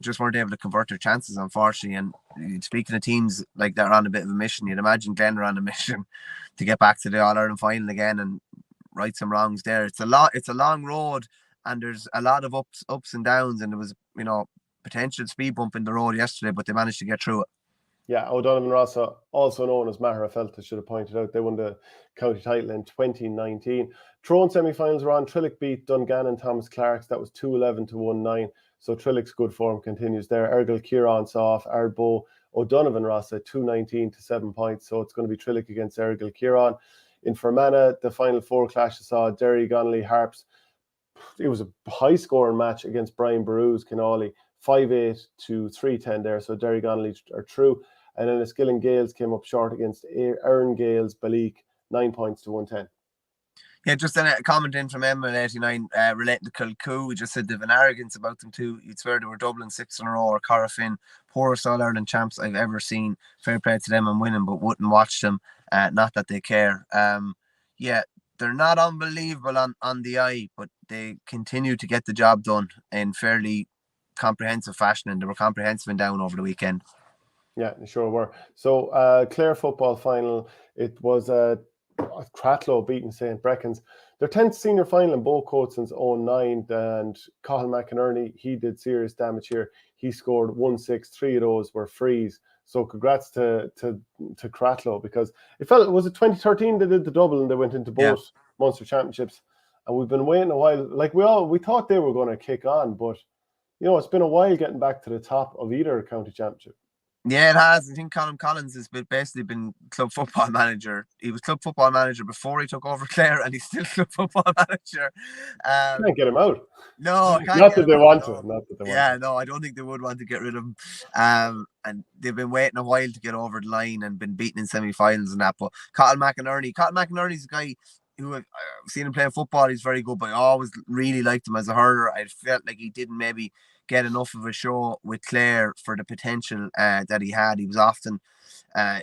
Just weren't able to convert their chances, unfortunately. And speaking of teams like that are on a bit of a mission, you'd imagine Glen are on a mission to get back to the All-Ireland final again and right some wrongs there. It's a long road, and there's a lot of ups and downs, and there was, potential speed bump in the road yesterday, but they managed to get through it. Yeah, O'Donovan Rossa, also known as Mahara Felta, should have pointed out, they won the county title in 2019. Tyrone semi-finals were on. Trillick beat Dungannon Thomas Clark's. That was 2-11 to 1-9. So Trillick's good form continues there. Ergel Kieran off, Ardbo O'Donovan Ross at 219 to 7 points. So it's going to be Trillick against Ergel Kieran. In Fermanagh, the final 4 clashes saw Derry Connolly Harps. It was a high scoring match against Brian Barrow's Kinawley, 5-8 to 3-10 there. So Derry Connolly are through. And then the Skilling Gales came up short against Aaron Gales Balik, 9 points to 110. Yeah, just a comment in from Emma at 89 relating to Kilcoo. We just said they've an arrogance about them too. You'd swear they were Dublin 6 in a row or Corofin, poorest All Ireland champs I've ever seen. Fair play to them and winning, but wouldn't watch them. Not that they care. Yeah, they're not unbelievable on the eye, but they continue to get the job done in fairly comprehensive fashion, and they were comprehensive and down over the weekend. Yeah, they sure were. So Clare football final, it was Cratloe beating St. Brecons. Their 10th senior final in both Coatson's own 9th, and Cathal McInerney, he did serious damage here. He scored 1-6, 3 of those were frees. So congrats to Cratloe, because it was it 2013 they did the double and they went into both Munster Championships, and we've been waiting a while. Like we thought they were going to kick on, but it's been a while getting back to the top of either county championship. Yeah, it has. I think Colin Collins has basically been club football manager. He was club football manager before he took over Clare, and he's still club football manager. Can't get him out. No, not that they want to. No, I don't think they would want to get rid of him. And they've been waiting a while to get over the line and been beaten in semi-finals and that. But Cathal McInerney's a guy who I've seen him playing football. He's very good, but I always really liked him as a hurler. I felt like he didn't maybe get enough of a show with Clare for the potential that he had. He was often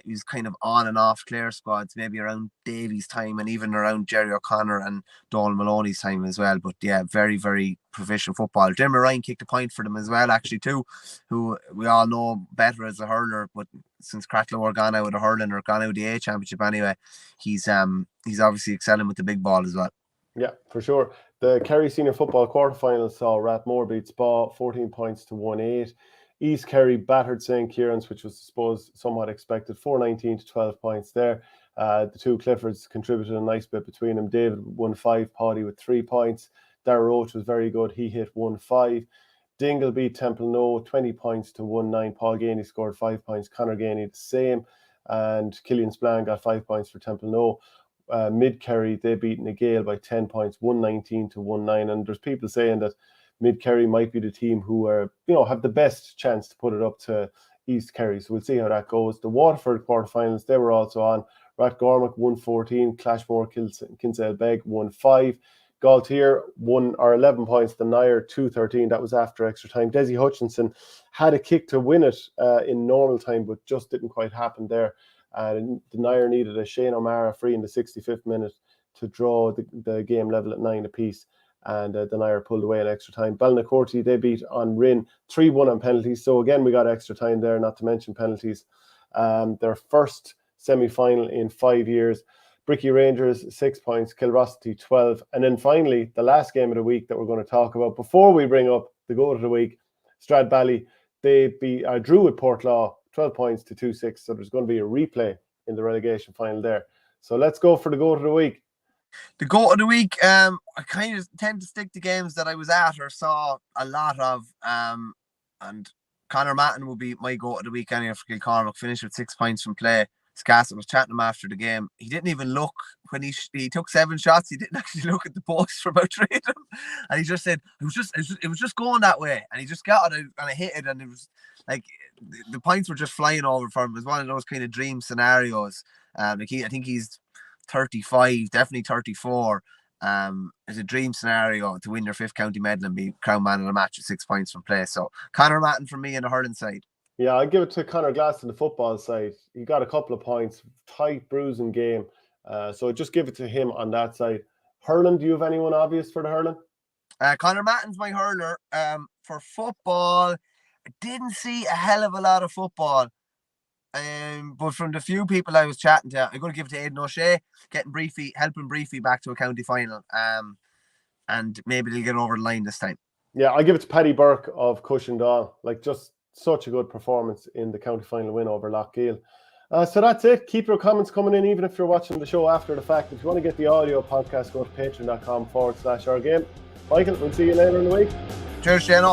he was kind of on and off Clare squads, maybe around Davies' time and even around Jerry O'Connor and Donald Maloney's time as well. But yeah, very, very proficient football. Jim Ryan kicked a point for them as well, actually, too, who we all know better as a hurler, but since Cratloe are gone out of the hurling or gone out of the A Championship anyway, he's obviously excelling with the big ball as well. Yeah, for sure. The Kerry Senior Football quarterfinals saw Rathmore beat Spa 14 points to 1-8. East Kerry battered St. Kieran's, which was, I suppose, somewhat expected, 4-19 to 12 points there. The two Cliffords contributed a nice bit between them. David won 5, Paddy with 3 points. Darragh Roach was very good. He hit 1-5. Dingle beat Temple No 20 points to 1-9. Paul Ganey scored 5 points. Conor Ganey the same. And Killian Spillane got 5 points for Temple No. Mid-Kerry, they beat Nagale by 10 points, 119 to 1-9. And there's people saying that Mid-Kerry might be the team who are, have the best chance to put it up to East Kerry. So we'll see how that goes. The Waterford quarterfinals, they were also on. Rathgormack 1-14, Clashmore Kinsale Beg 1-5. Galtier 11 points, the Nair 2-13. That was after extra time. Desi Hutchinson had a kick to win it in normal time, but just didn't quite happen there. The Nair needed a Shane O'Mara free in the 65th minute to draw the game level at 9 apiece, and the Nair pulled away in extra time. Ballynacorty, they beat on Rin 3-1 on penalties. So again, we got extra time there, not to mention penalties. Their first semi-final in 5 years. Bricky Rangers 6 points, Kilrossity 12. And then finally, the last game of the week that we're going to talk about before we bring up the goat of the week, Stradbally, they drew with Portlaw 12 points to 2-6. So there's going to be a replay in the relegation final there. So let's go for the goat of the week. The goat of the week, I kind of tend to stick to games that I was at or saw a lot of. And Conor Matton will be my goat of the week anyway for Kilcormac. Finished with 6 points from play. Scassett was chatting him after the game. He didn't even look when he took 7 shots. He didn't actually look at the post for about 3 of them, and he just said it was just going that way, and he just got it and I hit it, and it was like the points were just flying over for him. It was one of those kind of dream scenarios. I think he's 35, definitely 34. It's a dream scenario to win your 5th county medal and be crowned man of the match with 6 points from play. So Conor Matton for me in the hurling side. Yeah, I give it to Conor Glass on the football side. He got a couple of points, tight, bruising game. So just give it to him on that side. Hurling, do you have anyone obvious for the hurling? Conor Matton's my hurler. For football, I didn't see a hell of a lot of football. But from the few people I was chatting to, I'm going to give it to Aidan O'Shea, helping Briefy back to a county final. And maybe they'll get over the line this time. Yeah, I give it to Paddy Burke of Cushendall. Just such a good performance in the county final win over Lochgiel. So that's it. Keep your comments coming in, even if you're watching the show after the fact. If you want to get the audio podcast, go to patreon.com/OurGame. Michael, we'll see you later in the week. Cheers, Shane.